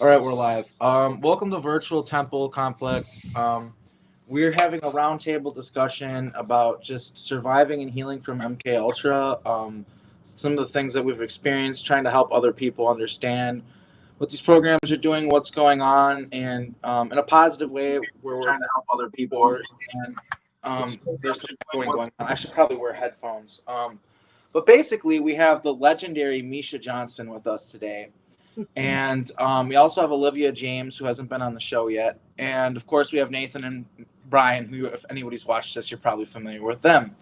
All right, we're live. Welcome to Virtual Temple Complex. We're having a roundtable discussion about just surviving and healing from MK Ultra. Some of the things that we've experienced, trying to help other people understand what these programs are doing, what's going on, and in a positive way, where we're trying to help other people understand there's something going on. I should probably wear headphones. But basically, we have the legendary Miesha Johnson with us today. And we also have Olivia James, who hasn't been on the show yet. And of course, we have Nathan and Brian, who, if anybody's watched this, you're probably familiar with them.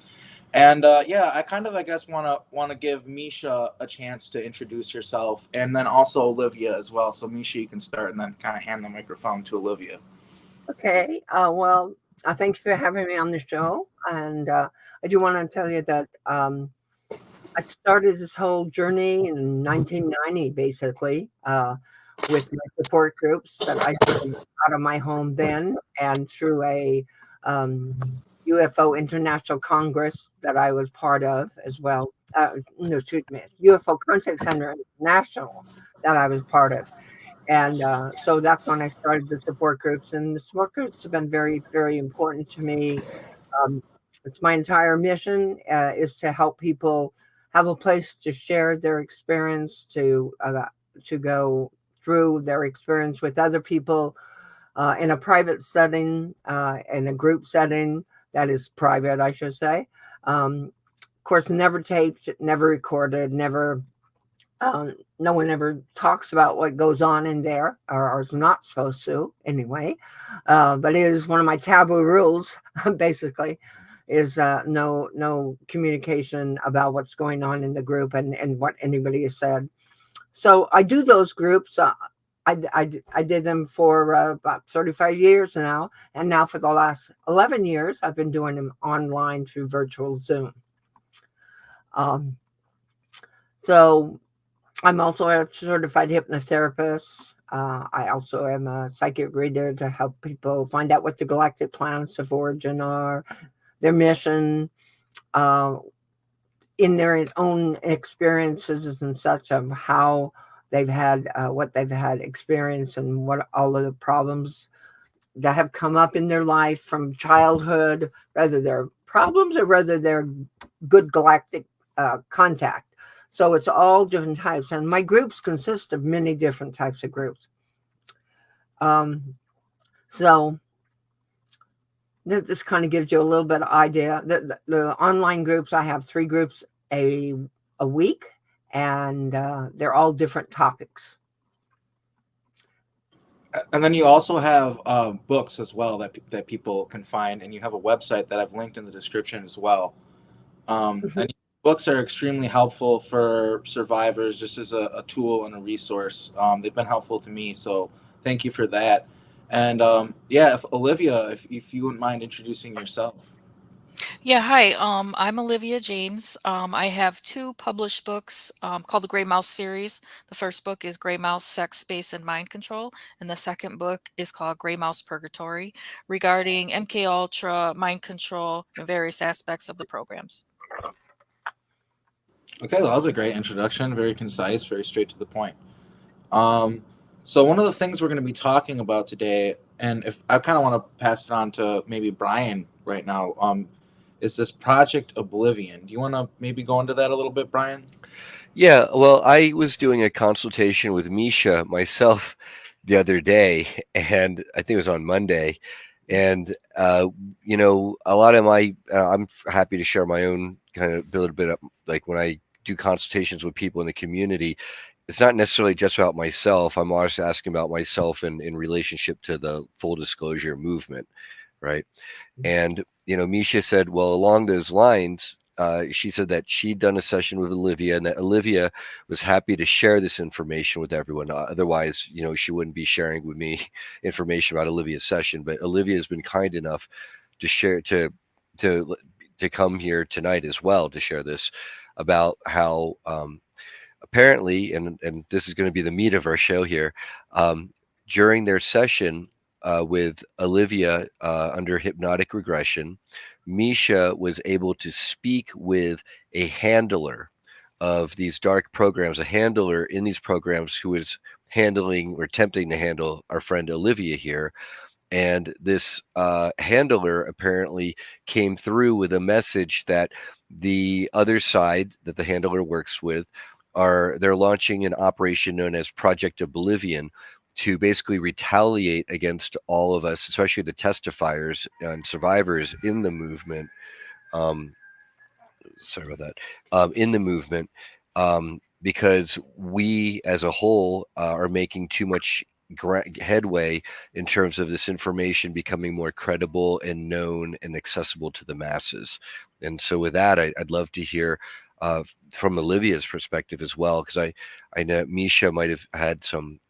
And yeah, I kind of, I guess, wanna give Miesha a chance to introduce herself, and then also Olivia as well. So Miesha, you can start, and then kind of hand the microphone to Olivia. Okay. Thanks for having me on the show. And I do want to tell you that I started this whole journey in 1990, basically, with my support groups that I did out of my home then and through a um, UFO International Congress that I was part of as well. No, excuse me, UFO Contact Center International that I was part of. And so that's when I started the support groups, and the support groups have been very, very important to me. Um, it's my entire mission is to help people have a place to share their experience, to go through their experience with other people in a private setting, in a group setting that is private, I should say. Of course, never taped, never recorded, never no one ever talks about what goes on in there, or is not supposed to anyway. But it is one of my taboo rules, basically, is no communication about what's going on in the group and what anybody has said. So I do those groups. I did them for about 35 years now. And now for the last 11 years, I've been doing them online through virtual Zoom. Um, so I'm also a certified hypnotherapist. I also am a psychic reader to help people find out what the galactic planets of origin are, their mission, uh, in their own experiences and such of how they've had what they've had experience and what all of the problems that have come up in their life from childhood, whether they're problems or whether they're good galactic contact. So it's all different types, and my groups consist of many different types of groups. Um, so this kind of gives you a little bit of idea. The online groups, I have 3 groups a week, and they're all different topics. And then you also have books as well that people can find, and you have a website that I've linked in the description as well. Mhm. And books are extremely helpful for survivors, just as a tool and a resource. They've been helpful to me, so thank you for that. And yeah, if Olivia, if you wouldn't mind introducing yourself. Yeah, hi. I'm Olivia James. I have two published books called the Gray Mouse series. The first book is Gray Mouse Sex, Space, and Mind Control, and the second book is called Gray Mouse Purgatory, regarding MK Ultra, mind control, and various aspects of the programs. Okay, that was a great introduction. Very concise, very straight to the point. Um, so one of the things we're going to be talking about today, and if I kind of want to pass it on to maybe Brian right now, is this Project Oblivion. Do you want to maybe go into that a little bit, Brian? Yeah, well, I was doing a consultation with Miesha myself the other day, and I think it was on Monday. And a lot of I'm happy to share my own kind of little bit of like when I do consultations with people in the community. It's not necessarily just about myself. I'm always asking about myself in relationship to the full disclosure movement, right? And Miesha said, well, along those lines, she said that she'd done a session with Olivia, and that Olivia was happy to share this information with everyone. Otherwise, she wouldn't be sharing with me information about Olivia's session. But Olivia has been kind enough to share to come here tonight as well to share this about how apparently, and this is going to be the meat of our show here, during their session with Olivia under hypnotic regression, Miesha was able to speak with a handler of these dark programs, a handler in these programs who is handling or attempting to handle our friend Olivia here. And this handler apparently came through with a message that the other side that the handler works with they're launching an operation known as Project Oblivion to basically retaliate against all of us, especially the testifiers and survivors in the movement. Um, Sorry about that. In the movement, because we as a whole are making too much headway in terms of this information becoming more credible and known and accessible to the masses. And so, with that, I'd love to hear from Olivia's perspective as well, because I know Miesha might have had some.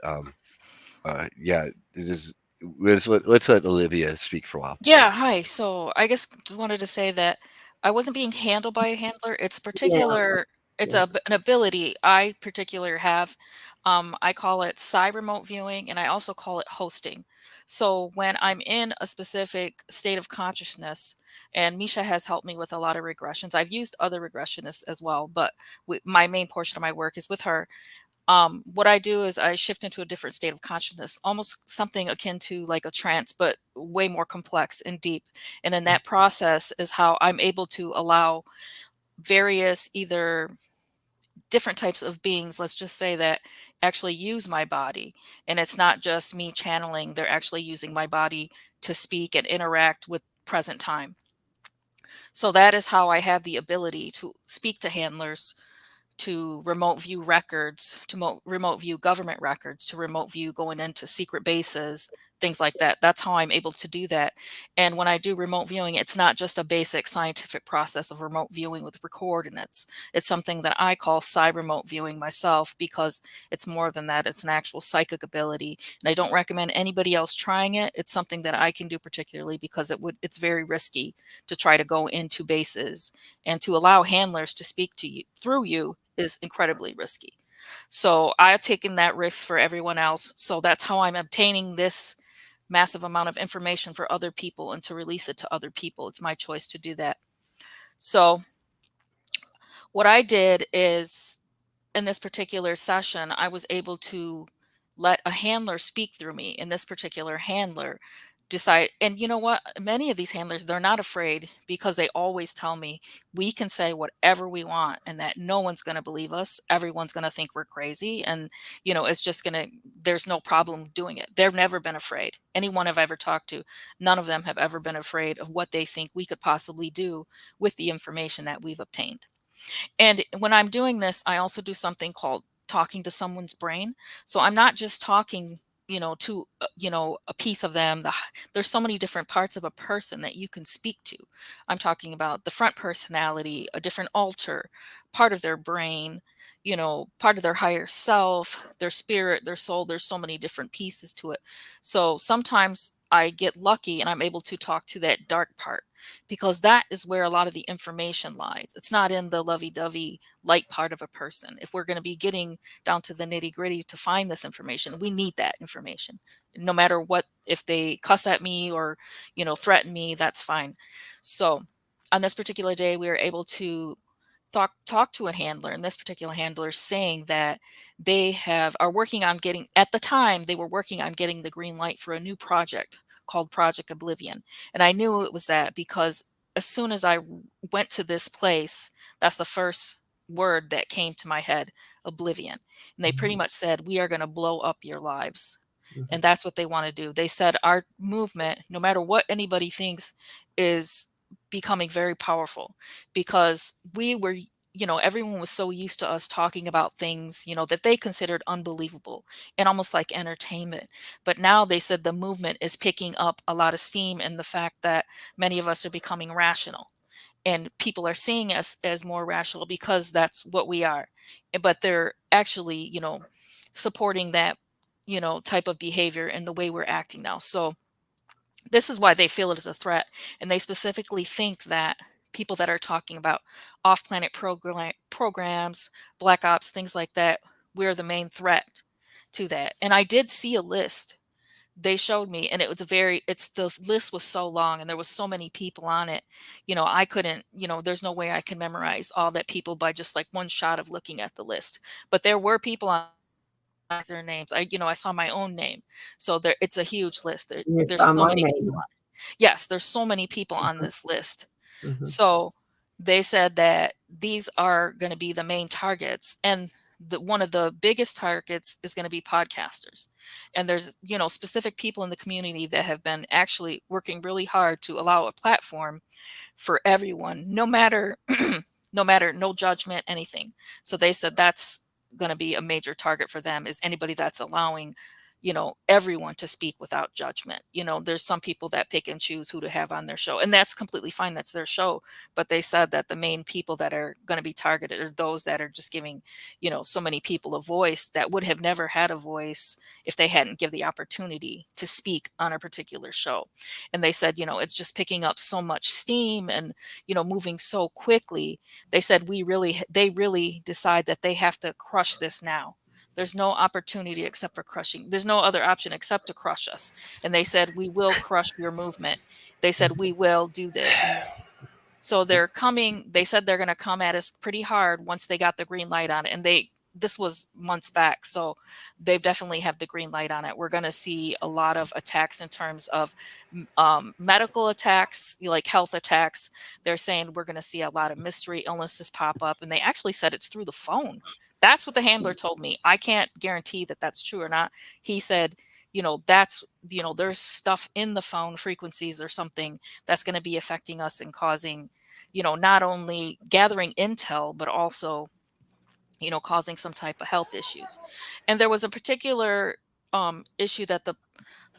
Yeah, it is. Let's let Olivia speak for a while. Yeah, hi. So I guess just wanted to say that I wasn't being handled by a handler. Yeah, It's yeah. an ability I particular have. I call it remote viewing, and I also call it hosting. So when I'm in a specific state of consciousness, and Misha has helped me with a lot of regressions. I've used other regressionists as well, but my main portion of my work is with her. What I do is I shift into a different state of consciousness, almost something akin to like a trance, but way more complex and deep. And in that process is how I'm able to allow various either different types of beings, let's just say, that actually use my body. And it's not just me channeling, they're actually using my body to speak and interact with present time. So that is how I have the ability to speak to handlers, to remote view records, to remote view government records, to remote view going into secret bases, things like that. That's how I'm able to do that. And when I do remote viewing, it's not just a basic scientific process of remote viewing with coordinates. It's something that I call remote viewing myself, because it's more than that. It's an actual psychic ability. And I don't recommend anybody else trying it. It's something that I can do particularly because it's very risky to try to go into bases, and to allow handlers to speak to you through you is incredibly risky. So I've taken that risk for everyone else. So that's how I'm obtaining this massive amount of information for other people and to release it to other people. It's my choice to do that. So what I did is, in this particular session, I was able to let a handler speak through me. And this particular handler decide, and you know what? Many of these handlers, they're not afraid, because they always tell me we can say whatever we want and that no one's going to believe us. Everyone's going to think we're crazy. And, it's just going to, there's no problem doing it. They've never been afraid. Anyone I've ever talked to, none of them have ever been afraid of what they think we could possibly do with the information that we've obtained. And when I'm doing this, I also do something called talking to someone's brain. So I'm not just talking, to, a piece of them. There's so many different parts of a person that you can speak to. I'm talking about the front personality, a different alter, part of their brain, part of their higher self, their spirit, their soul. There's so many different pieces to it. So sometimes I get lucky and I'm able to talk to that dark part, because that is where a lot of the information lies. It's not in the lovey-dovey light part of a person. If we're going to be getting down to the nitty-gritty to find this information, we need that information. No matter what, if they cuss at me or, threaten me, that's fine. So on this particular day, we were able to talk to a handler, and this particular handler saying that are working on getting, at the time they were working on getting the green light for a new project called Project Oblivion. And I knew it was that because as soon as I went to this place, that's the first word that came to my head: Oblivion. And they pretty much said, we are going to blow up your lives. Mhm. And that's what they want to do. They said our movement, no matter what anybody thinks, is becoming very powerful, because we were, everyone was so used to us talking about things, that they considered unbelievable and almost like entertainment. But now they said the movement is picking up a lot of steam, and the fact that many of us are becoming rational, and people are seeing us as more rational because that's what we are. But they're actually, supporting that, type of behavior and the way we're acting now. So this is why they feel it as a threat. And they specifically think that people that are talking about off-planet programs, black ops, things like that, we're the main threat to that. And I did see a list they showed me, and the list was so long and there was so many people on it. I couldn't, there's no way I can memorize all that people by just like one shot of looking at the list. But there were people on their names. I saw my own name. So it's a huge list. You There's saw so my many people name. on it. Yes, there's so many people on Mhm. this list. Mhm. So they said that these are going to be the main targets. And one of the biggest targets is going to be podcasters. And there's, specific people in the community that have been actually working really hard to allow a platform for everyone, no matter no judgment, anything. So they said that's going to be a major target for them, is anybody that's allowing everyone to speak without judgment. There's some people that pick and choose who to have on their show, and that's completely fine. That's their show. But they said that the main people that are going to be targeted are those that are just giving so many people a voice that would have never had a voice if they hadn't give the opportunity to speak on a particular show. And they said it's just picking up so much steam and moving so quickly. They said they really decide that they have to crush this now. There's no opportunity except for crushing. There's no other option except to crush us. And they said, we will crush your movement. They said, we will do this. And so they said they're going to come at us pretty hard once they got the green light on it. And this was months back. So they definitely have the green light on it. We're going to see a lot of attacks in terms of medical attacks, like health attacks. They're saying we're going to see a lot of mystery illnesses pop up. And they actually said it's through the phone. That's what the handler told me. I can't guarantee that that's true or not. He said, there's stuff in the phone frequencies or something that's going to be affecting us and causing, not only gathering intel, but also, causing some type of health issues. And there was a particular issue that the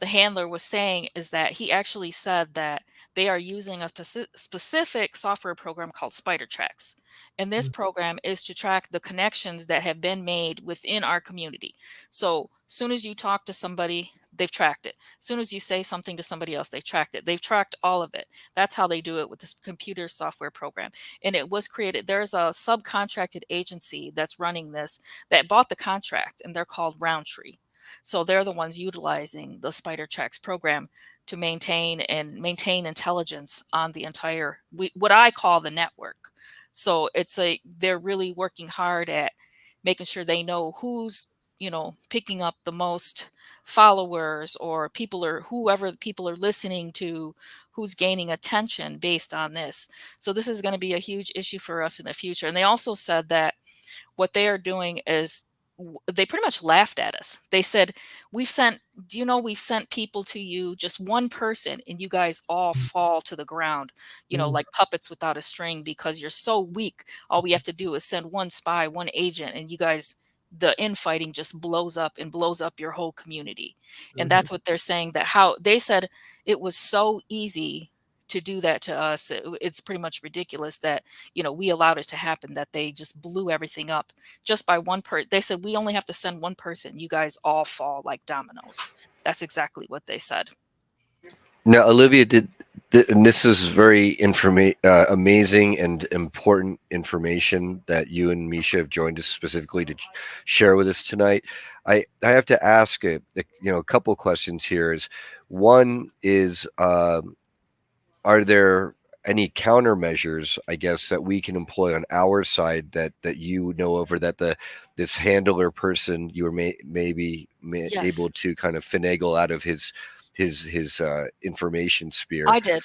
handler was saying, is that he actually said that they are using a specific software program called Spider Tracks. And this program is to track the connections that have been made within our community. So as soon as you talk to somebody, they've tracked it. As soon as you say something to somebody else, they've tracked it. They've tracked all of it. That's how they do it with this computer software program. And it was created. There's a subcontracted agency that's running this that bought the contract, and they're called Roundtree. So they're the ones utilizing the Spider Tracks program to maintain intelligence on the entire, what I call the network. So they're really working hard at making sure they know who's, picking up the most followers, or whoever people are listening to, who's gaining attention based on this. So this is going to be a huge issue for us in the future. And they also said that what they are doing is they pretty much laughed at us. They said, we've sent people to you, just one person, and you guys all fall to the ground, like puppets without a string, because you're so weak. All we have to do is send one spy, one agent, and you guys, the infighting just blows up your whole community. And that's what they're saying, that how they said it was so easy to do that to us. It's pretty much ridiculous that, we allowed it to happen, that they just blew everything up just by one person. They said, we only have to send one person. You guys all fall like dominoes. That's exactly what they said. Now, Olivia, and this is very amazing and important information that you and Miesha have joined us specifically to share with us tonight. I have to ask a couple questions here. One is, are there any countermeasures, I guess, that we can employ on our side that you know of, or that this handler person you were maybe Yes. able to kind of finagle out of his information sphere? I did.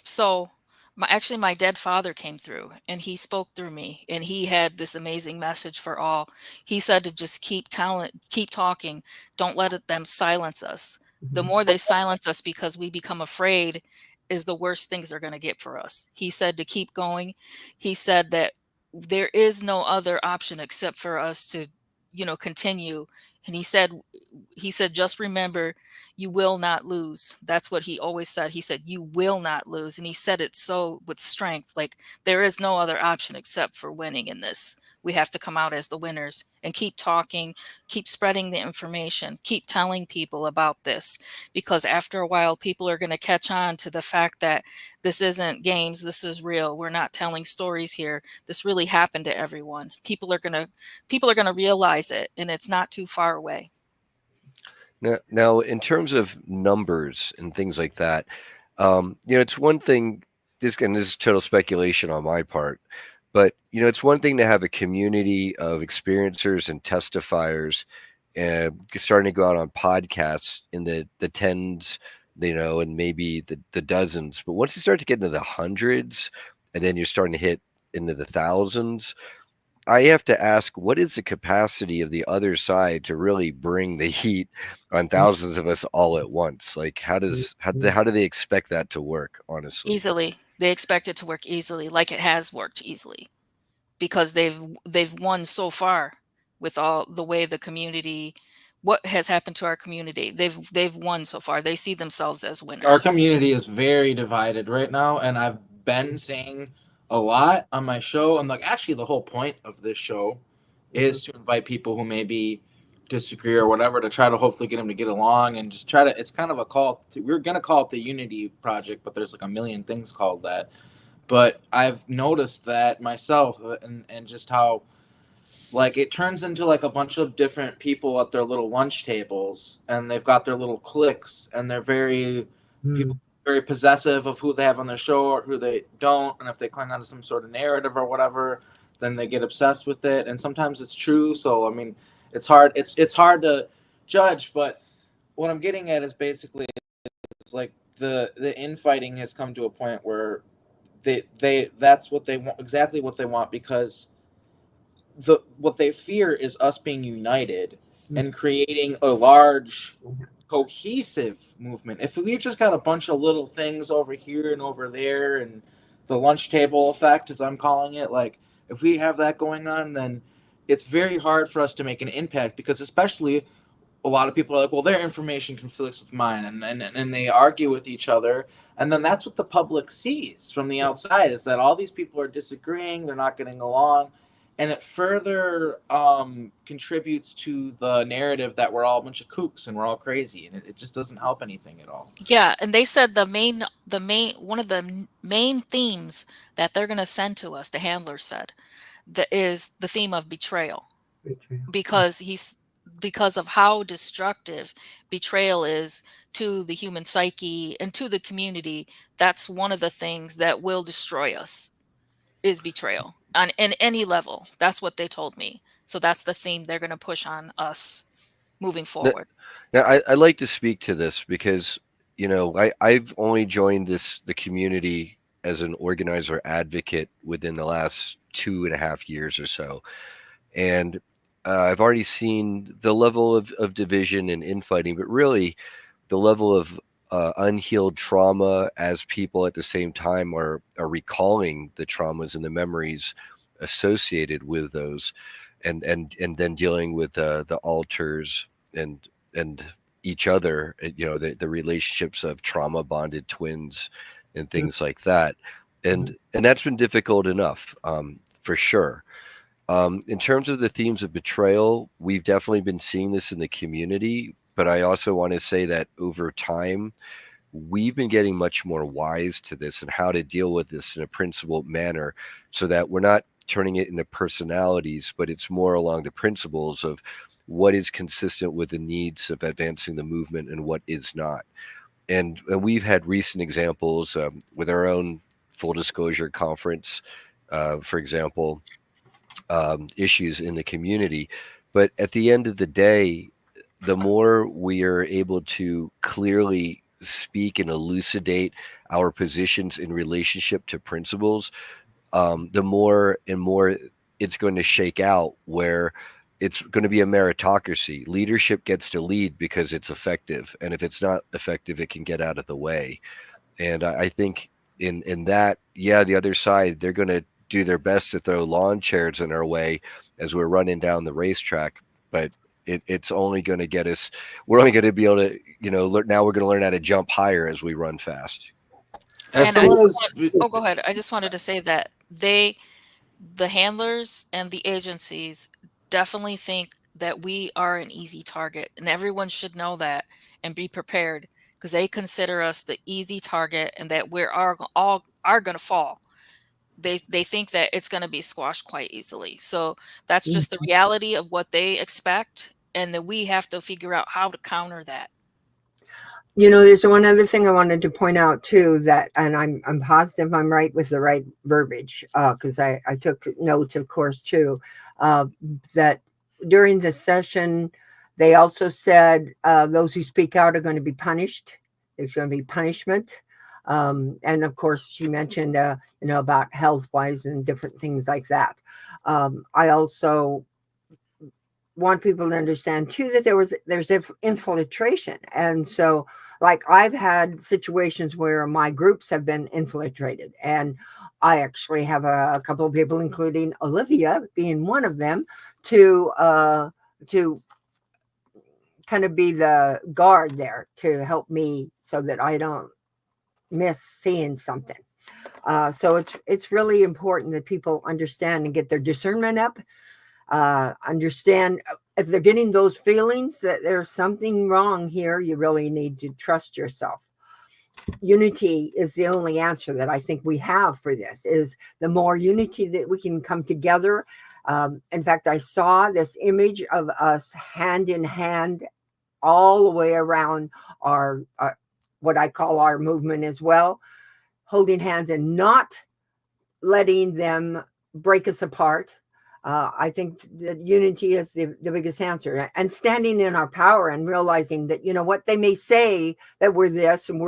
So my dead father came through, and he spoke through me, and he had this amazing message for all. He said to just keep talking. Don't let them silence us. The more they silence us because we become afraid, is the worst things are going to get for us. He said to keep going. He said that there is no other option except for us to, continue. And he said, just remember, you will not lose. That's what he always said. He said, you will not lose. And he said it so with strength, like there is no other option except for winning in this. We have to come out as the winners and keep talking, keep spreading the information, keep telling people about this, because after a while, people are going to catch on to the fact that this isn't games. This is real. We're not telling stories here. This really happened to everyone. People are going to realize it, and it's not too far away. Now, in terms of numbers and things like that, it's one thing. This is total speculation on my part, but it's one thing to have a community of experiencers and testifiers starting to go out on podcasts in the tens, and maybe the dozens. But once you start to get into the hundreds, and then you're starting to hit into the thousands, I have to ask, what is the capacity of the other side to really bring the heat on thousands of us all at once? Like, how do they expect that to work, honestly? Easily. They expect it to work easily, like it has worked easily, because they've won so far with all the way the community, what has happened to our community. They've won so far. They see themselves as Our winners. community is very divided right now, and I've been saying a lot on my show. And like, actually, the whole point of this show is to invite people who maybe disagree or whatever, to try to hopefully get them to get along and just try to. It's kind of a call. We're gonna call it the Unity Project, but there's like a million things called that. But I've noticed that myself, and just how, like, it turns into like a bunch of different people at their little lunch tables, and they've got their little cliques, and they're people very possessive of who they have on their show or who they don't, and if they cling on to some sort of narrative or whatever, then they get obsessed with it. And sometimes it's true. So I mean, it's hard. It's hard to judge. But what I'm getting at is basically, it's like the infighting has come to a point where that's what they want, exactly what they want, because what they fear is us being united and creating a large cohesive movement. If we just got a bunch of little things over here and over there, and the lunch table effect, as I'm calling it, like, if we have that going on, then it's very hard for us to make an impact, because especially a lot of people are like, well, their information conflicts with mine, and they argue with each other. And then that's what the public sees from the outside, is that all these people are disagreeing, they're not getting along. And it further contributes to the narrative that we're all a bunch of kooks and we're all crazy, and it just doesn't help anything at all. Yeah, and they said one of the main themes that they're going to send to us, the handlers said, that is the theme of betrayal, because because of how destructive betrayal is to the human psyche and to the community. That's one of the things that will destroy us, is betrayal on in any level. That's what they told me. So that's the theme they're going to push on us moving forward. Now, I like to speak to this because, I've only joined the community as an organizer advocate within the last 2.5 years or so. And I've already seen the level of division and infighting, but really the level of unhealed trauma, as people at the same time are recalling the traumas and the memories associated with those, and then dealing with the alters and each other, the relationships of trauma bonded twins and things like that, and that's been difficult enough, for sure. In terms of the themes of betrayal, we've definitely been seeing this in the community, but I also want to say that over time, we've been getting much more wise to this and how to deal with this in a principled manner, so that we're not turning it into personalities, but it's more along the principles of what is consistent with the needs of advancing the movement and what is not. And we've had recent examples with our own full disclosure conference, for example, issues in the community. But at the end of the day, the more we are able to clearly speak and elucidate our positions in relationship to principles, the more and more it's going to shake out, where it's going to be a meritocracy. Leadership gets to lead because it's effective. And if it's not effective, it can get out of the way. And I think in that, yeah, the other side, they're going to do their best to throw lawn chairs in our way as we're running down the racetrack. But it's only going to get us, we're only going to be able to, now we're going to learn how to jump higher as we run fast. And oh, go ahead. I just wanted to say that the handlers and the agencies definitely think that we are an easy target, and everyone should know that and be prepared, because they consider us the easy target and that we're all going to fall. They think that it's going to be squashed quite easily. So that's just the reality of what they expect, and that we have to figure out how to counter that. There's one other thing I wanted to point out too, that, and I'm positive I'm right with the right verbiage, because I took notes, of course, too, that during the session They also said those who speak out are going to be punished. There's going to be punishment. And of course, she mentioned, about health-wise and different things like that. I also want people to understand too that there's infiltration, and so like I've had situations where my groups have been infiltrated, and I actually have a couple of people, including Olivia being one of them, to kind of be the guard there to help me so that I don't miss seeing something. So it's really important that people understand and get their discernment up. Understand if they're getting those feelings that there's something wrong here, you really need to trust yourself. Unity is the only answer that I think we have for this. Is the more unity that we can come together. In fact, I saw this image of us hand in hand all the way around our what I call our movement as well, holding hands and not letting them break us apart. I think that unity is the biggest answer, and standing in our power and realizing that, what they may say that we're this and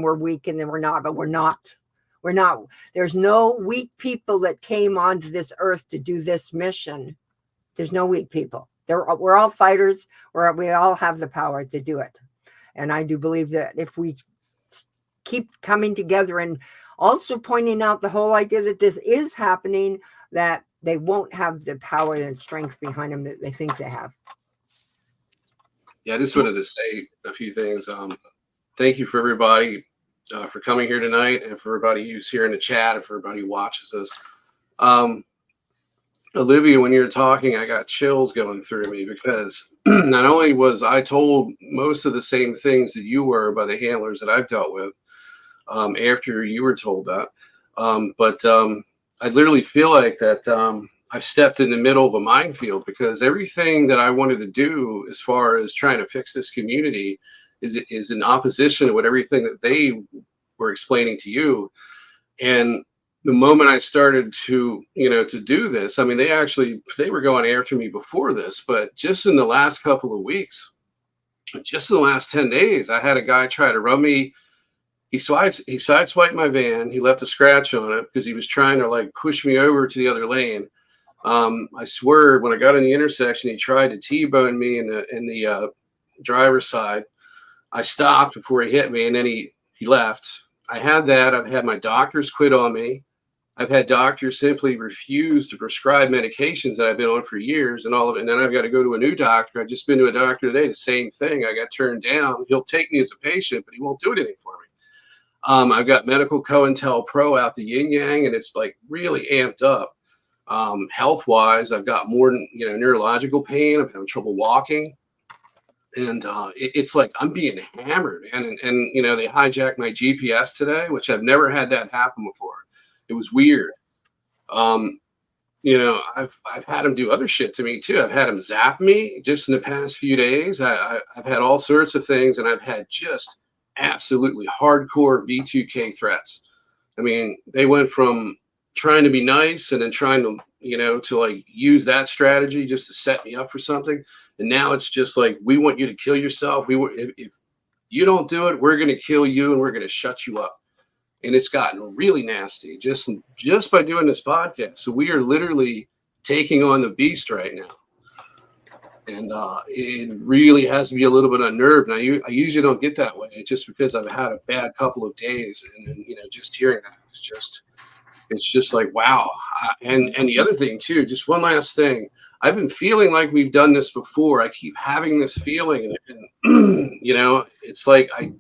we're weak and then we're not, but we're not. We're not. There's no weak people that came onto this earth to do this mission. There's no weak people. We're all fighters. We all have the power to do it. And I do believe that if we keep coming together and also pointing out the whole idea that this is happening, that they won't have the power and strength behind them that they think they have. Yeah, I just wanted to say a few things. Thank you for everybody for coming here tonight, and for everybody who's here in the chat, and for everybody who watches us. Olivia, when you're talking, I got chills going through me, because not only was I told most of the same things that you were by the handlers that I've dealt with after you were told that, but I literally feel like that I've stepped in the middle of a minefield, because everything that I wanted to do as far as trying to fix this community is in opposition to what everything that they were explaining to you. And the moment I started to do this, I mean, they were going after me before this, but just in the last couple of weeks, just in the last 10 days, I had a guy try to run me. He sideswiped my van. He left a scratch on it because he was trying to push me over to the other lane. I swerved when I got in the intersection. He tried to T-bone me in the driver's side. I stopped before he hit me, and then he left. I had that. I've had my doctors quit on me. I've had doctors simply refuse to prescribe medications that I've been on for years, and all of it. And then I've got to go to a new doctor. I've just been to a doctor today. The same thing. I got turned down. He'll take me as a patient, but he won't do anything for me. I've got medical COINTELPRO out the yin yang, and it's really amped up. Health wise, I've got more neurological pain. I'm having trouble walking, and it's like I'm being hammered. And they hijacked my GPS today, which I've never had that happen before. It was weird. I've had them do other shit to me too. I've had them zap me just in the past few days. I've had all sorts of things, and I've had just absolutely hardcore V2K threats. I mean, they went from trying to be nice and then trying to, to use that strategy just to set me up for something. And now it's just we want you to kill yourself. If you don't do it, we're going to kill you and we're going to shut you up. And it's gotten really nasty just by doing this podcast. So we are literally taking on the beast right now. And it really has to be a little bit unnerved. Now, I usually don't get that way. It's just because I've had a bad couple of days, and just hearing that, it's just like, wow. And the other thing too, just one last thing. I've been feeling like we've done this before. I keep having this feeling, and it's like I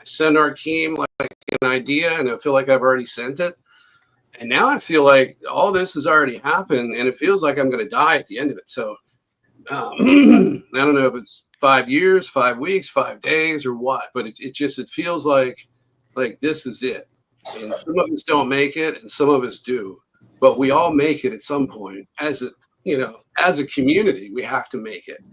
send our team an idea, and I feel like I've already sent it. And now I feel like all this has already happened, and it feels like I'm going to die at the end of it. So I don't know if it's 5 years, 5 weeks, 5 days, or what, but it feels like this is it. And some of us don't make it, and some of us do, but we all make it at some point. As a community, we have to make it,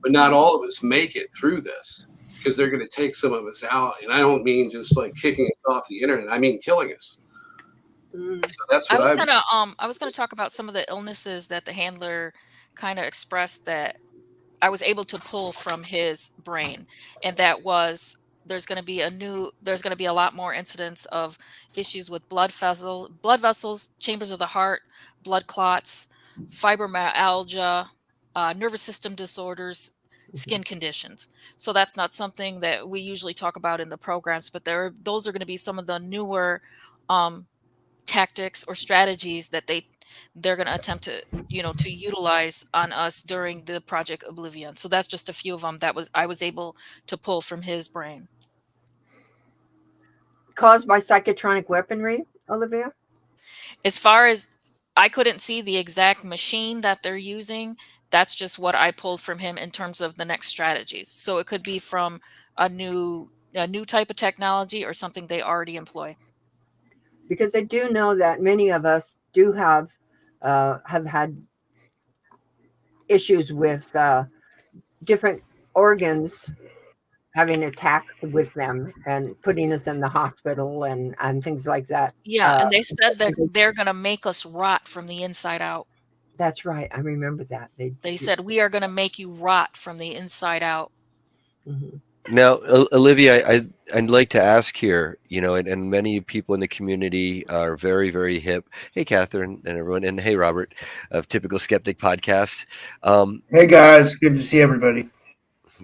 but not all of us make it through this, because they're going to take some of us out. And I don't mean just kicking us off the internet. I mean killing us. So that's what I was gonna talk about some of the illnesses that the handler kind of expressed that I was able to pull from his brain, and that was there's going to be a lot more incidents of issues with blood vessels, chambers of the heart, blood clots, fibromyalgia, nervous system disorders, skin conditions. So that's not something that we usually talk about in the programs, but those are going to be some of the newer um, tactics or strategies that they're going to attempt to utilize on us during the Project Oblivion. So that's just a few of them that I was able to pull from his brain. Caused by psychotronic weaponry, Olivia? As far as I couldn't see the exact machine that they're using, that's just what I pulled from him in terms of the next strategies. So it could be from a new type of technology or something they already employ. Because I do know that many of us do have had issues with different organs having attacked with them and putting us in the hospital and things like that. Yeah, and they said that they're going to make us rot from the inside out. That's right. I remember that. They said, we are going to make you rot from the inside out. Mm-hmm. Now, Olivia, I'd like to ask here, and many people in the community are very, very hip. Hey, Catherine and everyone, and hey, Robert of Typical Skeptic Podcast. Hey guys, good to see everybody.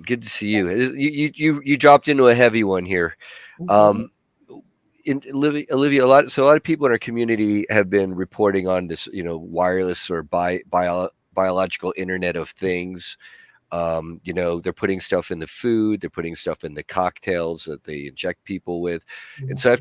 Good to see you. You dropped into a heavy one here. Olivia, a lot of people in our community have been reporting on this, wireless or biological Internet of Things. They're putting stuff in the food, they're putting stuff in the cocktails that they inject people with. And so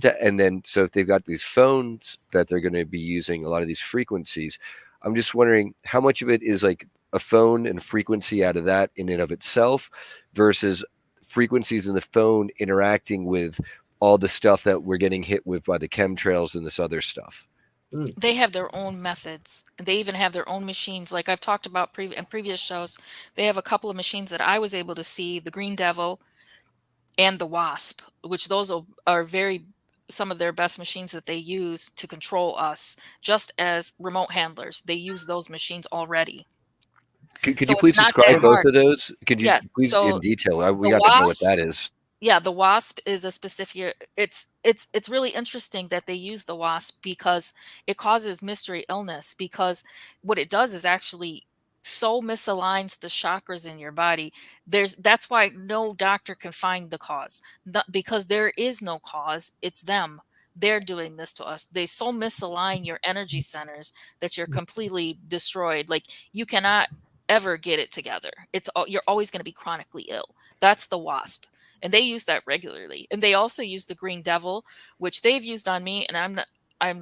so if they've got these phones that they're going to be using a lot of these frequencies, I'm just wondering how much of it is like a phone and frequency out of that in and of itself versus frequencies in the phone interacting with all the stuff that we're getting hit with by the chemtrails and this other stuff. They have their own methods. They even have their own machines. Like I've talked about in previous shows, they have a couple of machines that I was able to see, the Green Devil and the Wasp, which those are some of their best machines that they use to control us, just as remote handlers. They use those machines already. Could you please describe both of those? Could you please in detail? We got to know what that is. Yeah, the Wasp is a specific. It's really interesting that they use the Wasp because it causes mystery illness. Because what it does is actually so misaligns the chakras in your body. That's why no doctor can find the cause, because there is no cause. It's them. They're doing this to us. They so misalign your energy centers that you're completely destroyed. Like you cannot ever get it together. You're always going to be chronically ill. That's the Wasp. And they use that regularly. And they also use the Green Devil, which they've used on me. And I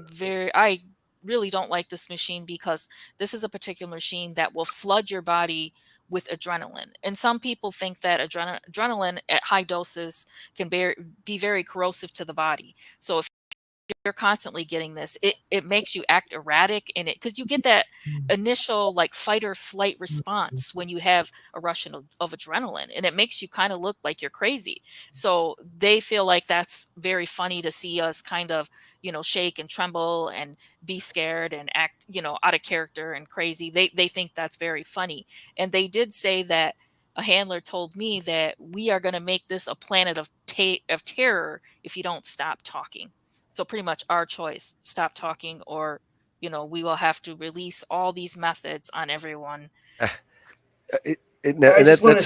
really don't like this machine because this is a particular machine that will flood your body with adrenaline. And some people think that adrenaline at high doses can be very corrosive to the body. So if you're constantly getting this, it makes you act erratic in it, because you get that initial like fight or flight response when you have a rush of adrenaline, and it makes you kind of look like you're crazy. So they feel like that's very funny to see us kind of shake and tremble and be scared and act out of character and crazy. They think that's very funny. And they did say that a handler told me that we are going to make this a planet of terror if you don't stop talking. So pretty much our choice, stop talking, or, we will have to release all these methods on everyone. I just want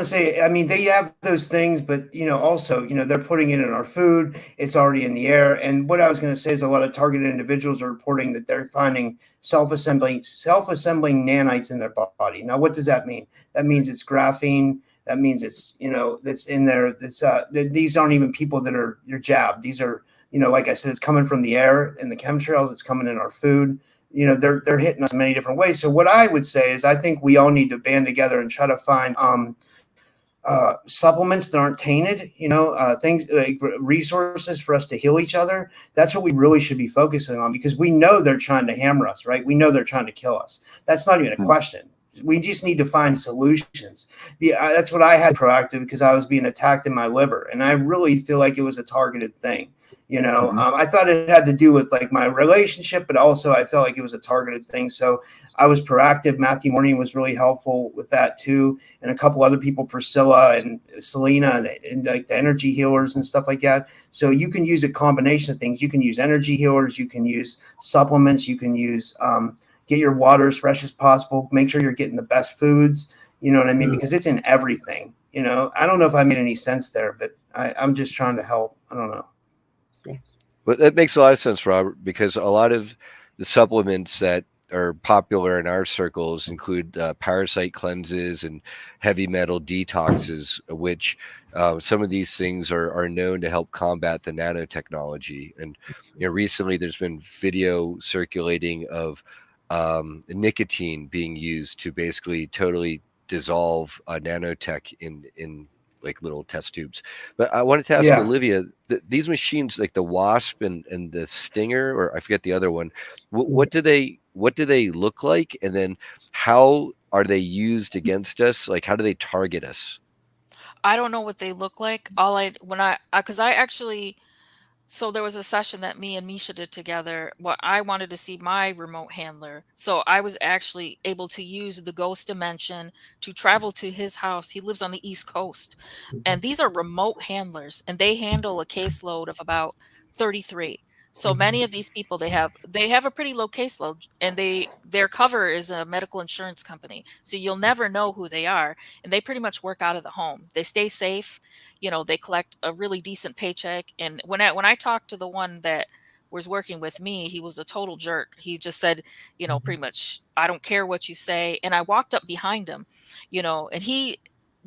to say, I mean, they have those things, but, also, they're putting it in our food. It's already in the air. And what I was going to say is a lot of targeted individuals are reporting that they're finding self-assembling nanites in their body. Now, what does that mean? That means it's graphene. That means it's, that's in there. That's these aren't even people that are your jab. These are, like I said, it's coming from the air and the chemtrails. It's coming in our food. They're hitting us in many different ways. So what I would say is I think we all need to band together and try to find supplements that aren't tainted, things like resources for us to heal each other. That's what we really should be focusing on, because we know they're trying to hammer us, right? We know they're trying to kill us. That's not even a question. We just need to find solutions. That's what I had proactive, because I was being attacked in my liver, and I really feel like it was a targeted thing. I thought it had to do with like my relationship, but also I felt like it was a targeted thing. So I was proactive. Matthew Morning was really helpful with that too. And a couple other people, Priscilla and Selena, and like the energy healers and stuff like that. So you can use a combination of things. You can use energy healers. You can use supplements. You can use, get your water as fresh as possible. Make sure you're getting the best foods. You know what I mean? Because it's in everything. I don't know if I made any sense there, but I'm just trying to help. I don't know. Well, that makes a lot of sense, Robert, because a lot of the supplements that are popular in our circles include parasite cleanses and heavy metal detoxes, which some of these things are known to help combat the nanotechnology. And recently there's been video circulating of nicotine being used to basically totally dissolve nanotech in like little test tubes. But I wanted to ask Olivia, these machines, like the Wasp and the Stinger, or I forget the other one, what do they look like, and then how are they used against us? Like, how do they target us? I don't know what they look like. So there was a session that me and Miesha did together. What I wanted to see my remote handler. So I was actually able to use the ghost dimension to travel to his house. He lives on the East Coast. And these are remote handlers, and they handle a caseload of about 33. So many of these people, they have a pretty low caseload, and their cover is a medical insurance company. So you'll never know who they are, and they pretty much work out of the home. They stay safe. They collect a really decent paycheck. And when I talked to the one that was working with me, he was a total jerk. He just said, pretty much, I don't care what you say. And I walked up behind him, and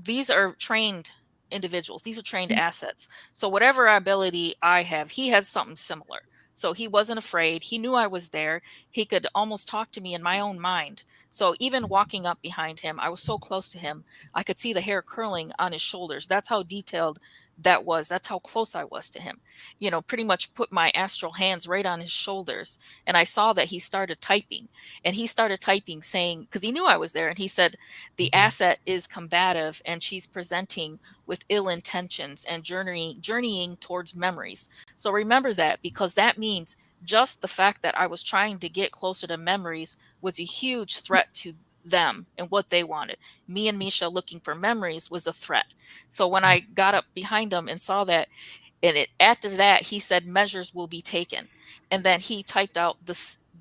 these are trained individuals. These are trained assets. So whatever ability I have, he has something similar. So he wasn't afraid. He knew I was there. He could almost talk to me in my own mind. So even walking up behind him, I was so close to him, I could see the hair curling on his shoulders. That's how detailed that was. That's how close I was to him. Pretty much put my astral hands right on his shoulders. And I saw that he started typing. And he started typing saying, because he knew I was there, and he said, the asset is combative, and she's presenting with ill intentions and journeying towards memories. So remember that, because that means just the fact that I was trying to get closer to memories was a huge threat to them and what they wanted. Me and Miesha looking for memories was a threat. So when I got up behind him and saw that, after that, he said measures will be taken. And then he typed out the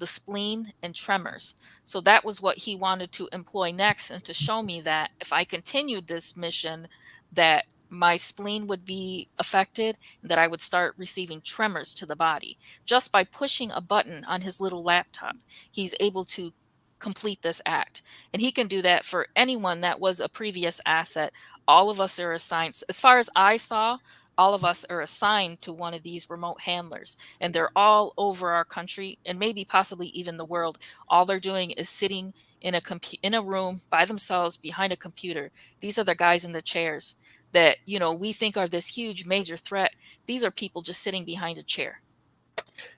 spleen and tremors. So that was what he wanted to employ next, and to show me that if I continued this mission, that my spleen would be affected, and that I would start receiving tremors to the body. Just by pushing a button on his little laptop, he's able to complete this act. And he can do that for anyone that was a previous asset. All of us are assigned, as far as I saw, all of us are assigned to one of these remote handlers, and they're all over our country and maybe possibly even the world. All they're doing is sitting in a room by themselves behind a computer. These are the guys in the chairs that we think are this huge major threat. These are people just sitting behind a chair.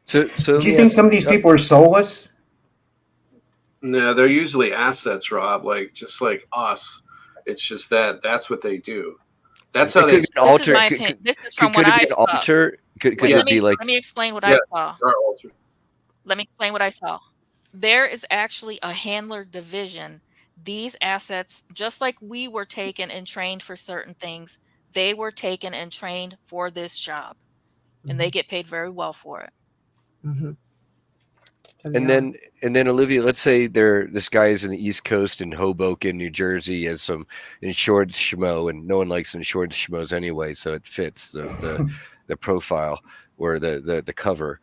So do you think some of these people are soulless? No, they're usually assets, Rob, just like us. It's just that's what they do. That's how they This is my opinion. This is from what I saw. Could it be like? Let me explain what I saw. Let me explain what I saw. There is actually a handler division. These assets, just like we were taken and trained for certain things, they were taken and trained for this job, and they get paid very well for it. And then Olivia, let's say this guy is in the East Coast in Hoboken, New Jersey, as some insured schmo, and no one likes insured schmoes anyway, so it fits the profile or the cover.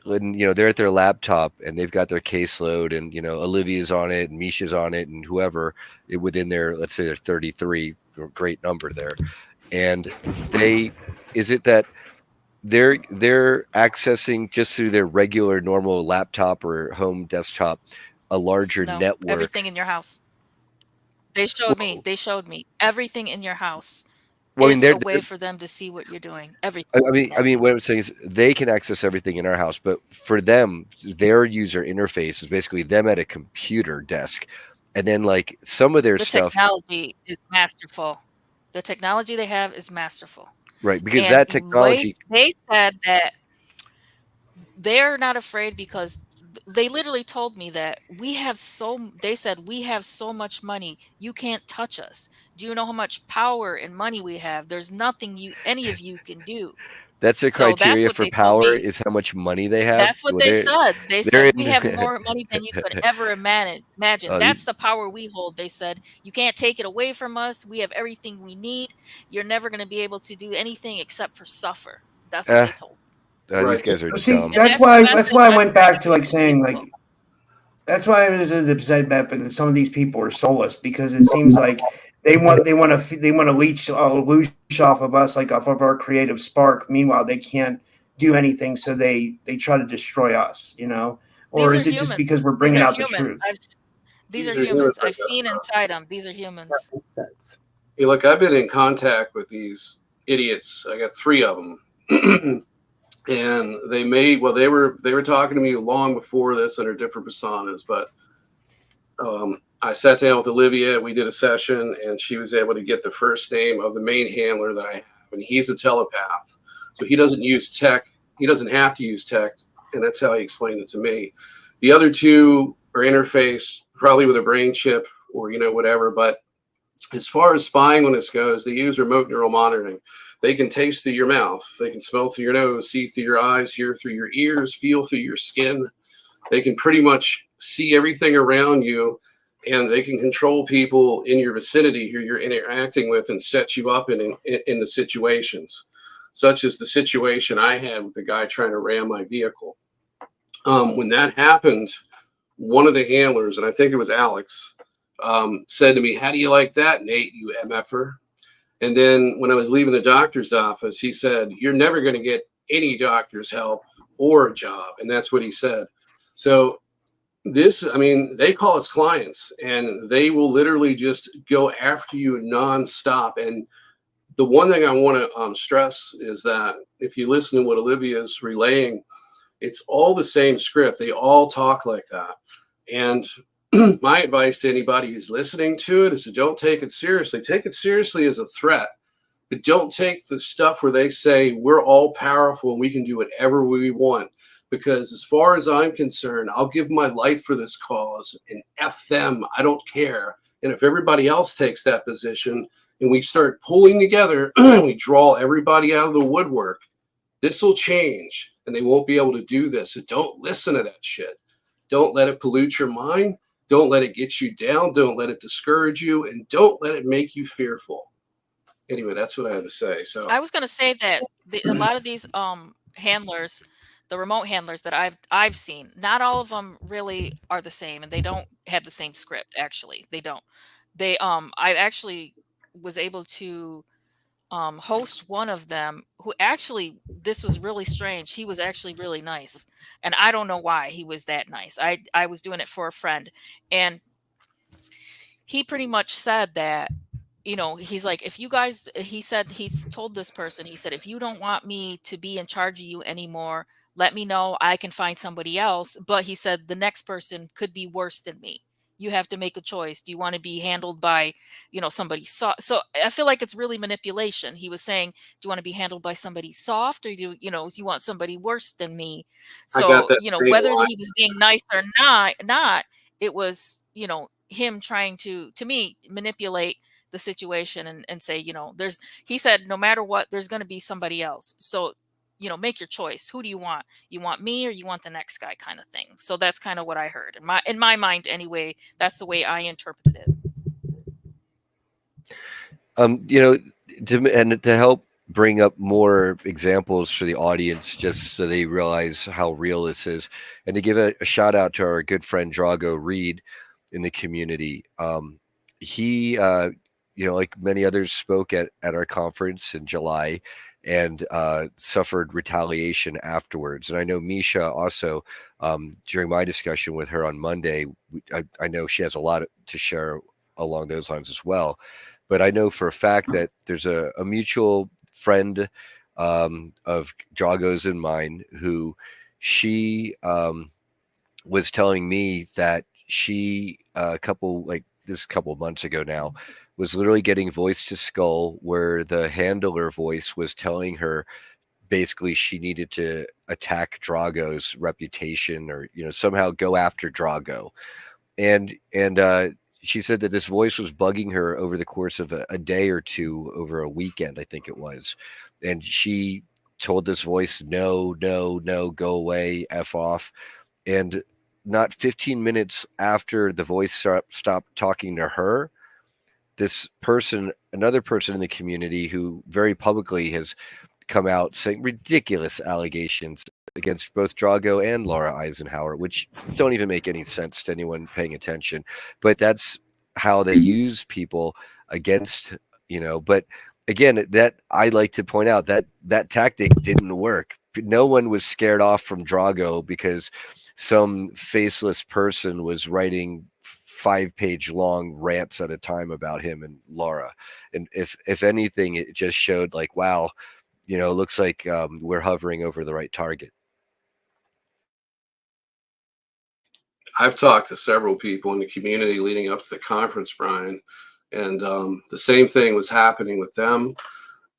And they're at their laptop and they've got their caseload, and Olivia's on it and Miesha's on it, and whoever within their, let's say they're 33, great number there, and is it that they're accessing just through their regular normal laptop or home desktop a larger network? Everything in your house. They showed me everything in your house. Well, is a way for them to see what you're doing. Everything. I mean, what I'm saying is they can access everything in our house, but for them, their user interface is basically them at a computer desk, and then like some of their stuff. The technology is masterful. The technology they have is masterful. Right, because And that technology. they said that they're not afraid because they literally told me that they said, we have so much money, you can't touch us. Do you know how much power and money we have? There's nothing any of you can do. That's their So that's criteria what for they told power, me. is how much money they have. That's what Well, they said. They they're said, we in. have more money than you could ever imagine. You- That's the power we hold. They said, you can't take it away from us. We have everything we need. You're never going to be able to do anything except for suffer. That's what eh, they told me. these Right. guys are See, dumb. And that's that's the why message I I'm went trying back to to get like to saying like people. that's why I was upset that some of these people are soulless, because it seems like they want to leech off of us, like off of our creative spark. Meanwhile, they can't do anything, so they try to destroy us. Or These are is it just humans. because we're These bringing are out the humans. truth? These These are are humans humans. like I've seen inside them. These are humans. Hey, look, I've been in contact with these idiots. I got 3 of them. And they were talking to me long before this under different personas, but I sat down with Olivia, we did a session, and she was able to get the first name of the main handler that I have, and he's a telepath. So he doesn't use tech, he doesn't have to use tech, and that's how he explained it to me. The other 2 are interface, probably with a brain chip or whatever, but as far as spying on this goes, they use remote neural monitoring. They can taste through your mouth. They can smell through your nose, see through your eyes, hear through your ears, feel through your skin. They can pretty much see everything around you, and they can control people in your vicinity who you're interacting with and set you up in the situations, such as the situation I had with the guy trying to ram my vehicle. When that happened, one of the handlers, and I think it was Alex, said to me, "How do you like that, Nate, you MFer?" And then when I was leaving the doctor's office, he said, "You're never going to get any doctor's help or a job." And that's what he said. So they call us clients, and they will literally just go after you nonstop. And the one thing I want to stress is that if you listen to what Olivia is relaying, it's all the same script. They all talk like that. And my advice to anybody who's listening to it is to don't take it seriously. Take it seriously as a threat, but don't take the stuff where they say we're all powerful and we can do whatever we want. Because as far as I'm concerned, I'll give my life for this cause, and F them. I don't care. And if everybody else takes that position and we start pulling together and we draw everybody out of the woodwork, this will change and they won't be able to do this. So don't listen to that shit. Don't let it pollute your mind. Don't let it get you down. Don't let it discourage you, and don't let it make you fearful. Anyway, that's what I have to say. So I was going to say that a lot of these handlers, the remote handlers that I've seen, not all of them really are the same, and they don't have the same script. Actually, they don't. I actually was able to host one of them who actually, this was really strange. He was actually really nice, and I don't know why he was that nice. I was doing it for a friend, and he pretty much said that, he's like, if you guys, he said, he's told this person, he said, if you don't want me to be in charge of you anymore, let me know. I can find somebody else. But he said, the next person could be worse than me. You have to make a choice. Do you want to be handled by, somebody soft? So I feel like it's really manipulation. He was saying, do you want to be handled by somebody soft, or do you want somebody worse than me? I got So, that same whether line. he was being nice or not, it was, him trying to me, manipulate the situation and say, he said, no matter what, there's going to be somebody else. So, make your choice. Who do you want? You want me or you want the next guy, kind of thing. So that's kind of what I heard in my mind anyway. That's the way I interpreted it. To help bring up more examples for the audience, just so they realize how real this is, and to give a shout out to our good friend Drago Reed in the community. He like many others, spoke at our conference in July and suffered retaliation afterwards. And I know Miesha also, during my discussion with her on Monday, I know she has a lot to share along those lines as well. But I know for a fact that there's a mutual friend of Drago's and mine who she was telling me that she a couple of months ago now was literally getting voice to skull, where the handler voice was telling her basically she needed to attack Drago's reputation, or somehow go after Drago. And she said that this voice was bugging her over the course of a day or two, over a weekend, I think it was. And she told this voice, no, no, no, go away, F off. And not 15 minutes after the voice stopped talking to her, this person, another person in the community who very publicly has come out saying ridiculous allegations against both Drago and Laura Eisenhower, which don't even make any sense to anyone paying attention. But that's how they use people against, but again, that I like to point out that that tactic didn't work. No one was scared off from Drago because some faceless person was writing 5-page long rants at a time about him and Laura. And if anything, it just showed like, wow, it looks like we're hovering over the right target. I've talked to several people in the community leading up to the conference, Brian, and the same thing was happening with them.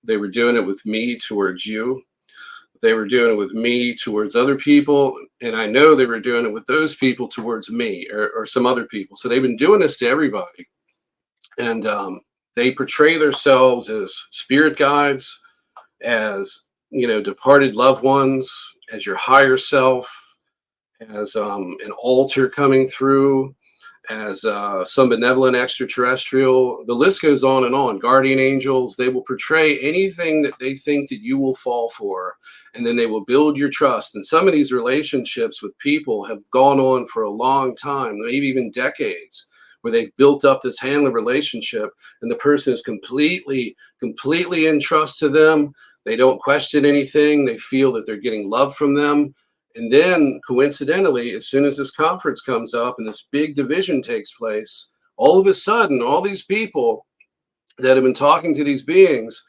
They were doing it with me towards you. They were doing it with me towards other people. And I know they were doing it with those people towards me or some other people. So they've been doing this to everybody. And they portray themselves as spirit guides, as, departed loved ones, as your higher self, as an altar coming through, as some benevolent extraterrestrial. The list goes on and on. Guardian angels, they will portray anything that they think that you will fall for, and then they will build your trust. And some of these relationships with people have gone on for a long time, maybe even decades, where they've built up this handler relationship, and the person is completely in trust to them. They don't question anything. They feel that they're getting love from them. And then coincidentally, as soon as this conference comes up and this big division takes place, all of a sudden, all these people that have been talking to these beings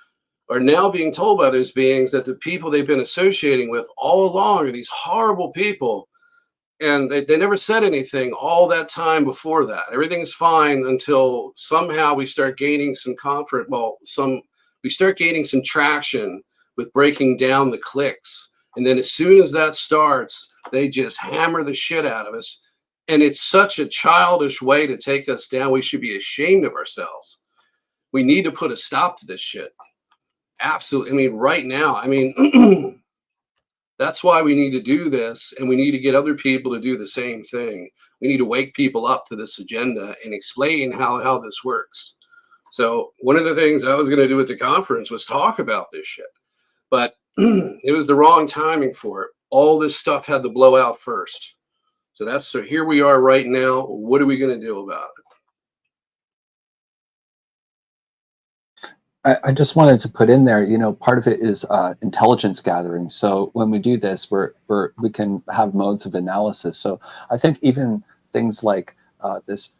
are now being told by those beings that the people they've been associating with all along are these horrible people. And they never said anything all that time before that. Everything's fine until somehow we start gaining some we start gaining some traction with breaking down the cliques. And then as soon as that starts, they just hammer the shit out of us. And it's such a childish way to take us down. We should be ashamed of ourselves. We need to put a stop to this shit. Absolutely. Right now, that's why we need to do this. And we need to get other people to do the same thing. We need to wake people up to this agenda and explain how this works. So one of the things I was going to do at the conference was talk about this shit. But it was the wrong timing for it. All this stuff had to blow out first. So here we are right now. What are we going to do about it? I just wanted to put in there, part of it is intelligence gathering. So when we do this, we can have modes of analysis. So I think even things like this,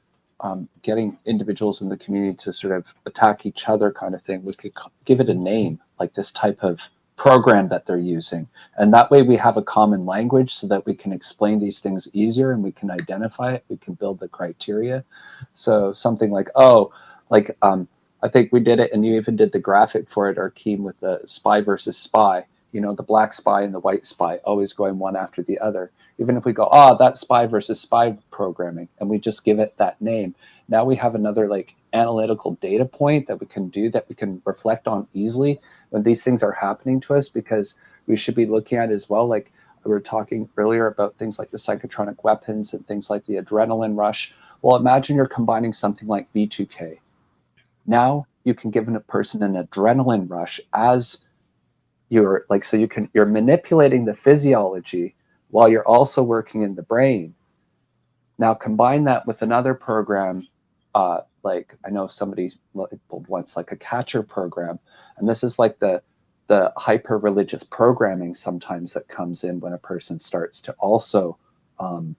getting individuals in the community to sort of attack each other kind of thing, we could give it a name, like this type of program that they're using. And that way we have a common language so that we can explain these things easier and we can identify it. We can build the criteria. So something like, I think we did it, and you even did the graphic for it, Arkeem, with the spy versus spy, the black spy and the white spy always going one after the other. Even if we go, that's spy versus spy programming, and we just give it that name, now we have another analytical data point that we can do, that we can reflect on easily when these things are happening to us, because we should be looking at as well, like we were talking earlier about things like the psychotronic weapons and things like the adrenaline rush. Well, imagine you're combining something like B2K. Now you can give a person an adrenaline rush as you're manipulating the physiology while you're also working in the brain. Now combine that with another program, I know somebody labeled once like a catcher program, and this is like the hyper religious programming sometimes that comes in when a person starts to also have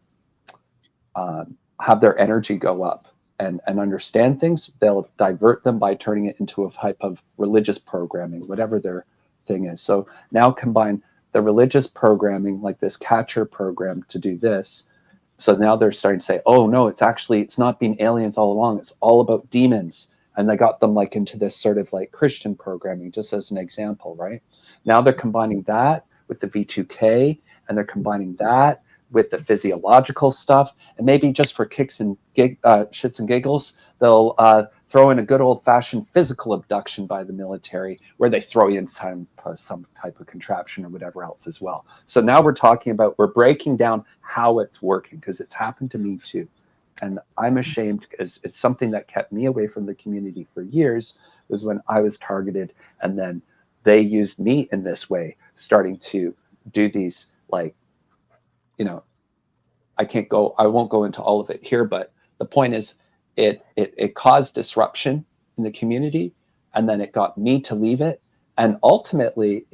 their energy go up and understand things. They'll divert them by turning it into a type of religious programming, whatever their thing is. So now combine the religious programming, like this catcher program, to do this. So now they're starting to say, oh no, it's not been aliens all along. It's all about demons. and they got them like into this sort of like Christian programming, just as an example, right? Now they're combining that with the V2K, and they're combining that with the physiological stuff, and maybe just for kicks and shits and giggles, they'll throw in a good old-fashioned physical abduction by the military, where they throw in some type of contraption or whatever else as well. So now we're breaking down how it's working, because it's happened to me too. And I'm ashamed, because it's something that kept me away from the community for years, was when I was targeted, and then they used me in this way, starting to do these, like, you know, I won't go into all of it here, but the point is it caused disruption in the community, and then it got me to leave it. And ultimately,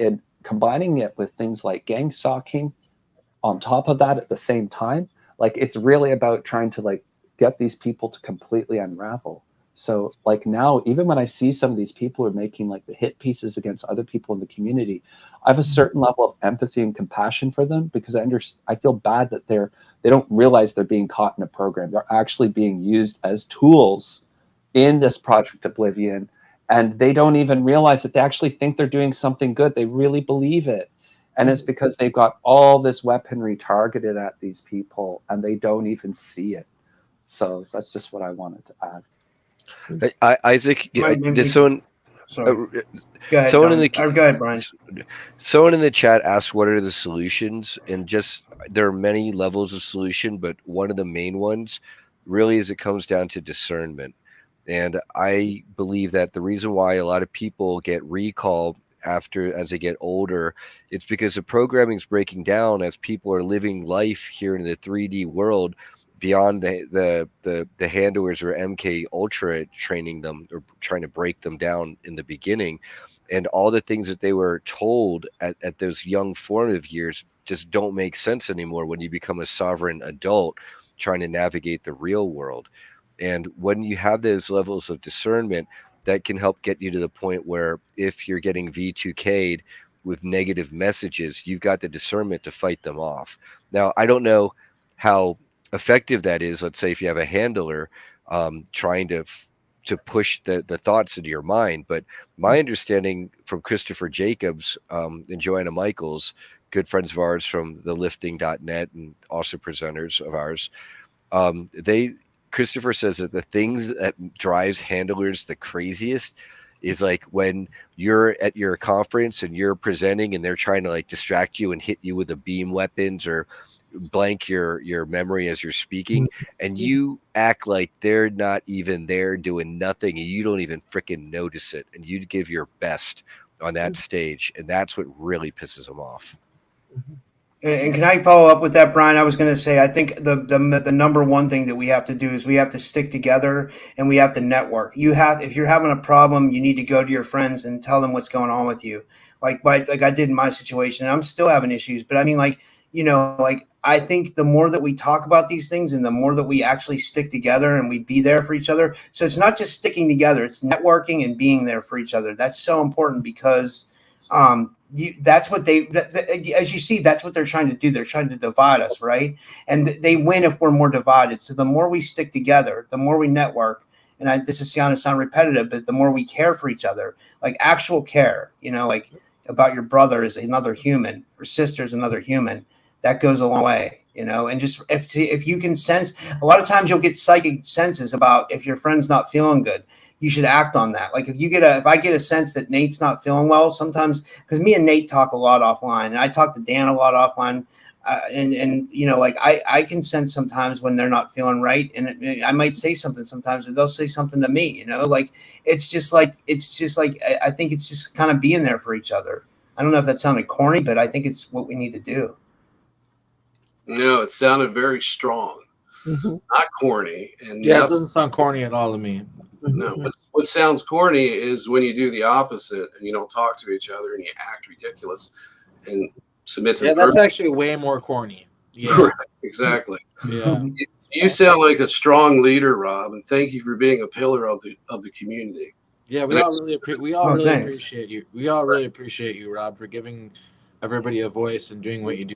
combining it with things like gang stalking on top of that at the same time, like, it's really about trying to like get these people to completely unravel. So like now, even when I see some of these people who are making like the hit pieces against other people in the community, I have a certain level of empathy and compassion for them, because I feel bad that they don't realize they're being caught in a program. They're actually being used as tools in this Project Oblivion, and they don't even realize that they actually think they're doing something good. They really believe it. And it's because they've got all this weaponry targeted at these people, and they don't even see it. So that's just what I wanted to add. Isaac, Maybe- someone Sorry. Go ahead, someone in the Don. Or go ahead, Brian. someone in the chat asked what are the solutions, and just there are many levels of solution, but one of the main ones really is it comes down to discernment. And I believe that the reason why a lot of people get recall as they get older, it's because the programming is breaking down as people are living life here in the 3D world beyond the handlers or MK Ultra training them or trying to break them down in the beginning. And all the things that they were told at those young formative years just don't make sense anymore when you become a sovereign adult trying to navigate the real world. And when you have those levels of discernment, that can help get you to the point where if you're getting V2K'd with negative messages, you've got the discernment to fight them off. Now, I don't know how effective that is. Let's say if you have a handler trying to push the thoughts into your mind. But my understanding from Christopher Jacobs and Joanna Michaels, good friends of ours from the lifting.net and also presenters of ours, Christopher says that the things that drives handlers the craziest is like when you're at your conference and you're presenting and they're trying to like distract you and hit you with the beam weapons or blank your memory as you're speaking, and you act like they're not even there doing nothing and you don't even freaking notice it, and you give your best on that stage, and that's what really pisses them off. And can I follow up with that, Brian? I was going to say, I think the number one thing that we have to do is we have to stick together and we have to network. If you're having a problem, you need to go to your friends and tell them what's going on with you. Like I did in my situation. I'm still having issues, but I mean, like, you know, like, I think the more that we talk about these things and the more that we actually stick together and we be there for each other. So it's not just sticking together, it's networking and being there for each other. That's so important, because that's what as you see, that's what they're trying to do. They're trying to divide us, right? And they win if we're more divided. So the more we stick together, the more we network, and this is going to sound repetitive, but the more we care for each other, like actual care, you know, like about your brother is another human, or sister is another human. That goes a long way, you know. And just if you can sense, a lot of times you'll get psychic senses about if your friend's not feeling good. You should act on that. Like if I get a sense that Nate's not feeling well, sometimes, because me and Nate talk a lot offline, and I talk to Dan a lot offline, and you know, like I can sense sometimes when they're not feeling right, and I might say something sometimes, and they'll say something to me, you know, like it's just like I think it's just kind of being there for each other. I don't know if that sounded corny, but I think it's what we need to do. No, it sounded very strong, not corny. And Yeah, it doesn't sound corny at all to me. No, what sounds corny is when you do the opposite and you don't talk to each other and you act ridiculous and submit to. Yeah, that's actually way more corny. Yeah, right, exactly. Yeah, you sound like a strong leader, Rob, and thank you for being a pillar of the community. yeah. We all really appreciate you. We all really appreciate you, Rob, for giving everybody a voice and doing what you do.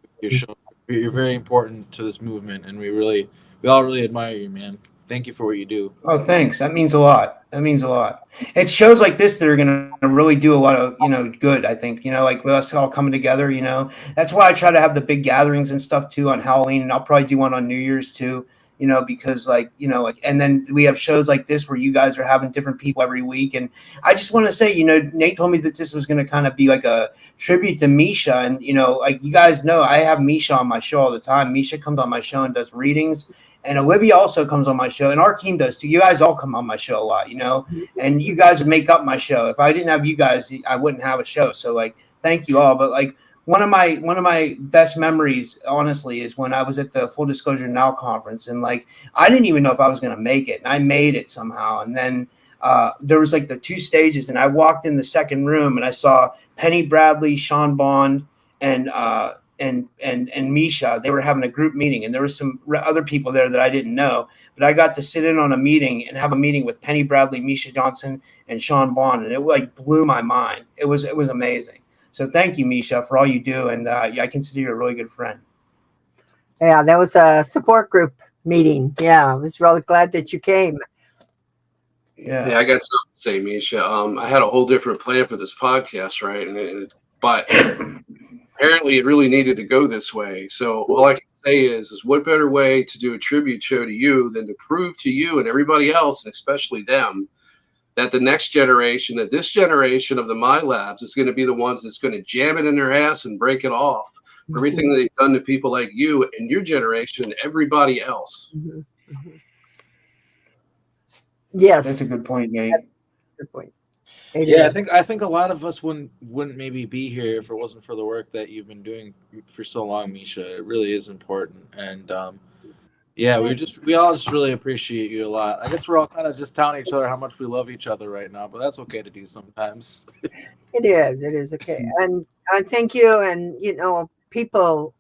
You're very important to this movement, and we all really admire you, man. thank you for what you do. Oh, thanks. That means a lot. That means a lot. It's shows like this that are going to really do a lot of, good, I think, like with us all coming together, that's why I try to have the big gatherings and stuff too on Halloween. And I'll probably do one on New Year's too, because and then we have shows like this where you guys are having different people every week. And I just want to say, Nate told me that this was going to kind of be like a tribute to Miesha. And, like you guys know, I have Miesha on my show all the time. Miesha comes on my show and does readings. And Olivia also comes on my show, and our team does too. You guys all come on my show a lot, and you guys make up my show. If I didn't have you guys, I wouldn't have a show. So thank you all. But one of my best memories, honestly, is when I was at the Full Disclosure Now conference, and I didn't even know if I was going to make it, and I made it somehow. And then there was the two stages, and I walked in the second room, and I saw Penny Bradley, Sean Bond, and Miesha. They were having a group meeting, and there was some other people there that I didn't know, but I got to sit in on a meeting and have a meeting with Penny Bradley, Miesha Johnson, and Sean Bond, and it blew my mind. It was amazing. So thank you, Miesha, for all you do, and I consider you a really good friend. Yeah, that was a support group meeting. Yeah, I was really glad that you came. Yeah, I got something to say, Miesha. I had a whole different plan for this podcast, right? But apparently it really needed to go this way. So all I can say is what better way to do a tribute show to you than to prove to you and everybody else, and especially them, that the next generation, that this generation of the My Labs is going to be the ones that's going to jam it in their ass and break it off for everything that they've done to people like you and your generation and everybody else. Mm-hmm. Mm-hmm. Yes. That's a good point, Nate. That's a good point. Yeah, I think a lot of us wouldn't maybe be here if it wasn't for the work that you've been doing for so long, Miesha. It really is important, and we all just really appreciate you a lot. I guess we're all kind of just telling each other how much we love each other right now, but that's okay to do sometimes. It is okay, and thank you, and people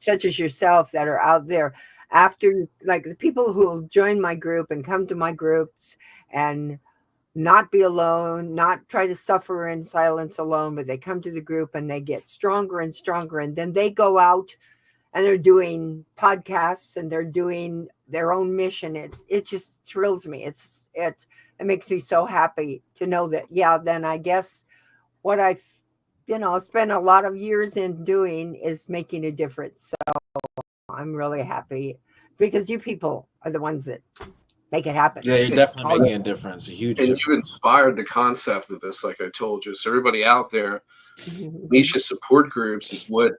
such as yourself that are out there after, the people who will join my group and come to my groups and not be alone, not try to suffer in silence alone, but they come to the group and they get stronger and stronger. And then they go out and they're doing podcasts and they're doing their own mission. It just thrills me. It makes me so happy to know that, then I guess what I've, spent a lot of years in doing is making a difference. So I'm really happy because you people are the ones that make it happen. Yeah, you're definitely making a difference, a huge difference. You've inspired the concept of this, like I told you. So everybody out there, Miesha support groups is what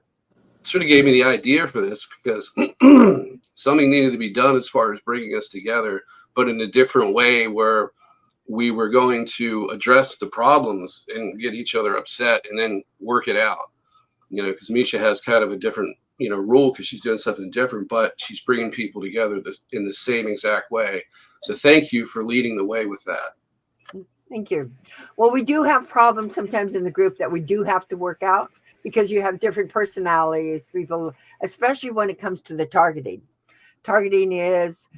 sort of gave me the idea for this, because something needed to be done as far as bringing us together, but in a different way where we were going to address the problems and get each other upset and then work it out. Because Miesha has kind of a different rule because she's doing something different, but she's bringing people together in the same exact way. So thank you for leading the way with that. Thank you. Well, we do have problems sometimes in the group that we do have to work out because you have different personalities, people, especially when it comes to the targeting. Targeting is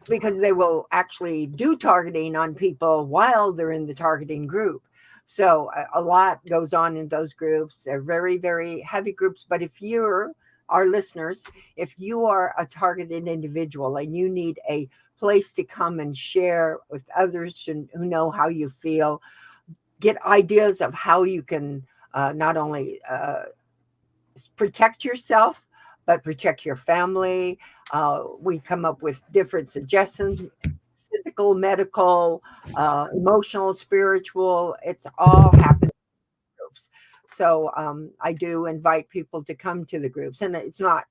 because they will actually do targeting on people while they're in the targeting group. So a lot goes on in those groups. They're very, very heavy groups. But if you're our listeners, if you are a targeted individual and you need a place to come and share with others who know how you feel, get ideas of how you can not only protect yourself, but protect your family. We come up with different suggestions. Physical, medical, emotional, spiritual, it's all happening in groups. So I do invite people to come to the groups, and it's not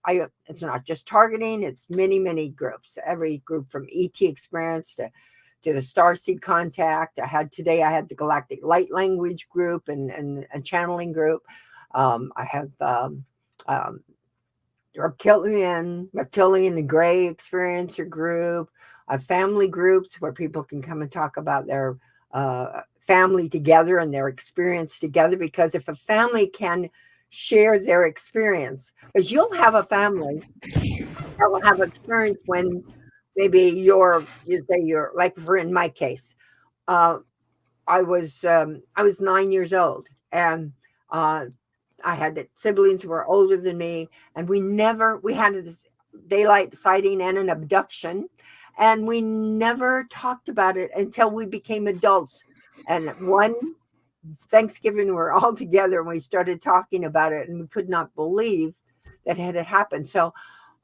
just targeting, it's many, many groups. Every group from ET experience to the Starseed Contact. I had the Galactic Light Language group and a channeling group. I have reptilian and gray experiencer group. Family groups where people can come and talk about their family together and their experience together. Because if a family can share their experience, because you'll have a family that will have experience when maybe you say you're like, for in my case, I was 9 years old, and I had siblings who were older than me, and we had this daylight sighting and an abduction. And we never talked about it until we became adults. And one Thanksgiving, we were all together and we started talking about it, and we could not believe that it had happened. So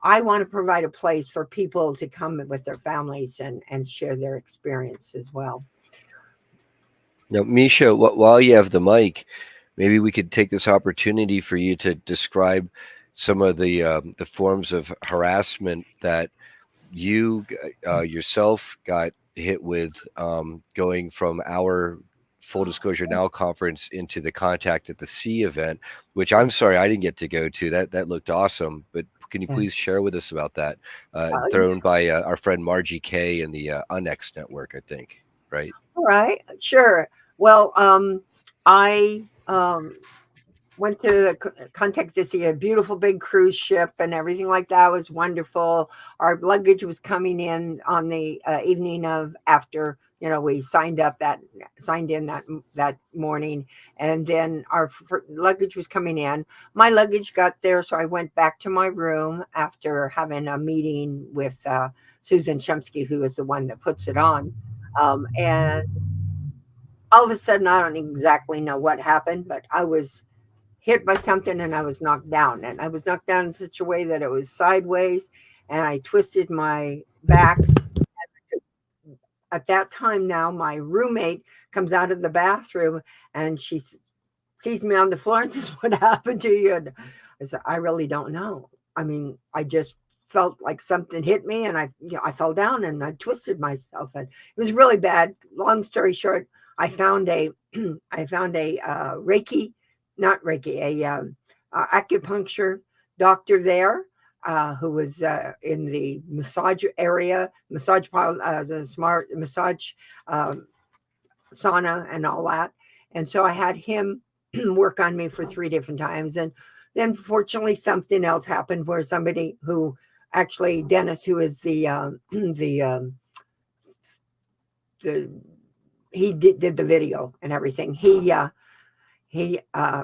I want to provide a place for people to come with their families and share their experience as well. Now, Miesha, while you have the mic, maybe we could take this opportunity for you to describe some of the forms of harassment that you yourself got hit with, going from our Full Disclosure Now conference into the Contact at the Sea event, which I'm sorry I didn't get to go to. That looked awesome, but can you please share with us about that? Thrown by our friend Margie K in the Unnext network, I think, right? All right, sure. Well, I went to the Contact to see a beautiful big cruise ship and everything like that. Was wonderful. Our luggage was coming in on the evening of after, we signed in that morning, and then our luggage was coming in. My luggage got there, so I went back to my room after having a meeting with Susan Shumsky, who is the one that puts it on, and all of a sudden, I don't exactly know what happened, but I was hit by something and I was knocked down. And I was knocked down in such a way that it was sideways, and I twisted my back. At that time now, my roommate comes out of the bathroom and she sees me on the floor and says, "What happened to you?" And I said, "I really don't know. I mean, I just felt like something hit me, and I fell down and I twisted myself, and it was really bad." Long story short, I found a Reiki, not Reiki, acupuncture doctor there, who was in the massage area, massage pile, the smart massage sauna and all that. And so I had him work on me for 3 different times. And then fortunately something else happened where somebody who actually, Dennis, who is he did the video and everything. He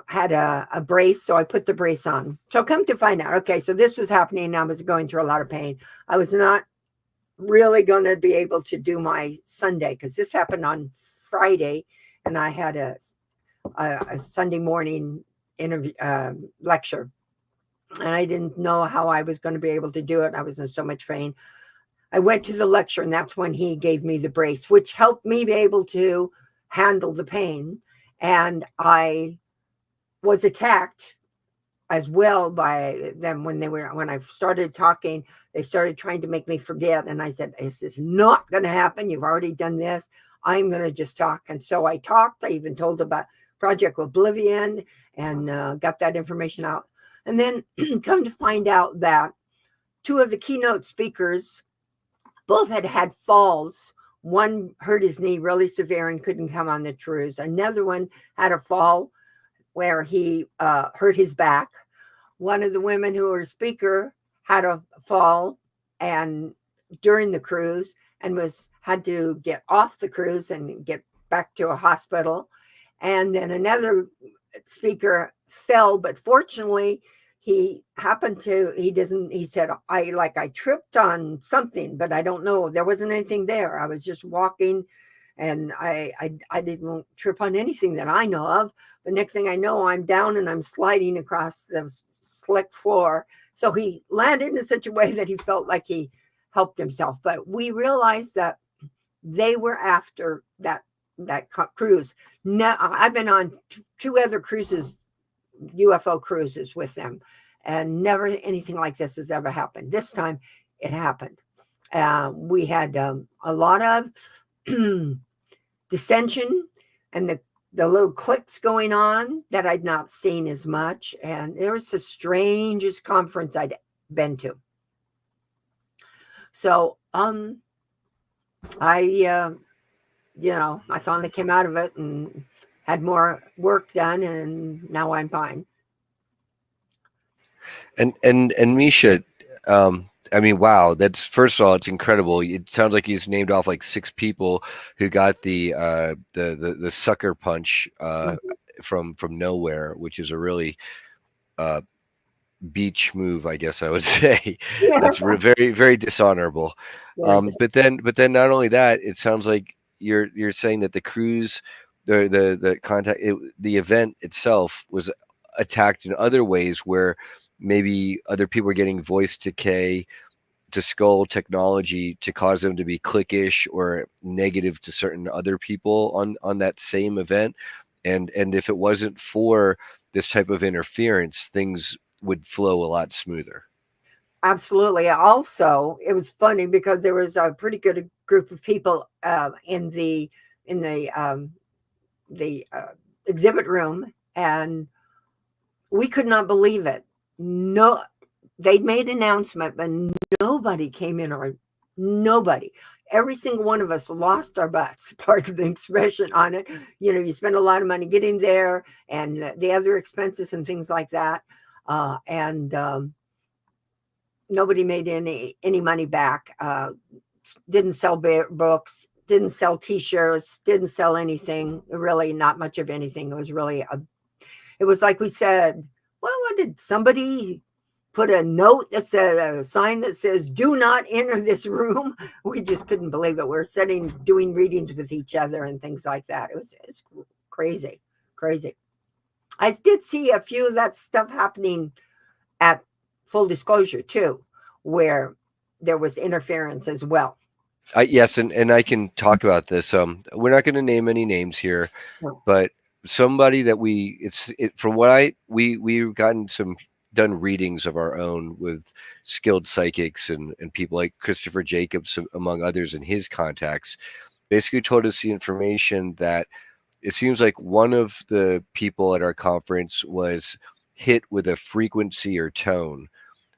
had a brace, so I put the brace on. So come to find out, okay, so this was happening, and I was going through a lot of pain. I was not really going to be able to do my Sunday, because this happened on Friday, and I had a Sunday morning interview lecture, and I didn't know how I was going to be able to do it. I was in so much pain. I went to the lecture, and that's when he gave me the brace, which helped me be able to handle the pain. And I was attacked as well by them when I started talking. They started trying to make me forget. And I said, "This is not going to happen. You've already done this. I'm going to just talk." And so I talked. I even told about Project Oblivion and got that information out. And then come to find out that 2 of the keynote speakers both had falls. One hurt his knee really severe and couldn't come on the cruise. Another one had a fall where he hurt his back. One of the women who were a speaker had a fall and during the cruise and had to get off the cruise and get back to a hospital. And then another speaker fell, but fortunately he said, I tripped on something, but I don't know. There wasn't anything there. I was just walking, and I didn't trip on anything that I know of. But next thing I know, I'm down and I'm sliding across the slick floor. So he landed in such a way that he felt like he helped himself. But we realized that they were after that cruise. Now, I've been on 2 other cruises, UFO cruises with them, and never anything like this has ever happened. This time it happened. We had a lot of dissension and the little clicks going on that I'd not seen as much. And it was the strangest conference I'd been to. So I finally came out of it and had more work done, and now I'm fine. And Miesha, I mean, wow, that's, first of all, it's incredible. It sounds like you just named off like 6 people who got the sucker punch from nowhere, which is a really beach move, I guess I would say. Yeah. That's very, very dishonorable. But then not only that, it sounds like you're saying that the cruise, the contact, the event itself was attacked in other ways where maybe other people are getting voice decay to skull technology to cause them to be cliquish or negative to certain other people on that same event. And if it wasn't for this type of interference, things would flow a lot smoother. Absolutely. Also, it was funny because there was a pretty good group of people in the exhibit room, and we could not believe it. No, they made an announcement, but nobody came in. Or nobody. Every single one of us lost our butts. Part of the expression on it. You know, you spend a lot of money getting there, and the other expenses and things like that, and nobody made any money back. Didn't sell books, didn't sell T-shirts, didn't sell anything. Really, not much of anything. It was really it was like we said, well, what did somebody put a note that said, a sign that says, "Do not enter this room"? We just couldn't believe it. We're sitting doing readings with each other and things like that. It's crazy. I did see a few of that stuff happening at Full Disclosure too, where there was interference as well. Yes, and I can talk about this. We're not going to name any names here, No. but somebody that from what we've gotten some done readings of our own with skilled psychics and people like Christopher Jacobs, among others, in his contacts, basically told us the information that it seems like one of the people at our conference was hit with a frequency or tone,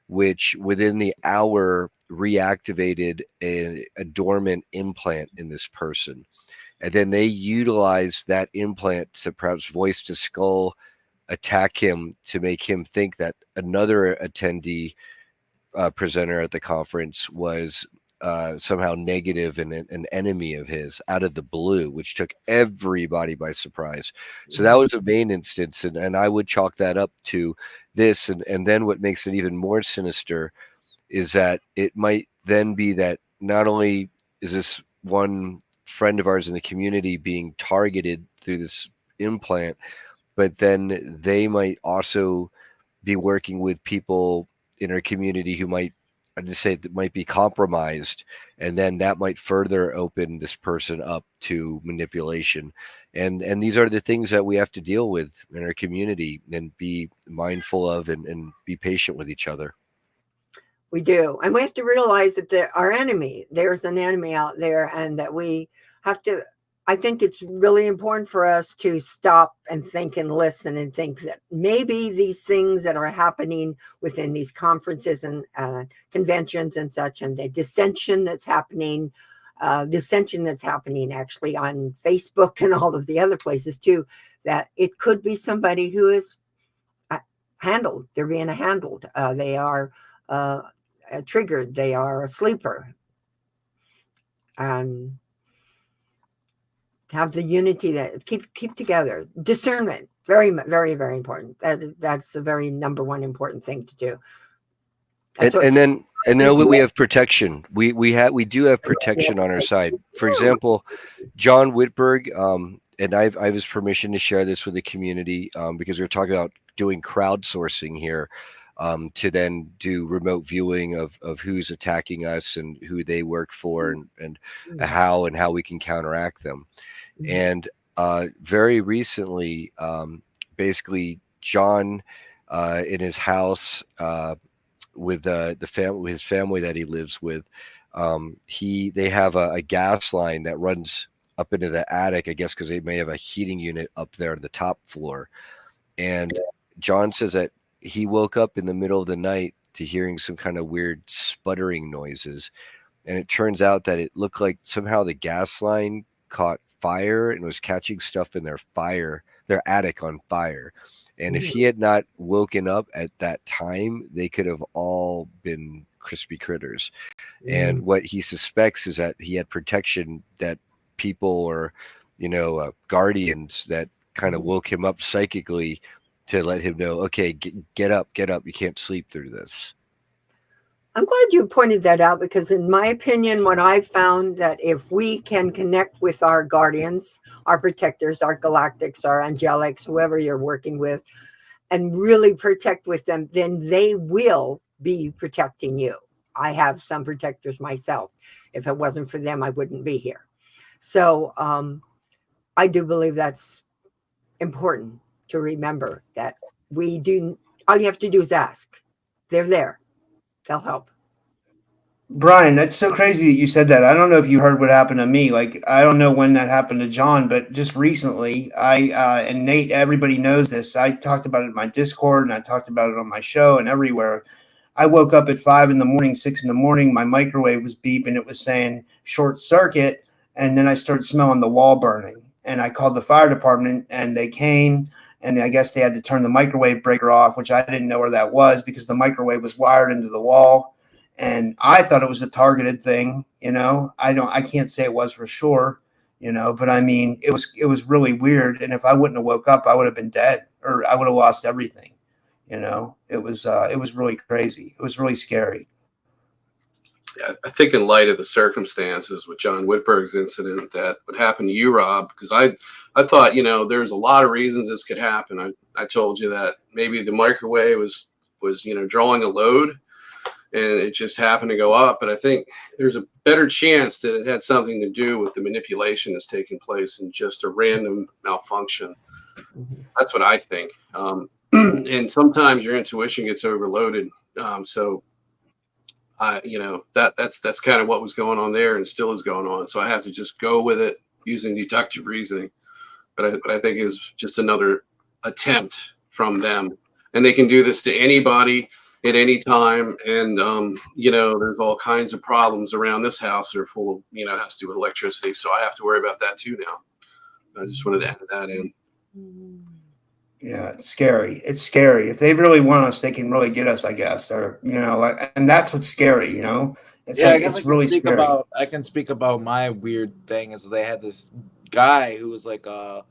which within the hour reactivated a dormant implant in this person. And then they utilized that implant to perhaps voice to skull attack him to make him think that another attendee presenter at the conference was somehow negative and an enemy of his out of the blue, which took everybody by surprise. So that was a main instance, and I would chalk that up to this. And then what makes it even more sinister is that it might then be that not only is this one friend of ours in the community being targeted through this implant, but then they might also be working with people in our community who might, I'd just say, that might be compromised, and then that might further open this person up to manipulation. And these are the things that we have to deal with in our community and be mindful of and be patient with each other. We do. And we have to realize that there's an enemy out there, and that we have to, I think it's really important for us to stop and think and listen and think that maybe these things that are happening within these conferences and conventions and such, and the dissension that's happening actually on Facebook and all of the other places too, that it could be somebody who is handled. They're being handled. They are triggered. They are a sleeper. And have the unity that keep together. Discernment, very, very, very important. That's the very number one important thing to do. And then we have protection. We do have protection on our side. For example, John Whitberg, and I have his permission to share this with the community because we're talking about doing crowdsourcing here to then do remote viewing of who's attacking us and who they work for and how we can counteract them. And very recently, basically, John in his house with his family that he lives with, they have a gas line that runs up into the attic, I guess, because they may have a heating unit up there on the top floor. And John says that he woke up in the middle of the night to hearing some kind of weird sputtering noises. And it turns out that it looked like somehow the gas line caught fire and was catching stuff in their attic on fire. And if he had not woken up at that time, they could have all been crispy critters. And what he suspects is that he had protection, that people or guardians that kind of woke him up psychically to let him know, okay, get up, you can't sleep through this? I'm glad you pointed that out, because in my opinion, what I've found, that if we can connect with our guardians, our protectors, our galactics, our angelics, whoever you're working with, and really protect with them, then they will be protecting you. I have some protectors myself. If it wasn't for them, I wouldn't be here. So I do believe that's important to remember, that we do, all you have to do is ask. They're there. They'll help. Brian, that's so crazy that you said that. I don't know if you heard what happened to me. Like, I don't know when that happened to John, but just recently, and Nate, everybody knows this. I talked about it in my Discord, and I talked about it on my show and everywhere. I woke up at 5 in the morning, 6 in the morning. My microwave was beeping. It was saying short circuit. And then I started smelling the wall burning. And I called the fire department, and they came. And I guess they had to turn the microwave breaker off, which I didn't know where that was, because the microwave was wired into the wall. And I thought it was a targeted thing, I can't say it was for sure, but I mean, it was really weird. And if I wouldn't have woke up, I would have been dead, or I would have lost everything. It was really crazy. It was really scary. Yeah, I think in light of the circumstances with John Whitberg's incident, that would happen to you, Rob, because I thought, there's a lot of reasons this could happen. I told you that maybe the microwave was drawing a load, and it just happened to go up. But I think there's a better chance that it had something to do with the manipulation that's taking place and just a random malfunction. That's what I think. And sometimes your intuition gets overloaded. So that's kind of what was going on there, and still is going on. So I have to just go with it using deductive reasoning. But I think it's just another attempt from them, and they can do this to anybody at any time. And there's all kinds of problems around this house that are full of has to do with electricity, so I have to worry about that too now. I just wanted to add that in. Yeah, it's scary. It's scary. If they really want us, they can really get us, I guess. Or and that's what's scary. It's Yeah, like, I guess it's really scary. I can speak about my weird thing. Is they had this guy who was like a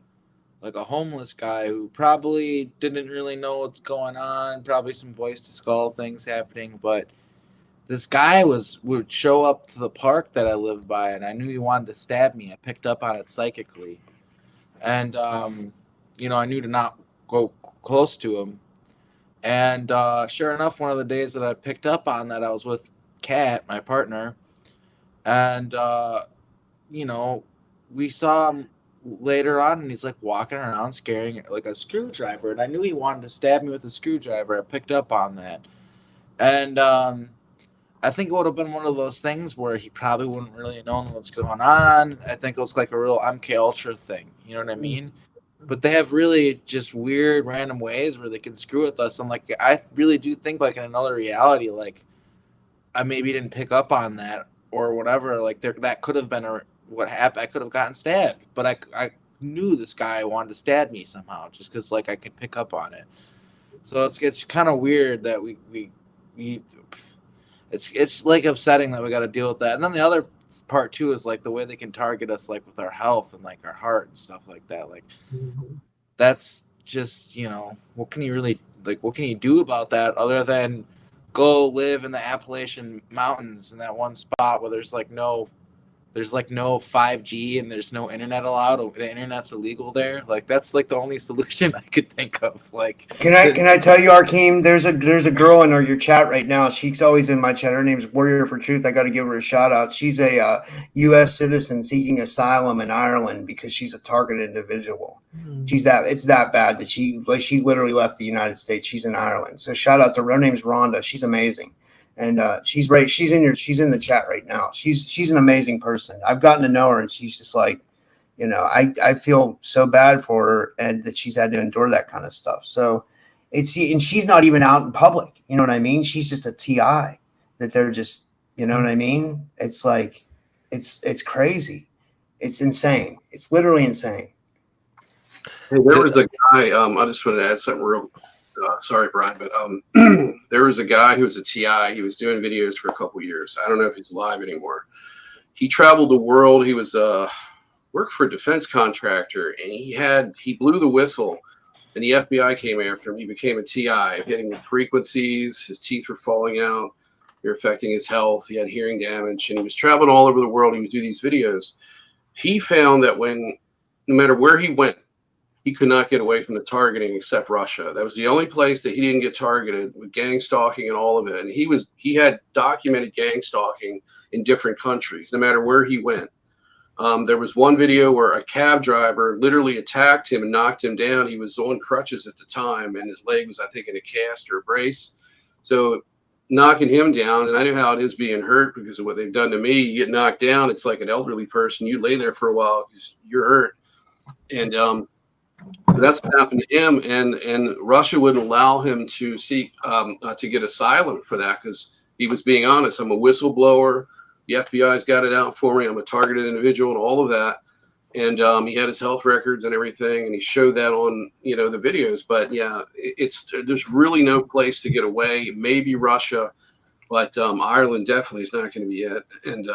homeless guy who probably didn't really know what's going on, probably some voice to skull things happening, but this guy would show up to the park that I lived by, and I knew he wanted to stab me. I picked up on it psychically, and I knew to not go close to him. And sure enough, one of the days that I picked up on that, I was with Kat, my partner, and we saw him later on, and he's like walking around scaring like a screwdriver, and I knew he wanted to stab me with a screwdriver. I picked up on that, and I think it would have been one of those things where he probably wouldn't really have known what's going on. I think it was like a real MK Ultra thing, you know what I mean? But they have really just weird random ways where they can screw with us. And like, I really do think like in another reality, like I maybe didn't pick up on that or whatever. Like that could have been what happened. I could have gotten stabbed, but I knew this guy wanted to stab me somehow just because like I could pick up on it. So it's kind of weird that we it's like upsetting that we got to deal with that. And then the other part too is like the way they can target us like with our health and like our heart and stuff like that. Like that's just what can you do about that other than go live in the Appalachian Mountains in that one spot where there's no 5G and there's no internet allowed. The internet's illegal there. Like that's like the only solution I could think of. Like, can I tell you, Arkeem? There's a girl in your chat right now. She's always in my chat. Her name's Warrior for Truth. I got to give her a shout out. She's a U.S. citizen seeking asylum in Ireland because she's a targeted individual. It's that bad that she literally left the United States. She's in Ireland. So shout out to her. Her name's Rhonda. She's amazing. And she's in the chat right now. She's an amazing person. I've gotten to know her, and she's just like, I feel so bad for her and that she's had to endure that kind of stuff. So and she's not even out in public. You know what I mean? She's just a TI that they're just, you know what I mean? It's like, it's crazy. It's insane. It's literally insane. Hey, there was a guy, I just want to add something real sorry, Brian, but there was a guy who was a TI. He was doing videos for a couple years. I don't know if he's live anymore. He traveled the world. He was worked for a defense contractor, and he blew the whistle and the FBI came after him. He became a TI, hitting with frequencies. His teeth were falling out. They were affecting his health. He had hearing damage, and he was traveling all over the world. He would do these videos. He found that no matter where he went, he could not get away from the targeting except Russia. That was the only place that he didn't get targeted with gang stalking and all of it. And he had documented gang stalking in different countries, no matter where he went. There was one video where a cab driver literally attacked him and knocked him down. He was on crutches at the time, and his leg was, I think, in a cast or a brace. So knocking him down, and I know how it is being hurt because of what they've done to me. You get knocked down, it's like an elderly person. You lay there for a while because you're hurt. And that's what happened to him, and Russia wouldn't allow him to seek to get asylum for that because he was being honest. I'm a whistleblower. The FBI's got it out for me. I'm a targeted individual and all of that. And he had his health records and everything, and he showed that on the videos. But yeah, there's really no place to get away. Maybe Russia, but Ireland definitely is not going to be it. And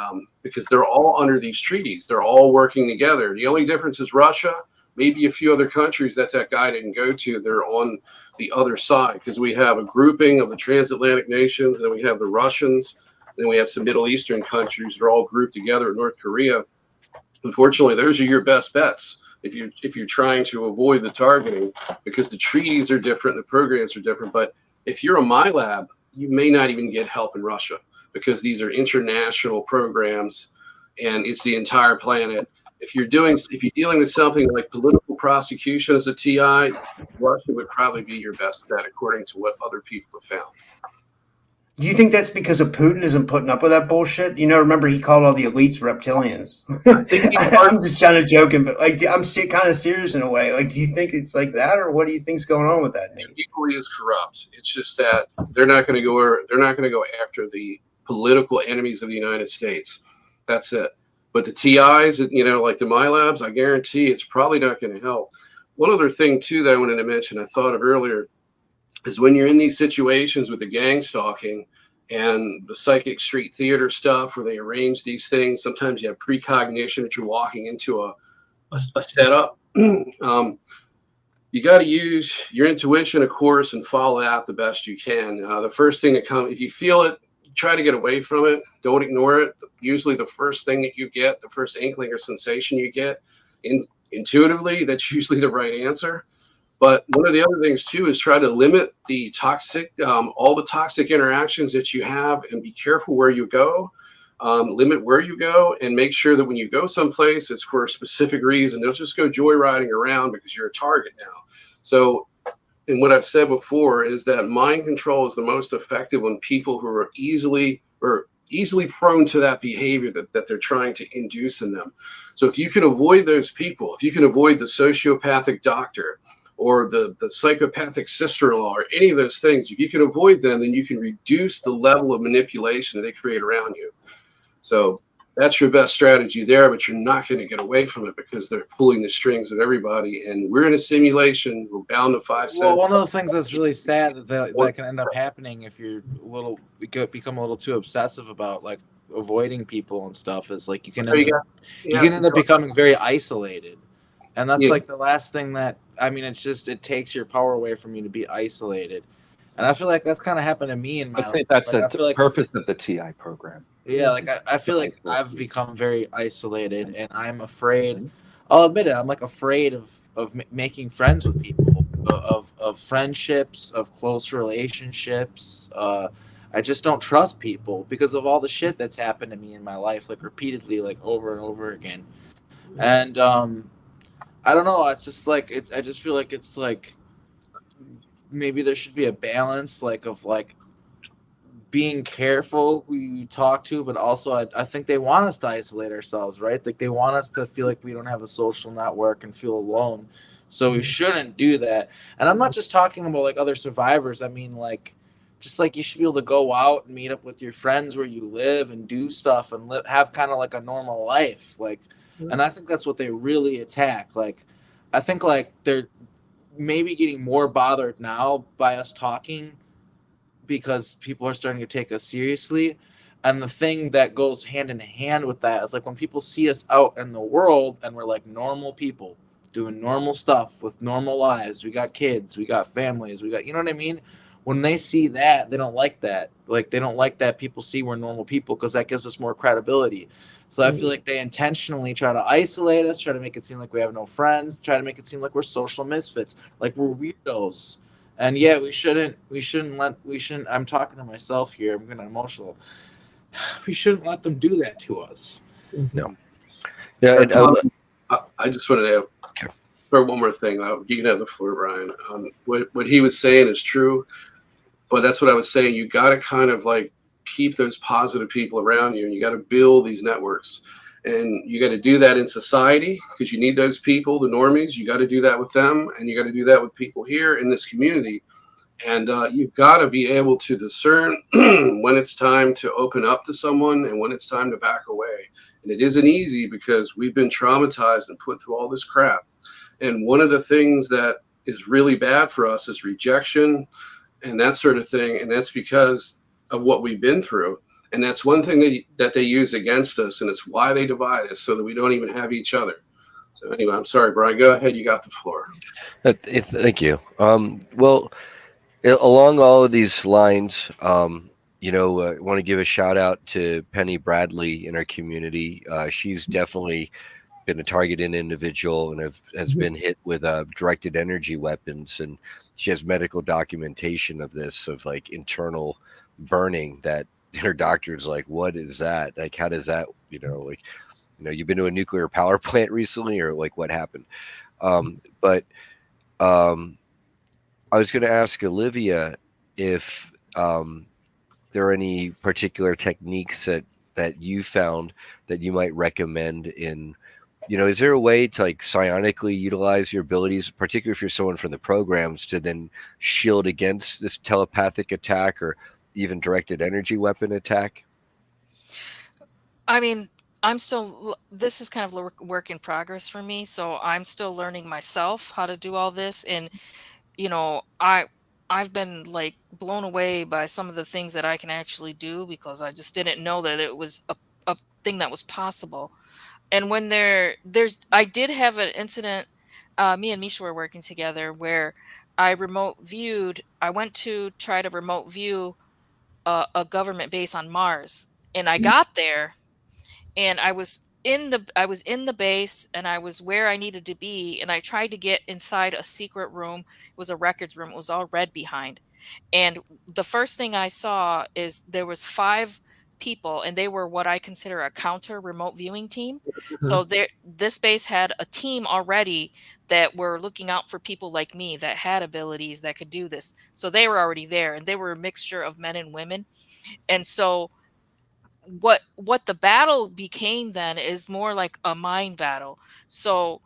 because they're all under these treaties, they're all working together. The only difference is Russia. Maybe a few other countries that guy didn't go to, they're on the other side because we have a grouping of the transatlantic nations, and we have the Russians, then we have some Middle Eastern countries that are all grouped together, North Korea. Unfortunately, those are your best bets if you're trying to avoid the targeting because the treaties are different, the programs are different. But if you're a MyLab, you may not even get help in Russia because these are international programs, and it's the entire planet. If you're dealing with something like political prosecution as a TI, Russia would probably be your best bet, according to what other people have found. Do you think that's because of Putin isn't putting up with that bullshit? Remember he called all the elites reptilians. I'm just kind of joking, but I'm kind of serious in a way. Like, do you think it's like that, or what do you think's going on with that? Nate? Equally as corrupt. It's just that they're not going to go after the political enemies of the United States. That's it. But the TIs, like the MyLabs, I guarantee it's probably not going to help. One other thing, too, that I wanted to mention, I thought of earlier, is when you're in these situations with the gang stalking and the psychic street theater stuff where they arrange these things, sometimes you have precognition that you're walking into a setup. You got to use your intuition, of course, and follow out the best you can. The first thing that comes, if you feel it, try to get away from it. Don't ignore it. Usually the first thing that you get, the first inkling or sensation you get intuitively, that's usually the right answer. But one of the other things too is try to limit the toxic, all the toxic interactions that you have, and be careful where you go. Limit where you go, and make sure that when you go someplace, it's for a specific reason. Don't just go joyriding around because you're a target now. So, and what I've said before is that mind control is the most effective when people who are easily prone to that behavior that they're trying to induce in them. So if you can avoid those people, if you can avoid the sociopathic doctor or the psychopathic sister-in-law or any of those things, if you can avoid them, then you can reduce the level of manipulation that they create around you. So that's your best strategy there, but you're not going to get away from it because they're pulling the strings of everybody. And we're in a simulation. We're bound to 5 cents. Well, one of the things that's really sad that can end up happening if you're become a little too obsessive about like avoiding people and stuff is like you can end up becoming very isolated. And that's like the last thing that, I mean, it takes your power away from you to be isolated. And I feel like that's kind of happened to me in my life. I think that's the purpose of the TI program. Yeah, like I feel like I've become very isolated, and I'm afraid. I'll admit it. I'm like afraid of making friends with people, of friendships, of close relationships. I just don't trust people because of all the shit that's happened to me in my life, like repeatedly, like over and over again. And I don't know. It's just like I just feel like it's like maybe there should be a balance, like of like being careful who you talk to, but also I think they want us to isolate ourselves, right? Like they want us to feel like we don't have a social network and feel alone. So we shouldn't do that. And I'm not just talking about like other survivors. I mean, like, just like you should be able to go out and meet up with your friends where you live and do stuff and have kind of like a normal life. Like, and I think that's what they really attack. Like, I think like they're maybe getting more bothered now by us talking because people are starting to take us seriously. And the thing that goes hand in hand with that is like when people see us out in the world and we're like normal people doing normal stuff with normal lives. We got kids, we got families, we got, you know what I mean? When they see that, they don't like that. Like, they don't like that people see we're normal people, because that gives us more credibility. So I feel like they intentionally try to isolate us, try to make it seem like we have no friends, try to make it seem like we're social misfits, like we're weirdos. And yeah, we shouldn't, I'm talking to myself here, I'm getting emotional. We shouldn't let them do that to us. No. Yeah. And, I just wanted to throw one more thing out. You can have the floor, Brian. What he was saying is true, but that's what I was saying. You got to kind of like keep those positive people around you, and you got to build these networks, and you got to do that in society, because you need those people, the normies. You got to do that with them, and you got to do that with people here in this community. And you've got to be able to discern when it's time to open up to someone and when it's time to back away. And it isn't easy, because we've been traumatized and put through all this crap. And one of the things that is really bad for us is rejection and that sort of thing. And that's because of what we've been through. And that's one thing that they use against us. And it's why they divide us, so that we don't even have each other. So anyway, I'm sorry, Brian, go ahead. You got the floor. Thank you. Well, along all of these lines, I want to give a shout out to Penny Bradley in our community. She's definitely been a targeted individual and has been hit with directed energy weapons, and she has medical documentation of this, of like internal burning, that her doctor's like, what is that? Like, how does that, you've been to a nuclear power plant recently, or like, what happened? But I was going to ask Olivia if there are any particular techniques that you found that you might recommend in, is there a way to like psionically utilize your abilities, particularly if you're someone from the programs, to then shield against this telepathic attack or even directed energy weapon attack? I mean, this is kind of work in progress for me. So I'm still learning myself how to do all this. And, you know, I, I've been like blown away by some of the things that I can actually do, because I just didn't know that it was a thing that was possible. And when I did have an incident, me and Miesha were working together, where I went to try to remote view a government base on Mars. And I got there, and I was in the base, and I was where I needed to be, and I tried to get inside a secret room. It was a records room. It was all red behind. And the first thing I saw is there was 5 people, and they were what I consider a counter remote viewing team. So this base had a team already that were looking out for people like me that had abilities that could do this. So they were already there, and they were a mixture of men and women. And so what the battle became then is more like a mind battle. So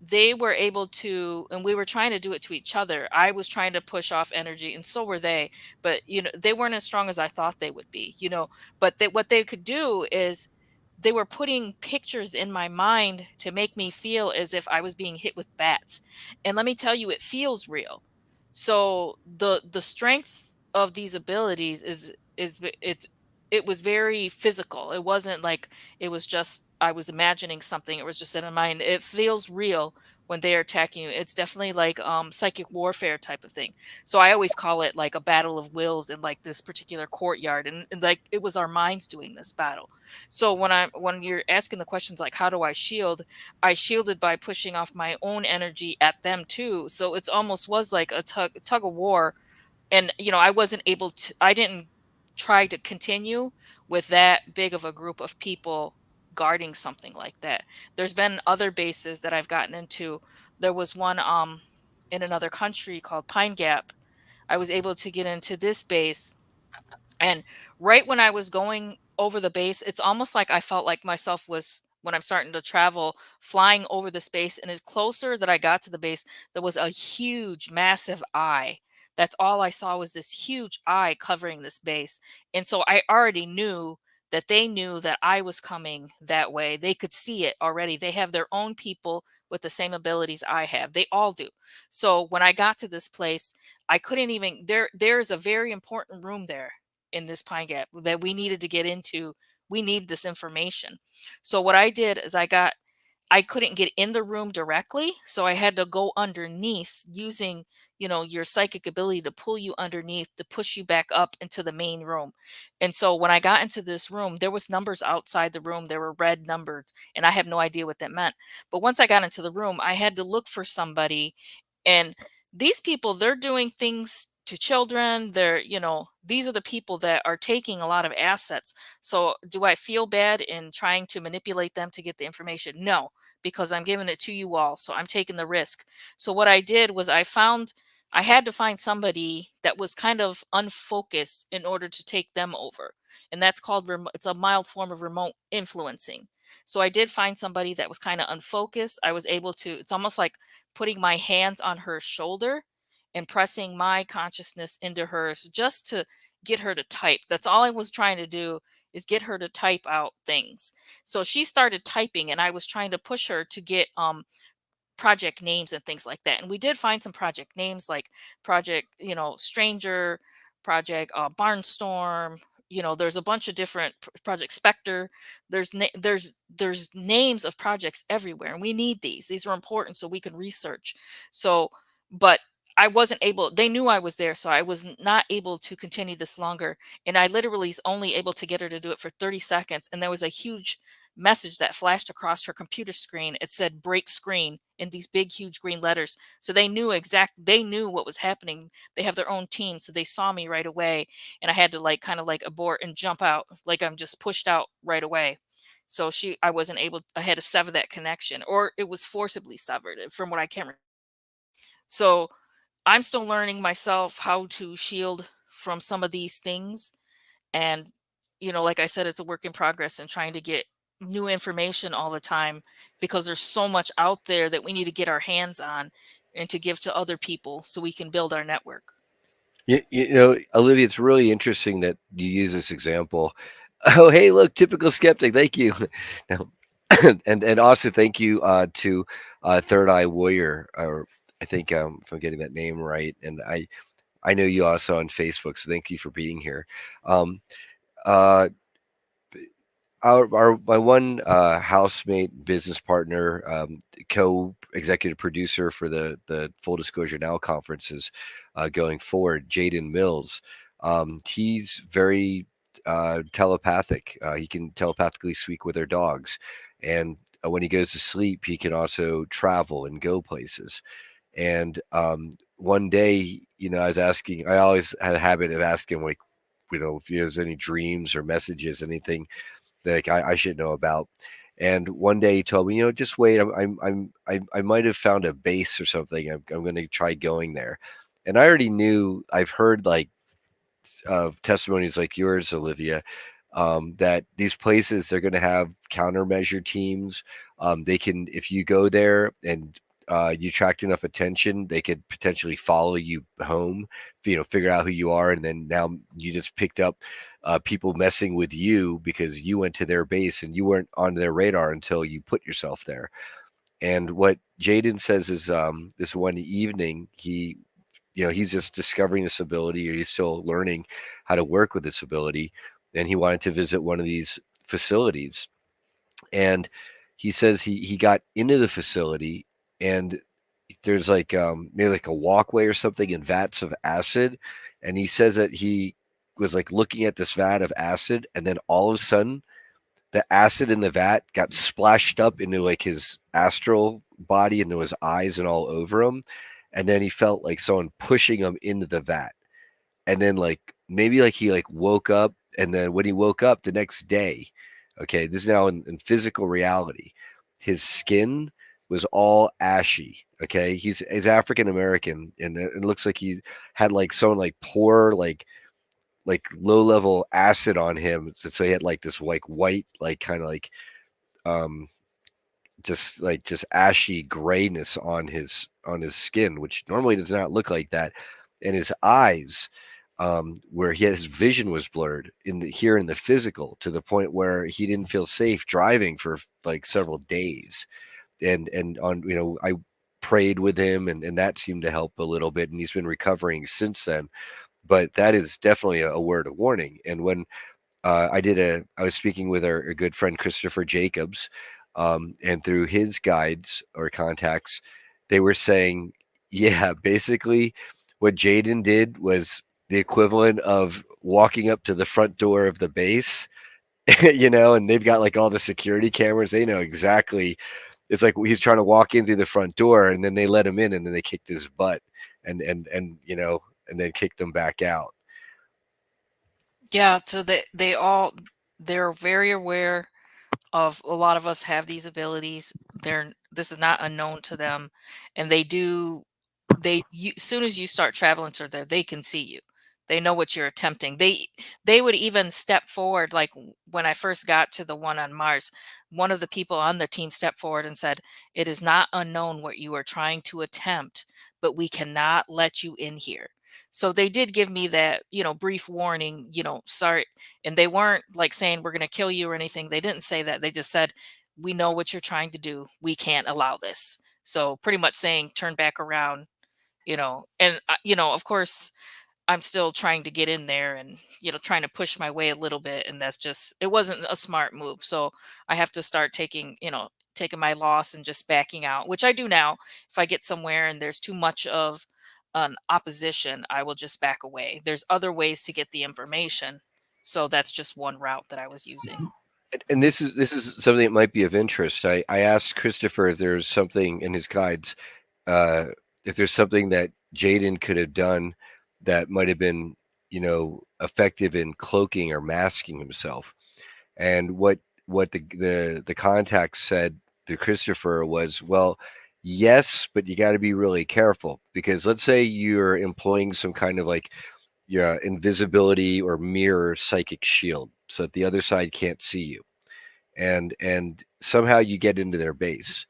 they were able to, and we were trying to do it to each other. I was trying to push off energy, and so were they. But they weren't as strong as I thought they would be. But what they could do is they were putting pictures in my mind to make me feel as if I was being hit with bats. And let me tell you, it feels real. So the strength of these abilities it was very physical. It wasn't like it was just I was imagining something. It was just in my mind. It feels real when they are attacking you. It's definitely like psychic warfare type of thing. So I always call it like a battle of wills in like this particular courtyard, and like it was our minds doing this battle. So when you're asking the questions like how do I shield, I shielded by pushing off my own energy at them too. So it's almost was like a tug of war. And I didn't try to continue with that big of a group of people guarding something like that. There's been other bases that I've gotten into. There was one in another country called Pine Gap. I was able to get into this base, and right when I was going over the base, it's almost like I felt like myself was, when I'm starting to travel, flying over the space. And as closer that I got to the base, there was a huge, massive eye. That's all I saw, was this huge eye covering this base. And so I already knew that they knew that I was coming that way. They could see it already. They have their own people with the same abilities I have. They all do. So when I got to this place, I couldn't even, there's a very important room there in this Pine Gap that we needed to get into. We need this information. So what I did is I I couldn't get in the room directly, so I had to go underneath using, your psychic ability to pull you underneath to push you back up into the main room. And so when I got into this room, there was numbers outside the room. There were red numbers, and I have no idea what that meant. But once I got into the room, I had to look for somebody, and these people, they're doing things to children. These are the people that are taking a lot of assets. So do I feel bad in trying to manipulate them to get the information? No, because I'm giving it to you all. So I'm taking the risk. So what I did was I had to find somebody that was kind of unfocused in order to take them over. And that's called, it's a mild form of remote influencing. So I did find somebody that was kind of unfocused. I was able to, it's almost like putting my hands on her shoulder and pressing my consciousness into hers just to get her to type. That's all I was trying to do, is get her to type out things. So she started typing, and I was trying to push her to get project names and things like that. And we did find some project names like Project, Stranger, Project Barnstorm. There's a bunch of different Project Spectre. There's names of projects everywhere, and we need these. These are important so we can research. So, but I wasn't able. They knew I was there, so I was not able to continue this longer. And I literally was only able to get her to do it for 30 seconds. And there was a huge message that flashed across her computer screen. It said "break screen" in these big, huge green letters. So they knew what was happening. They have their own team. So they saw me right away, and I had to kind of abort and jump out. Like I'm just pushed out right away. So I had to sever that connection, or it was forcibly severed from what I can remember. So I'm still learning myself how to shield from some of these things. And, like I said, it's a work in progress, and trying to get new information all the time, because there's so much out there that we need to get our hands on and to give to other people so we can build our network. Olivia, it's really interesting that you use this example. Oh, hey, look, typical skeptic. Thank you. Now, and also thank you to Third Eye Warrior, or I think if I'm getting that name right. And I know you also on Facebook, so thank you for being here. My one housemate, business partner, co-executive producer for the Full Disclosure Now conferences going forward, Jaden Mills. He's very telepathic. He can telepathically speak with our dogs, and when he goes to sleep, he can also travel and go places. And one day, I was asking. I always had a habit of asking, like, if he has any dreams or messages, anything that I should know about. And one day he told me, just wait. I might have found a base or something. I'm going to try going there. And I already knew. I've heard testimonies like yours, Olivia, that these places, they're going to have countermeasure teams. They can, if you go there and you attract enough attention, they could potentially follow you home, figure out who you are. And then now you just picked up people messing with you because you went to their base and you weren't on their radar until you put yourself there. And what Jaden says is this one evening, he's just discovering this ability, or he's still learning how to work with this ability. And he wanted to visit one of these facilities. And he says he got into the facility, and there's maybe like a walkway or something and vats of acid. And he says that he was looking at this vat of acid, and then all of a sudden the acid in the vat got splashed up into his astral body, into his eyes and all over him. And then he felt like someone pushing him into the vat. And then maybe he woke up, and then when he woke up the next day, okay, this is now in physical reality, his skin was all ashy. Okay, he's African American, and it looks like he had someone pour low level acid on him. So he had this white kind of just ashy grayness on his skin, which normally does not look like that. And his eyes, where his vision was blurred in the physical, to the point where he didn't feel safe driving for several days. And on, I prayed with him, and that seemed to help a little bit, and he's been recovering since then. But that is definitely a word of warning. And when I was speaking with our good friend Christopher Jacobs, And through his guides or contacts, they were saying, yeah, basically what Jaden did was the equivalent of walking up to the front door of the base, and they've got like all the security cameras. They know exactly. It's like he's trying to walk in through the front door, and then they let him in, and then they kicked his butt, and then kicked him back out. Yeah, so they're very aware of a lot of us have these abilities. This is not unknown to them, and as soon as you start traveling to there, they can see you. They know what you're attempting. They would even step forward. Like when I first got to the one on Mars, one of the people on the team stepped forward and said, "It is not unknown what you are trying to attempt, but we cannot let you in here." So they did give me that, brief warning, sorry. And they weren't like saying we're going to kill you or anything. They didn't say that. They just said, "We know what you're trying to do. We can't allow this." So pretty much saying turn back around, and of course I'm still trying to get in there and, trying to push my way a little bit. And it wasn't a smart move. So I have to start taking my loss and just backing out, which I do now. If I get somewhere and there's too much of an opposition, I will just back away. There's other ways to get the information. So that's just one route that I was using. And this is something that might be of interest. I asked Christopher if there's something in his guides, if there's something that Jaden could have done that might have been, effective in cloaking or masking himself. And what the contact said to Christopher was, well, yes, but you got to be really careful, because let's say you're employing some kind of like invisibility or mirror psychic shield so that the other side can't see you, and somehow you get into their base.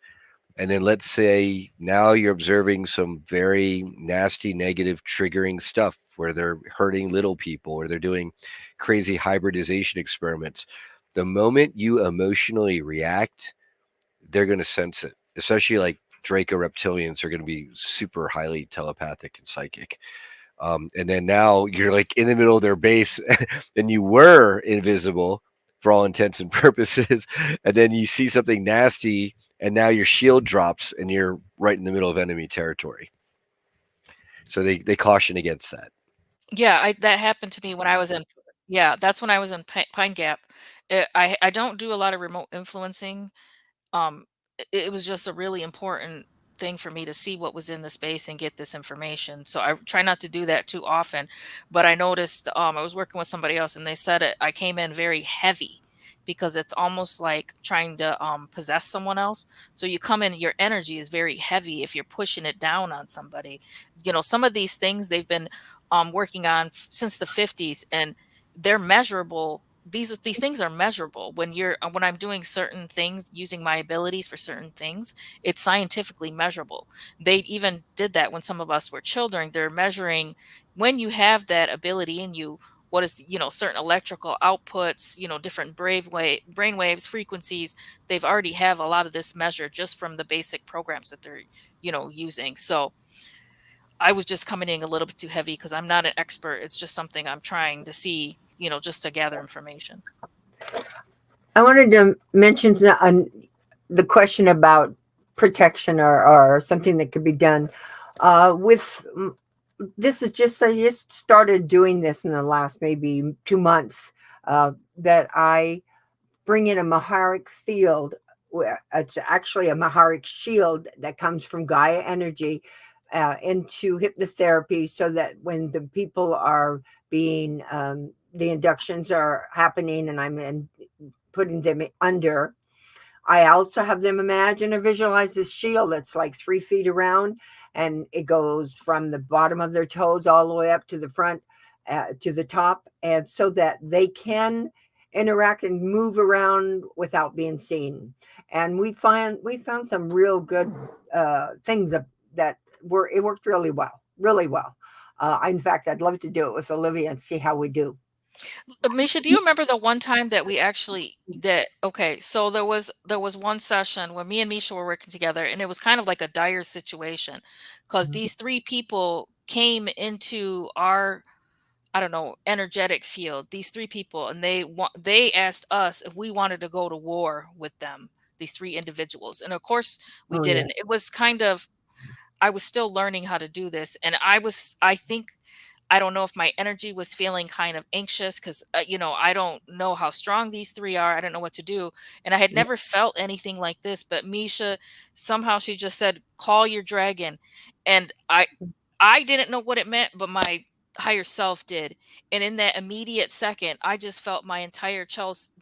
And then let's say now you're observing some very nasty, negative, triggering stuff where they're hurting little people or they're doing crazy hybridization experiments. The moment you emotionally react, they're going to sense it. Especially like Draco reptilians are going to be super highly telepathic and psychic. And then now you're like in the middle of their base and you were invisible for all intents and purposes. And then you see something nasty and now your shield drops and you're right in the middle of enemy territory. So they caution against that. Yeah, that happened to me when I was in. Yeah, that's when I was in Pine Gap. I don't do a lot of remote influencing. um it was just a really important thing for me to see what was in the space and get this information, so I try not to do that too often. But I noticed, I was working with somebody else and they said I came in very heavy because it's almost like trying to possess someone else. So you come in, your energy is very heavy if you're pushing it down on somebody. Some of these things they've been working on since the 50s, and they're measurable. These things are measurable. When I'm doing certain things using my abilities for certain things, it's scientifically measurable. They even did that when some of us were children. They're measuring when you have that ability in you, what is, certain electrical outputs, different brain waves, frequencies. They've already have a lot of this measured just from the basic programs that they're using. So I was just coming in a little bit too heavy because I'm not an expert. It's just something I'm trying to see, just to gather information. I wanted to mention the question about protection or something that could be done with. This is just, I just started doing this in the last maybe 2 months, that I bring in a Maharic field. It's actually a Maharic shield that comes from Gaia energy into hypnotherapy, so that when the people are being, the inductions are happening and I'm putting them under, I also have them imagine or visualize this shield that's like 3 feet around, and it goes from the bottom of their toes all the way up to the front, to the top, and so that they can interact and move around without being seen. And we found some real good things that it worked really well, really well. In fact, I'd love to do it with Olivia and see how we do. Misha, do you remember the one time that okay, so there was one session where me and Misha were working together, and it was kind of like a dire situation because these 3 people came into our, I don't know, energetic field. These 3 people, and they asked us if we wanted to go to war with them these three individuals. And of course we Oh, did yeah. it. It was kind of, I was still learning how to do this. And I think, I don't know if my energy was feeling kind of anxious because, I don't know how strong these three are. I don't know what to do. And I had never felt anything like this, but Miesha, somehow she just said, call your dragon. And I didn't know what it meant, but my higher self did. And in that immediate second, I just felt my entire chest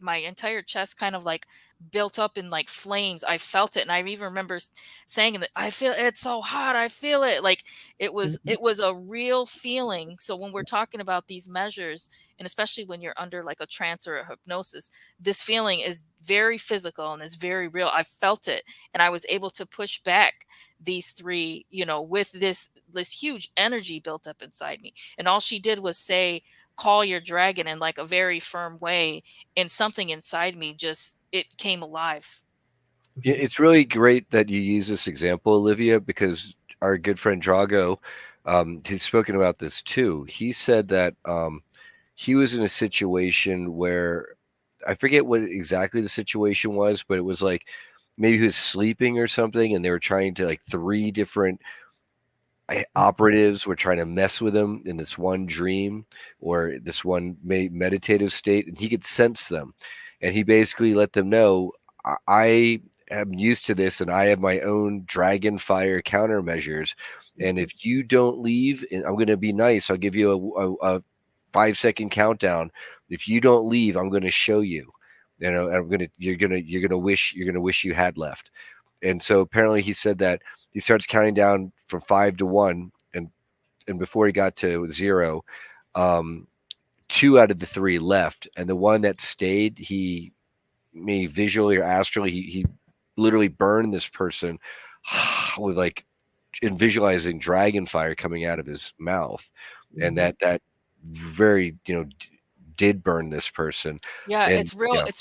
kind of like built up in like flames. I felt it. And I even remember saying that I feel it's so hot. I feel it. Like it was a real feeling. So when we're talking about these measures, and especially when you're under like a trance or a hypnosis, this feeling is very physical and is very real. I felt it, and I was able to push back these three, with this huge energy built up inside me. And all she did was say, call your dragon, in like a very firm way, and something inside me just, it came alive. Yeah, it's really great that you use this example, Olivia, because our good friend Drago, he's spoken about this too. He said that he was in a situation where, I forget what exactly the situation was, but it was like maybe he was sleeping or something, and they were trying to, like, three different operatives were trying to mess with him in this one dream or this one meditative state, and he could sense them. And he basically let them know, I am used to this, and I have my own dragon fire countermeasures. And if you don't leave, and I'm going to be nice, I'll give you a 5-second countdown. If you don't leave, I'm going to show you. You're gonna wish you had left. And so apparently he said that he starts counting down from 5 to 1, and before he got to 0, 2 out of the 3 left, and the one that stayed, he maybe visually or astrally, he literally burned this person with, like, in visualizing dragon fire coming out of his mouth, and that very did burn this person. Yeah, And it's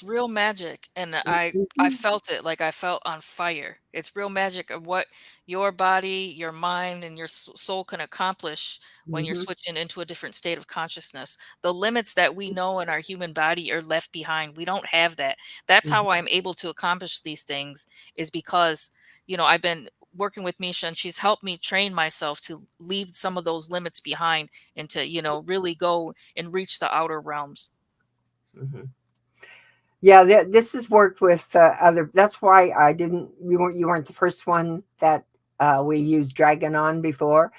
real magic. And I felt it, like I felt on fire. It's real magic of what your body, your mind, and your soul can accomplish when you're switching into a different state of consciousness. The limits that we know in our human body are left behind. We don't have that. That's how I'm able to accomplish these things, is because, I've been working with Miesha, and she's helped me train myself to leave some of those limits behind and to, really go and reach the outer realms. Yeah, this has worked with other. That's why you weren't the first one that we used dragon on before.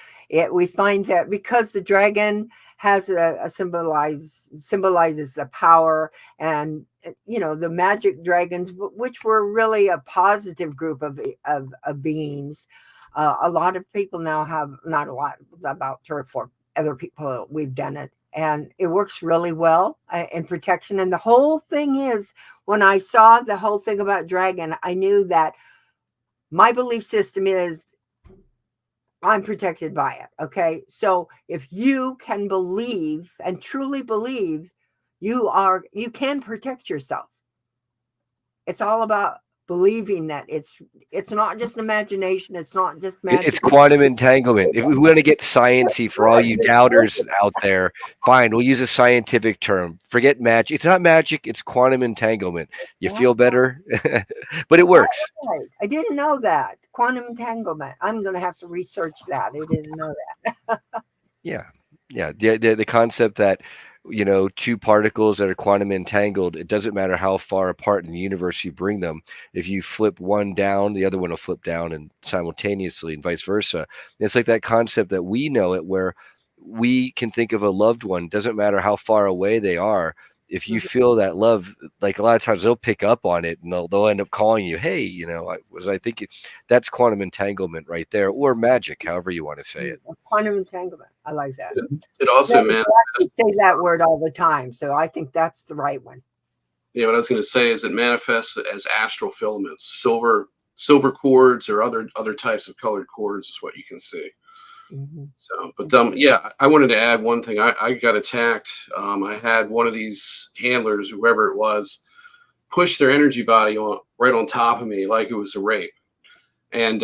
We find that because the dragon has symbolizes the power, and the magic dragons, which were really a positive group of beings. A lot of people now have, not a lot, about 3 or 4 other people, we've done it. And it works really well in protection. And the whole thing is, when I saw the whole thing about dragon, I knew that my belief system is I'm protected by it. Okay. So if you can believe and truly believe, you can protect yourself. It's all about believing that it's not just imagination, it's not just magic. It's quantum entanglement. If we want to get sciencey for all you doubters out there, fine, we'll use a scientific term. Forget magic. It's not magic, it's quantum entanglement. You feel better? But it works. I didn't know that. Quantum entanglement. I'm going to have to research that. I didn't know that. Yeah. The concept that, 2 particles that are quantum entangled, it doesn't matter how far apart in the universe you bring them. If you flip one down, the other one will flip down, and simultaneously, and vice versa. And it's like that concept that we know it, where we can think of a loved one, doesn't matter how far away they are. If you feel that love, like, a lot of times they'll pick up on it, and they'll end up calling you, hey, I think that's quantum entanglement right there, or magic, however you want to say it. Quantum entanglement. I like that. It also manifests. Say that word all the time, so I think that's the right one. Yeah, what I was going to say is it manifests as astral filaments, silver cords, or other types of colored cords is what you can see. So, but yeah, I wanted to add one thing. I got attacked. I had one of these handlers, whoever it was, push their energy body right on top of me like it was a rape, and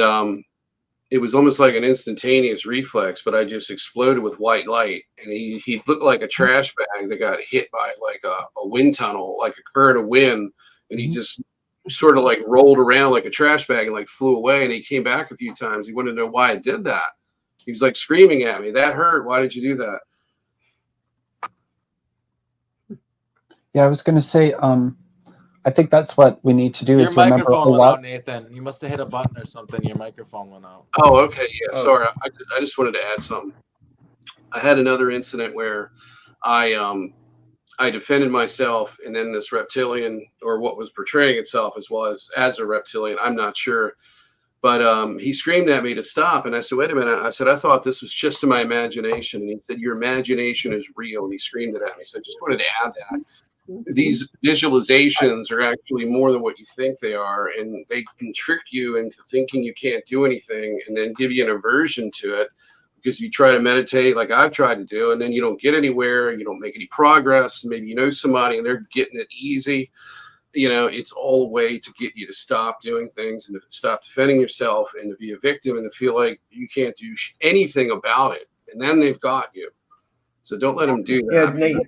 it was almost like an instantaneous reflex. But I just exploded with white light, and he looked like a trash bag that got hit by like a wind tunnel, like a current of wind, and he just sort of like rolled around like a trash bag and like flew away. And he came back a few times. He wanted to know why I did that. He was like screaming at me, "That hurt. Why did you do that?" Yeah, I was going to say, I think that's what we need to do Your is remember a microphone went lot. out, Nathan. You must have hit a button or something. Your microphone went out. Oh, okay. Yeah. Oh. Sorry. I just wanted to add something. I had another incident where I defended myself, and then this reptilian, or what was portraying itself as a reptilian, I'm not sure, but he screamed at me to stop, and I said, "Wait a minute!" I said, "I thought this was just in my imagination." And he said, "Your imagination is real," and he screamed it at me. So I just wanted to add that these visualizations are actually more than what you think they are, and they can trick you into thinking you can't do anything, and then give you an aversion to it. Because you try to meditate like I've tried to do, and then you don't get anywhere, you don't make any progress. Maybe you know somebody and they're getting it easy. It's all a way to get you to stop doing things and to stop defending yourself and to be a victim and to feel like you can't do anything about it. And then they've got you. So don't let them do that. Yeah, Nate,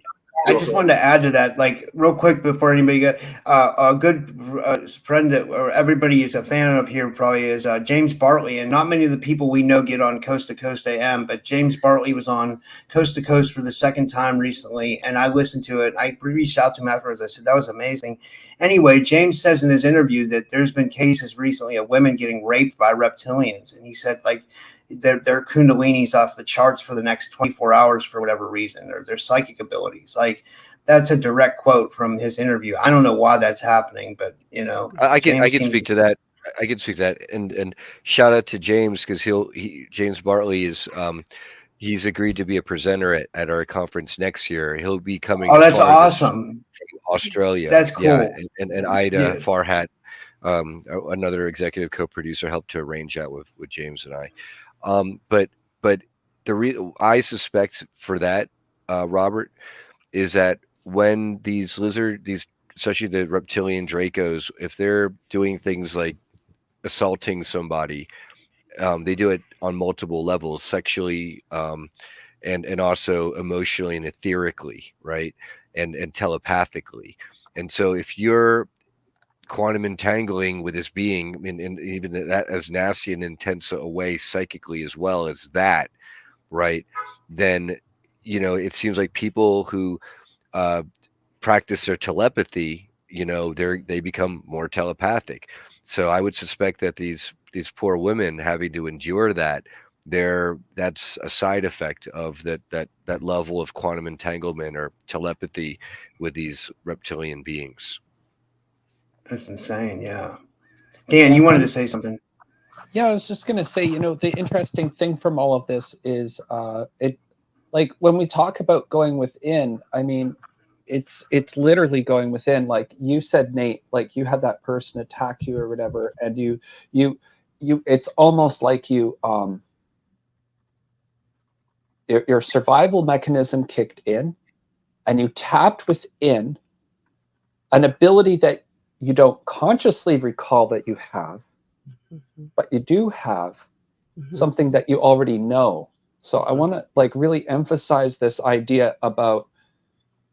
I just wanted to add to that, like real quick before anybody get a good friend that or everybody is a fan of here probably is James Bartley, and not many of the people we know get on Coast to Coast AM, but James Bartley was on Coast to Coast for the second time recently, and I listened to it. I reached out to him afterwards. I said that was amazing. Anyway, James says in his interview that there's been cases recently of women getting raped by reptilians, and he said like their kundalini's off the charts for the next 24 hours for whatever reason, or their psychic abilities. Like that's a direct quote from his interview. I don't know why that's happening, but I can speak to that. I can speak to that, and shout out to James because James Bartley is he's agreed to be a presenter at our conference next year. He'll be coming. Oh, that's awesome. From Australia. That's cool. Yeah, and Ida Farhat, another executive co-producer, helped to arrange that with James and I. But I suspect for that, Robert, is that when these especially the reptilian Dracos, if they're doing things like assaulting somebody, they do it on multiple levels, sexually, and also emotionally and etherically, right? And telepathically. And so if you're quantum entangling with this being, and even that as nasty and intense a way psychically as well as that, right? Then, it seems like people who practice their telepathy, they become more telepathic. So I would suspect that these poor women having to endure that's a side effect of that level of quantum entanglement or telepathy with these reptilian beings. That's insane. Yeah. Dan, you wanted to say something. Yeah, I was just going to say, the interesting thing from all of this is it, like when we talk about going within, I mean, it's literally going within. Like you said, Nate, like you had that person attack you or whatever, and you it's almost like your survival mechanism kicked in, and you tapped within an ability that you don't consciously recall that you have, but you do have something that you already know. So I want to like really emphasize this idea about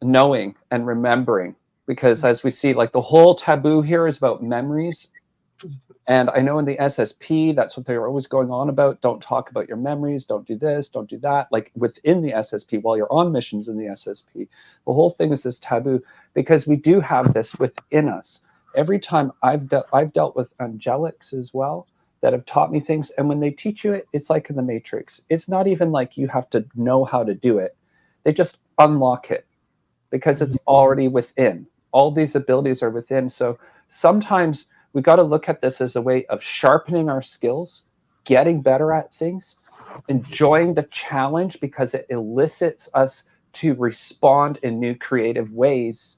knowing and remembering, because as we see, like the whole taboo here is about memories. And I know in the SSP, that's what they're always going on about. Don't talk about your memories. Don't do this. Don't do that. Like within the SSP, while you're on missions in the SSP, the whole thing is this taboo because we do have this within us. Every time I've dealt with angelics as well that have taught me things. And when they teach you it, it's like in the Matrix. It's not even like you have to know how to do it. They just unlock it because it's already within. All these abilities are within. So sometimes we got to look at this as a way of sharpening our skills, getting better at things, enjoying the challenge because it elicits us to respond in new creative ways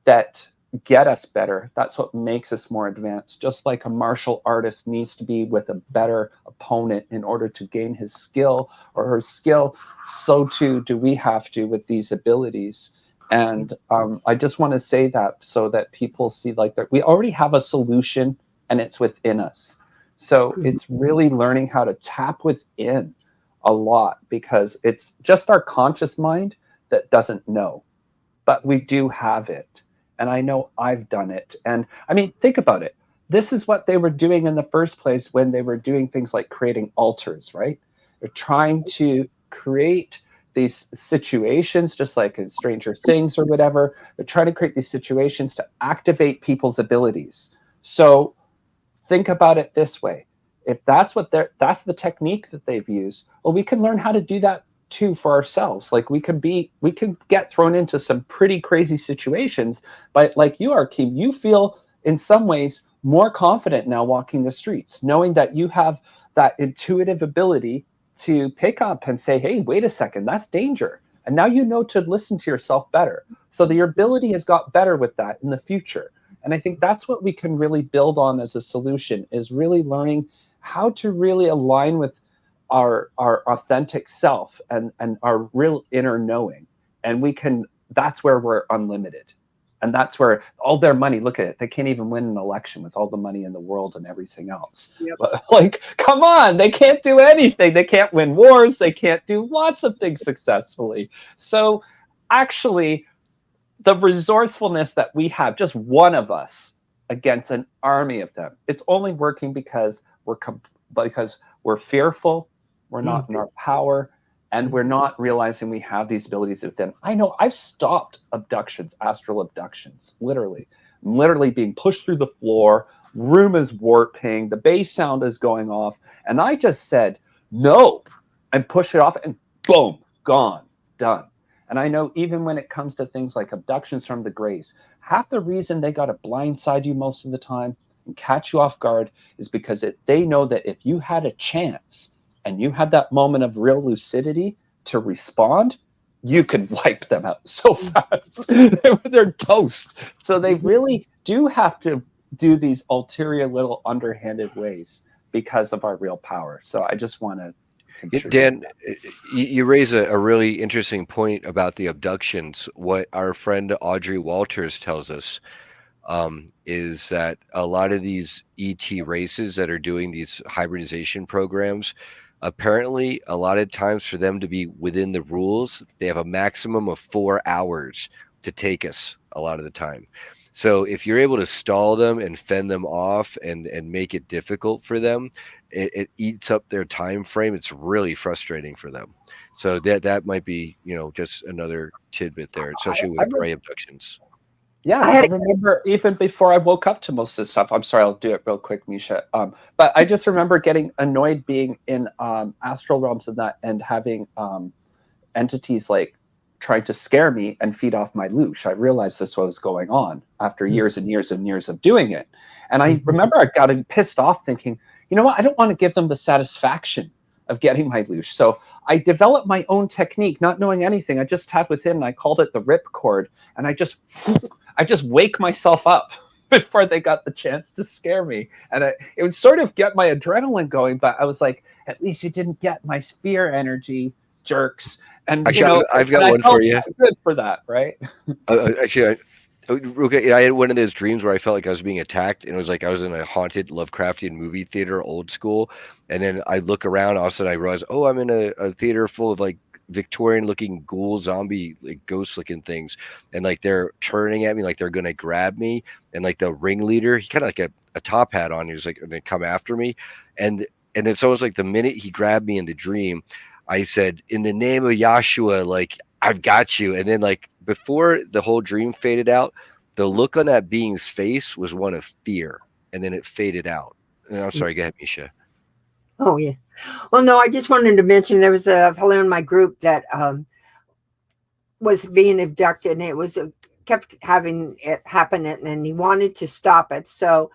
that get us better. That's what makes us more advanced. Just like a martial artist needs to be with a better opponent in order to gain his skill or her skill, so too do we have to with these abilities. And I just want to say that so that people see like that we already have a solution and it's within us. So it's really learning how to tap within a lot because it's just our conscious mind that doesn't know, but we do have it. And I know I've done it. And I mean, think about it. This is what they were doing in the first place when they were doing things like creating altars, right? They're trying to create these situations, just like in Stranger Things or whatever. They're trying to create these situations to activate people's abilities. So think about it this way. If that's the technique that they've used, well, we can learn how to do that too for ourselves. Like we can get thrown into some pretty crazy situations, but like you are, Keem, you feel in some ways more confident now walking the streets, knowing that you have that intuitive ability to pick up and say, hey, wait a second, that's danger. And now you know to listen to yourself better. So your ability has got better with that in the future. And I think that's what we can really build on as a solution, is really learning how to really align with our authentic self and our real inner knowing. And that's where we're unlimited. And that's where all their money, look at it, they can't even win an election with all the money in the world and everything else. Yep. But like, come on, they can't do anything. They can't win wars. They can't do lots of things successfully. So actually, the resourcefulness that we have, just one of us against an army of them, it's only working because we're fearful, we're not in our power, and we're not realizing we have these abilities within. I know I've stopped abductions, astral abductions, literally. I'm literally being pushed through the floor, room is warping, the bass sound is going off, and I just said no and push it off, and boom, gone, done. And I know even when it comes to things like abductions from the grays, half the reason they got to blindside you most of the time and catch you off guard is because they know that if you had a chance and you had that moment of real lucidity to respond, you could wipe them out so fast. They're toast. So they really do have to do these ulterior little underhanded ways because of our real power. So I just want to Dan, you raise a really interesting point about the abductions. What our friend Audrey Walters tells us is that a lot of these ET races that are doing these hybridization programs, apparently a lot of times for them to be within the rules, they have a maximum of 4 hours to take us a lot of the time. So if you're able to stall them and fend them off and make it difficult for them, it eats up their time frame. It's really frustrating for them. So that might be, just another tidbit there, especially with gray abductions. Yeah, I remember even before I woke up to most of this stuff. I'm sorry, I'll do it real quick, Miesha. But I just remember getting annoyed being in astral realms and having entities like trying to scare me and feed off my loosh. I realized this was going on after years and years and years of doing it. And I remember I got pissed off thinking, you know what, I don't want to give them the satisfaction of getting my loosh. So I developed my own technique, not knowing anything. I just tapped with him and I called it the ripcord. And I just wake myself up before they got the chance to scare me. And it would sort of get my adrenaline going, but I was like, at least you didn't get my fear energy, jerks. And I've got one for you. Good for that, right? Actually, I had one of those dreams where I felt like I was being attacked, and it was like I was in a haunted Lovecraftian movie theater, old school. And then I look around, all of a sudden I realize, oh, I'm in a theater full of like Victorian-looking ghoul, zombie, like ghost-looking things, and like they're turning at me, like they're gonna grab me. And like the ringleader, he kind of like a top hat on. He was like gonna come after me, and it's almost like the minute he grabbed me in the dream, I said, in the name of Yahshua, like, I've got you. And then like before the whole dream faded out, the look on that being's face was one of fear, and then it faded out. And I'm sorry, go ahead, Miesha. Oh, yeah. Well, no, I just wanted to mention there was a fellow in my group that was being abducted, and it was kept having it happen, and he wanted to stop it. So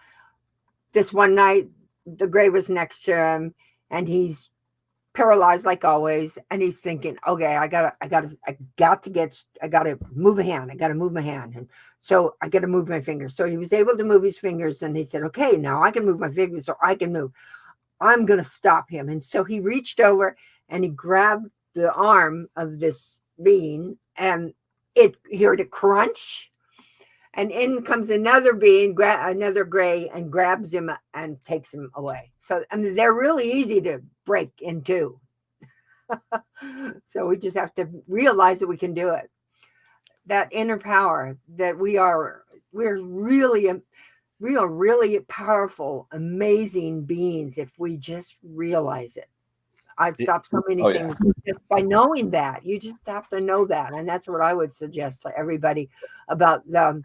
this one night, the gray was next to him, and he's paralyzed like always, and he's thinking, okay, I gotta move a hand. I gotta move my hand. And so I gotta move my fingers. So he was able to move his fingers, and he said, okay, now I can move my fingers, so I can move. I'm gonna stop him. And so he reached over and he grabbed the arm of this being, and he heard a crunch, and in comes another being, another gray, and grabs him and takes him away. So they're really easy to break into. So we just have to realize that we can do it. That inner power, that we are we're really really powerful, amazing beings if we just realize it. I've stopped so many things just by knowing that. You just have to know that, and that's what I would suggest to everybody about the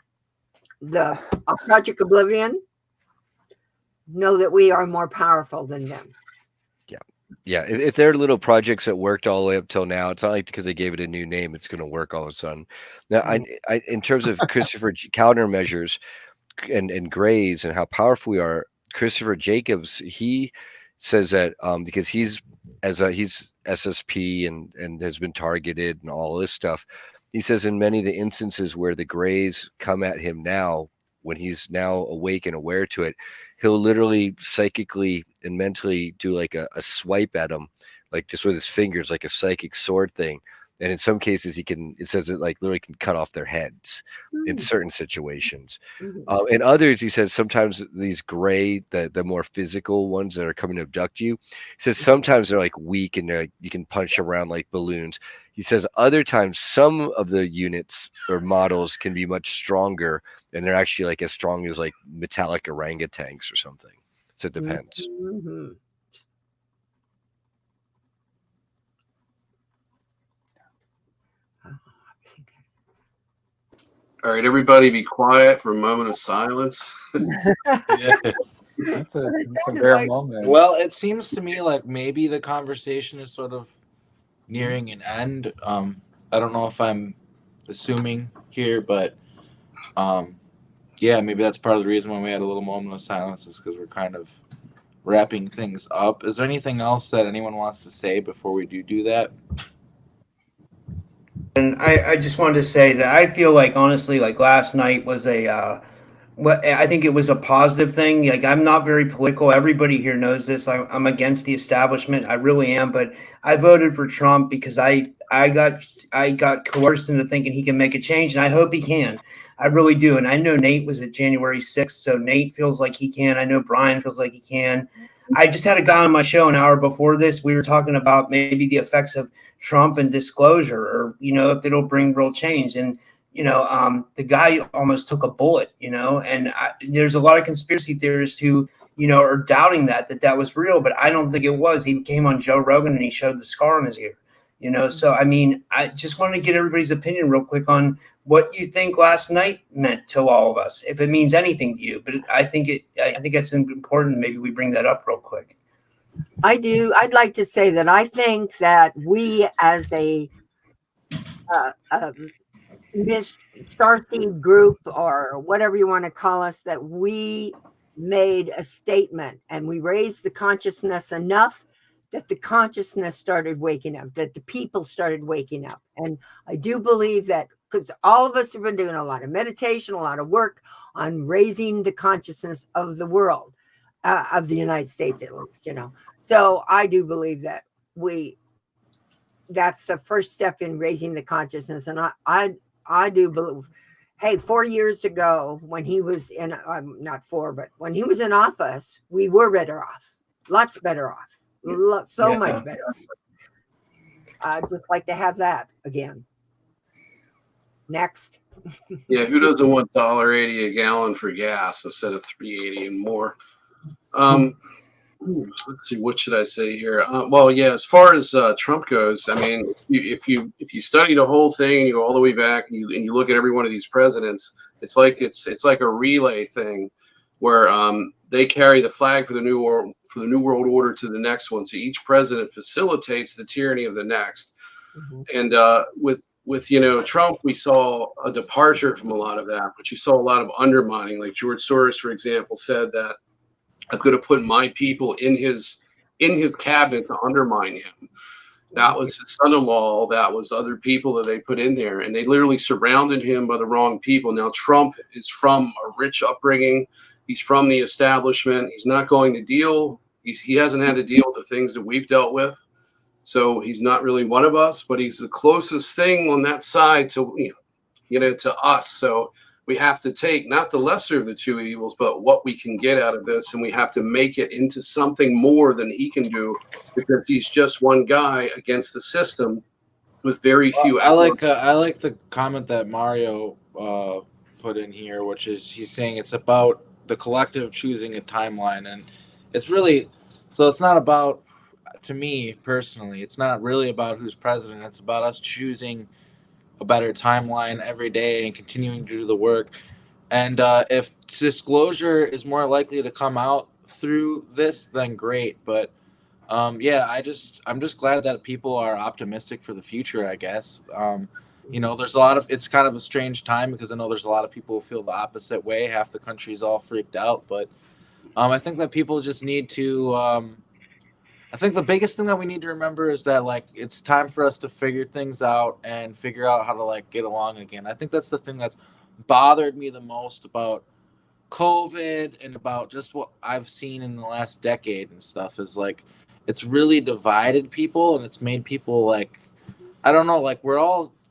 Project Oblivion. Know that we are more powerful than them. Yeah, if there are little projects that worked all the way up till now, it's not like because they gave it a new name, it's going to work all of a sudden. Now, I in terms of Christopher countermeasures and grays and how powerful we are, Christopher Jacobs, he says that because he's SSP and has been targeted and all this stuff, he says in many of the instances where the grays come at him now, when he's now awake and aware to it, he'll literally psychically and mentally do like a swipe at them, like just with his fingers, like a psychic sword thing. And in some cases, it says it like literally can cut off their heads in certain situations. In others, he says sometimes these gray, the more physical ones that are coming to abduct you, he says sometimes they're like weak and they're you can punch around like balloons. He says other times some of the units or models can be much stronger and they're actually like as strong as like metallic orangutans or something. So it depends. All right, everybody be quiet for a moment of silence. That's a rare moment. Well, it seems to me like maybe the conversation is sort of nearing an end. I don't know if I'm assuming here, but yeah, maybe that's part of the reason why we had a little moment of silence is because we're kind of wrapping things up. Is there anything else that anyone wants to say before we do that? And I just wanted to say that I feel like, honestly, like last night was I think it was a positive thing. Like, I'm not very political. Everybody here knows this. I'm against the establishment. I really am. But I voted for Trump because I got coerced into thinking he can make a change, and I hope he can. I really do. And I know Nate was at January 6th, so Nate feels like he can. I know Brian feels like he can. I just had a guy on my show an hour before this. We were talking about maybe the effects of Trump and disclosure, or, if it'll bring real change. And, the guy almost took a bullet, and there's a lot of conspiracy theorists who, are doubting that was real, but I don't think it was. He came on Joe Rogan and he showed the scar on his ear, So, I mean, I just wanted to get everybody's opinion real quick on what you think last night meant to all of us, if it means anything to you. But I think it's important. Maybe we bring that up real quick. I do. I'd like to say that I think that we, as a this Starseed group or whatever you want to call us, that we made a statement and we raised the consciousness enough that the consciousness started waking up, that the people started waking up. And I do believe that because all of us have been doing a lot of meditation, a lot of work on raising the consciousness of the world. Of the United States, at least, So I do believe that that's the first step in raising the consciousness. And I do believe, hey, 4 years ago when he was in, not 4, but when he was in office, we were better off, lots better off, much better. I'd just like to have that again. Next. Yeah, who doesn't want $1.80 a gallon for gas instead of $3.80 and more? Let's see, what should I say here? Well, yeah, as far as Trump goes, I mean, if you study the whole thing and you go all the way back and you look at every one of these presidents, it's like a relay thing where they carry the flag for the new world order to the next one. So each president facilitates the tyranny of the next. And with Trump, we saw a departure from a lot of that, but you saw a lot of undermining. Like George Soros, for example, said that I'm going to put my people in his cabinet to undermine him. That was his son-in-law. That was other people that they put in there, and they literally surrounded him by the wrong people. Now, Trump is from a rich upbringing. He's from the establishment. He's not going to deal. He hasn't had to deal with the things that we've dealt with. So he's not really one of us, but he's the closest thing on that side to, to us. So we have to take not the lesser of the two evils, but what we can get out of this. And we have to make it into something more than he can do, because he's just one guy against the system with very few. I like the comment that Mario put in here, which is he's saying it's about the collective choosing a timeline, and it's really so it's not about, to me personally, it's not really about who's president. It's about us choosing a better timeline every day and continuing to do the work. And if disclosure is more likely to come out through this, then great. But yeah, I'm just glad that people are optimistic for the future, I guess. There's a lot of, it's kind of a strange time because I know there's a lot of people who feel the opposite way. Half the country's all freaked out, but I think that people just need to I think the biggest thing that we need to remember is that like it's time for us to figure things out and figure out how to like get along again. I think that's the thing that's bothered me the most about COVID and about just what I've seen in the last decade and stuff is like it's really divided people and it's made people like, I don't know, like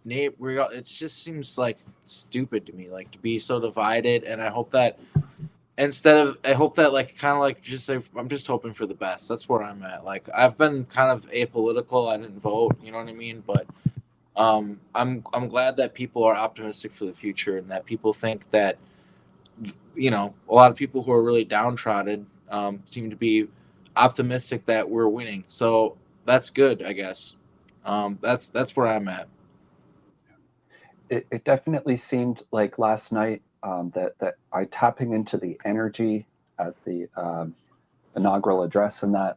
it just seems like stupid to me, like to be so divided. And I hope that like kind of like just like, I'm just hoping for the best. That's where I'm at. Like I've been kind of apolitical. I didn't vote, you know what I mean? But I'm glad that people are optimistic for the future and that people think that, a lot of people who are really downtrodden seem to be optimistic that we're winning. So that's good, I guess. That's where I'm at. It definitely seemed like last night that I tapping into the energy at the inaugural address and that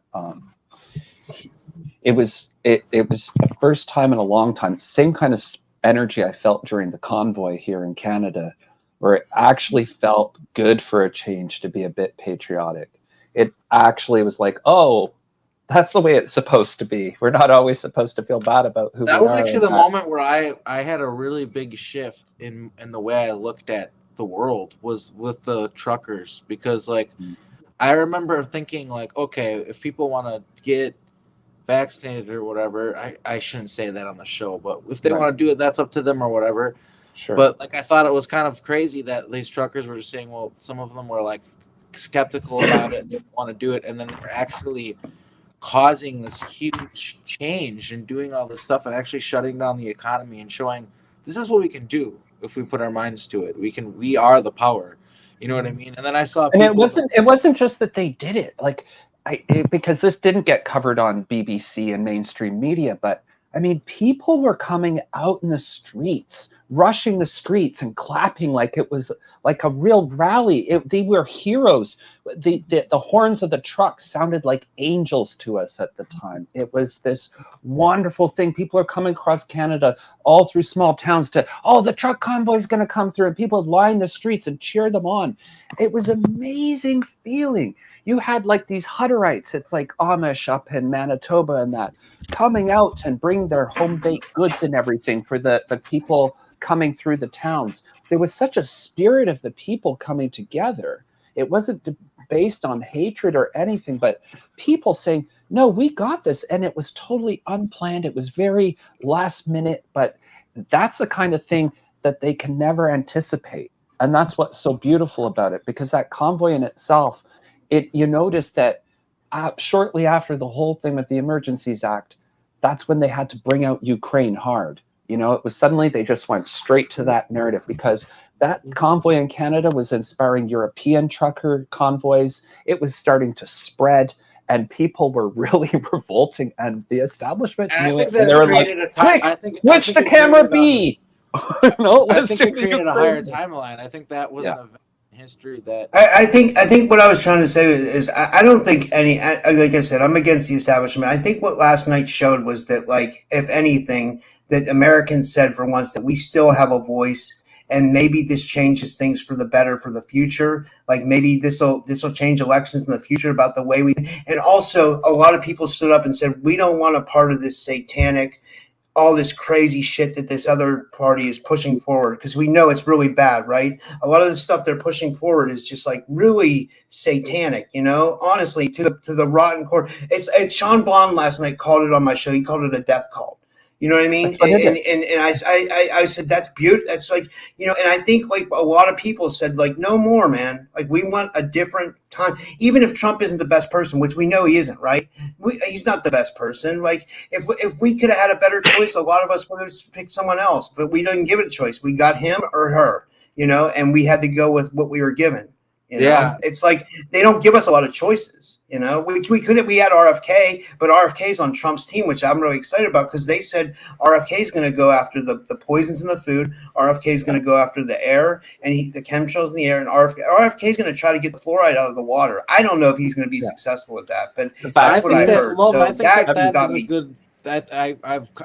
it was the first time in a long time, same kind of energy I felt during the convoy here in Canada, where it actually felt good for a change to be a bit patriotic. It actually was like, oh, that's the way it's supposed to be. We're not always supposed to feel bad about who we are. That was actually the moment where I had a really big shift in the way I looked at the world was with the truckers, because like I remember thinking like, okay, if people want to get vaccinated or whatever, I shouldn't say that on the show, but if they want to do it, that's up to them or whatever. Sure. But like I thought it was kind of crazy that these truckers were just saying, well, some of them were like skeptical about it, didn't want to do it, and then they're actually causing this huge change and doing all this stuff and actually shutting down the economy and showing this is what we can do if we put our minds to it. We are the power. You know what I mean? And then I saw people, and it wasn't just that they did it. Like because this didn't get covered on BBC and mainstream media, but I mean, people were coming out in the streets, rushing the streets and clapping like it was like a real rally. They were heroes. The horns of the trucks sounded like angels to us at the time. It was this wonderful thing. People are coming across Canada, all through small towns to, oh, the truck convoy is going to come through, and people line the streets and cheer them on. It was an amazing feeling. You had like these Hutterites, it's like Amish up in Manitoba and that, coming out and bring their home-baked goods and everything for the people coming through the towns. There was such a spirit of the people coming together. It wasn't based on hatred or anything, but people saying, no, we got this. And it was totally unplanned. It was very last minute, but that's the kind of thing that they can never anticipate. And that's what's so beautiful about it, because that convoy in itself, you notice that shortly after the whole thing with the Emergencies Act, that's when they had to bring out Ukraine hard. You know, it was suddenly they just went straight to that narrative, because that convoy in Canada was inspiring European trucker convoys. It was starting to spread, and people were really revolting, and the establishment knew it. And they were like, quick, switch to camera B. No, I think it created a higher timeline. I think that was an event in history that I think what I was trying to say is I don't think any, like I said, I'm against the establishment. I think what last night showed was that, like, if anything, that Americans said for once that we still have a voice, and maybe this changes things for the better for the future. Like maybe this will change elections in the future about the way we. And also, a lot of people stood up and said, we don't want a part of this satanic, all this crazy shit that this other party is pushing forward, because we know it's really bad, right? A lot of the stuff they're pushing forward is just like really satanic, you know, honestly, to the rotten core. It's Sean Blond last night called it on my show. He called it a death cult. You know what I mean? And I said, that's beautiful. That's like, you know, and I think like a lot of people said, like, no more, man. Like, we want a different time. Even if Trump isn't the best person, which we know he isn't, right? He's not the best person. Like, if we could have had a better choice, a lot of us would have picked someone else, but we didn't give it a choice. We got him or her. and we had to go with what we were given. Yeah. It's like they don't give us a lot of choices. We had RFK, but RFK's on Trump's team, which I'm really excited about because they said RFK is going to go after the poisons in the food. RFK is going to go after the air and the chemtrails in the air, and RFK is going to try to get the fluoride out of the water. I don't know if he's going to be successful with that, but that's what I heard. So I think that got is me. a good.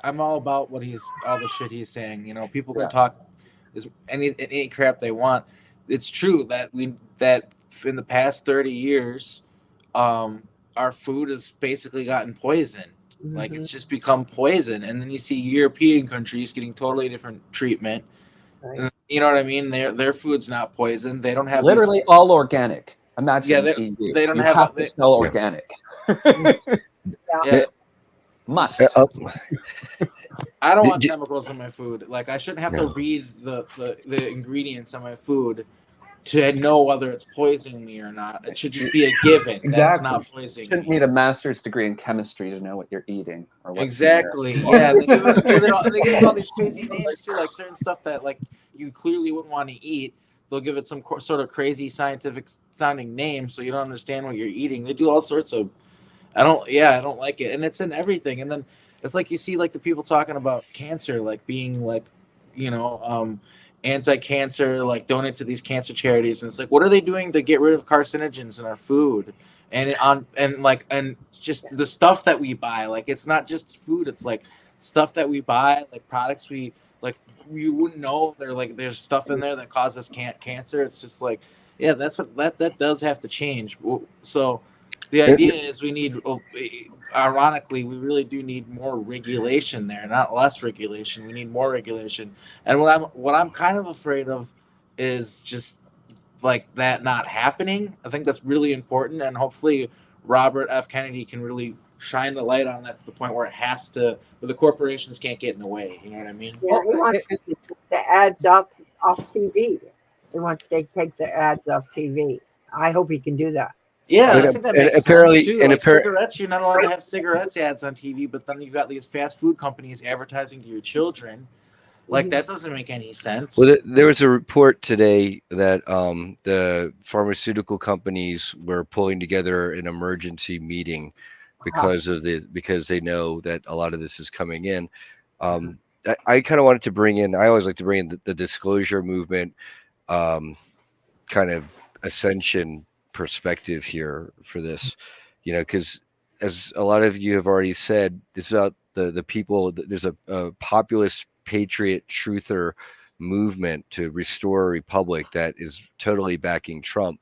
I'm all about all the shit he's saying. People can Yeah. talk any crap they want. It's true that in the past 30 years, our food has basically gotten poisoned. Like it's just become poison, and then you see European countries getting totally different treatment. Right. And, you know what I mean? Their food's not poisoned. They don't have Literally all organic. Imagine Yeah, EU. they don't you have to sell organic. Yeah, Must. I don't want chemicals in my food. Like I shouldn't have to read the ingredients on my food to know whether it's poisoning me or not. It should just be a given that it's Exactly. not poisoning Shouldn't me. need a master's degree in chemistry to know what you're eating or what. Exactly. Yeah, they give it all these crazy names too, like certain stuff that like you clearly wouldn't want to eat. They'll give it some sort of crazy scientific sounding name, so you don't understand what you're eating. They do all sorts of. I don't like it, and it's in everything. And then it's like you see like the people talking about cancer, like being like, anti-cancer, like donate to these cancer charities, and it's like, what are they doing to get rid of carcinogens in our food and just the stuff that we buy? Like it's not just food; it's like stuff that we buy, like products we like. You wouldn't know there's stuff in there that causes cancer. It's just like, yeah, that's what that does have to change. So the idea is we need. Ironically, we really do need more regulation there, not less regulation. We need more regulation. And what I'm kind of afraid of is just like that not happening. I think that's really important, and hopefully Robert F. Kennedy can really shine the light on that to the point where where the corporations can't get in the way. You know what I mean? Yeah, he wants to take the ads off TV. He wants to take the ads off TV. I hope he can do that. Yeah, And- I think that and makes apparently- sense too. and Like appar- cigarettes, you're not allowed to have cigarettes ads on TV, but then you've got these fast food companies advertising to your children. Like that doesn't make any sense. Well, there was a report today that the pharmaceutical companies were pulling together an emergency meeting because they know that a lot of this is coming in. I kind of wanted to bring in. I always like to bring in the disclosure movement, kind of ascension perspective here for this, because as a lot of you have already said, this is about the people. There's a populist patriot truther movement to restore a republic that is totally backing Trump,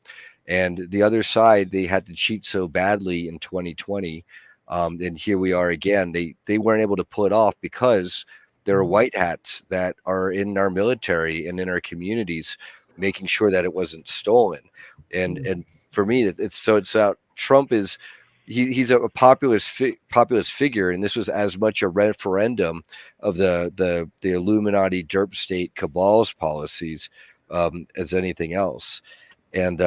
and the other side, they had to cheat so badly in 2020, and here we are again. They weren't able to pull it off because there are white hats that are in our military and in our communities making sure that it wasn't stolen. And for me, it's out. Trump is he's a populist figure, and this was as much a referendum of the Illuminati derp state cabal's policies as anything else. And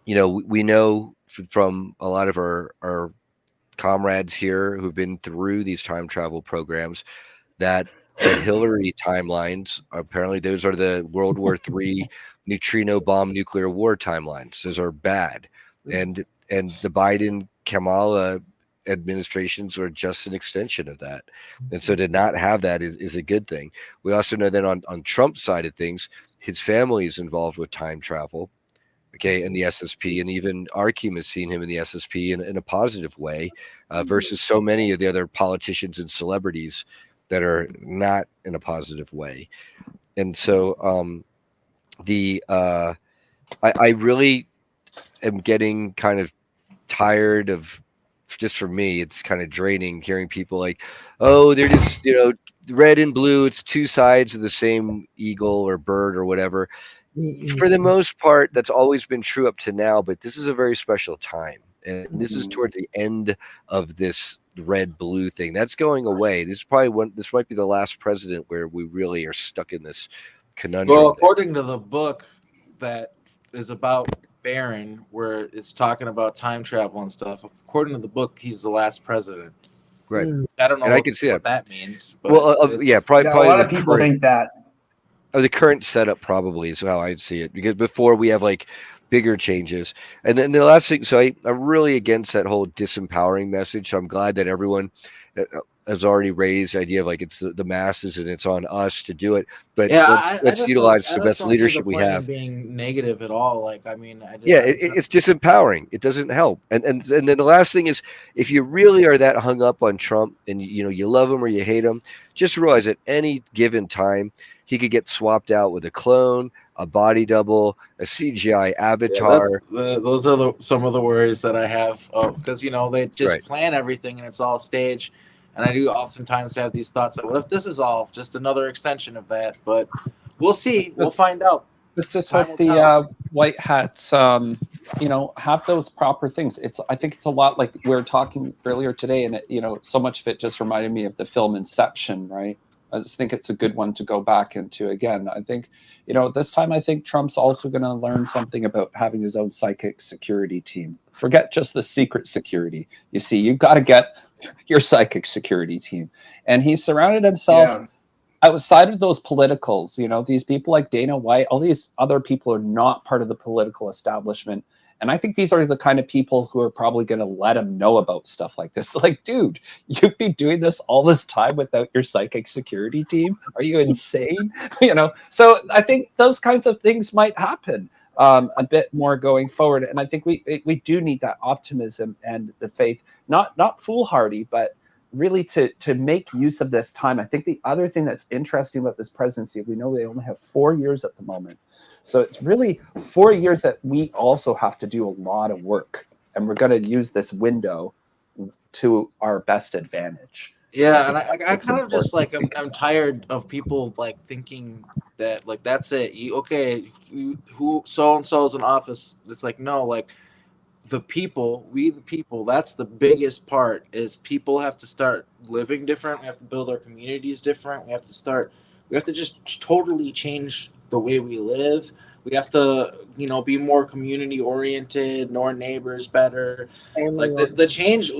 we know from a lot of our comrades here who've been through these time travel programs that the Hillary timelines, apparently those are the World War III neutrino bomb nuclear war timelines. Those are bad. And the Biden Kamala administrations are just an extension of that. And so to not have that is a good thing. We also know that on Trump's side of things, his family is involved with time travel. Okay, in the SSP, and even Arkim has seen him in the SSP in a positive way, versus so many of the other politicians and celebrities that are not in a positive way. And so I really am getting kind of tired of, just for me, it's kind of draining hearing people like, oh, they're just, red and blue, it's two sides of the same eagle or bird or whatever. For the most part, that's always been true up to now, but this is a very special time. And this is towards the end of this red-blue thing. That's going away. This might be the last president where we really are stuck in this conundrum. Well, according to the book that is about Barron, where it's talking about time travel and stuff, according to the book, he's the last president. Right. I don't know And I can see what that means. But well, yeah, probably a lot of the people think that. the current setup probably is how I'd see it, because before we have like bigger changes. And then the last thing, so I'm really against that whole disempowering message. So I'm glad that everyone has already raised the idea of like it's the masses and it's on us to do it. But Yeah, let's utilize the best see the leadership we point have. of being negative at all. Like, I mean, Yeah, it's disempowering. It doesn't help. And then the last thing is, if you really are that hung up on Trump and you love him or you hate him, just realize at any given time he could get swapped out with a clone, a body double, a CGI avatar. those are some of the worries that I have, because they just Right. plan everything and it's all stage. And I do oftentimes have these thoughts that, what if this is all just another extension of that? But we'll see. We'll find out. Let's just Time hope will the tell. white hats, have those proper things. I think it's a lot like we were talking earlier today, and so much of it just reminded me of the film Inception, right? I just think it's a good one to go back into again. I think, this time I think Trump's also going to learn something about having his own psychic security team. Forget just the secret security. You see, you've got to get your psychic security team, and he's surrounded himself. Yeah. Outside of those politicals, these people like Dana White, all these other people are not part of the political establishment. And I think these are the kind of people who are probably going to let him know about stuff like this. Like, dude, you've been doing this all this time without your psychic security team. Are you insane? So I think those kinds of things might happen a bit more going forward. And I think we do need that optimism and the faith, not foolhardy, but really to make use of this time. I think the other thing that's interesting about this presidency, we know they only have 4 years at the moment. So it's really 4 years that we also have to do a lot of work. And we're going to use this window to our best advantage. Yeah, and I kind of just like I'm tired of people like thinking that like that's it. Who so and so is in office? It's like, no, like the people, we the people, that's the biggest part, is people have to start living different. We have to build our communities different. We have to just totally change the way we live. We have to be more community oriented, know our neighbors better. Family Like the change,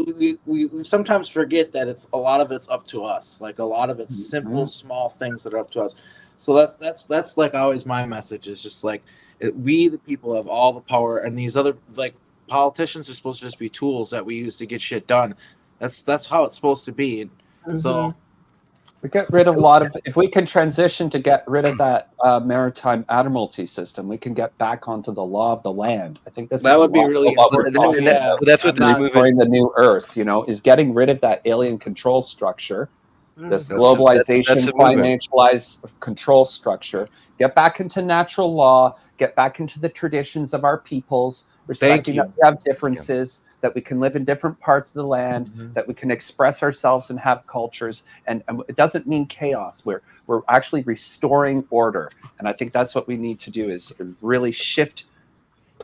we sometimes forget that it's a lot of it's up to us. Like a lot of it's simple small things that are up to us. So that's like always my message, is just like we the people have all the power, and these other like politicians are supposed to just be tools that we use to get shit done. That's how it's supposed to be. So we get rid of a lot of, if we can transition to get rid of that maritime admiralty system, we can get back onto the law of the land. I think that would be really important. Yeah, that's what this movement, the new earth, is getting rid of that alien control structure, this globalization, that's financialized control structure. Get back into natural law. Get back into the traditions of our peoples, respecting that we have differences, that we can live in different parts of the land, that we can express ourselves and have cultures. And it doesn't mean chaos. We're actually restoring order. And I think that's what we need to do, is really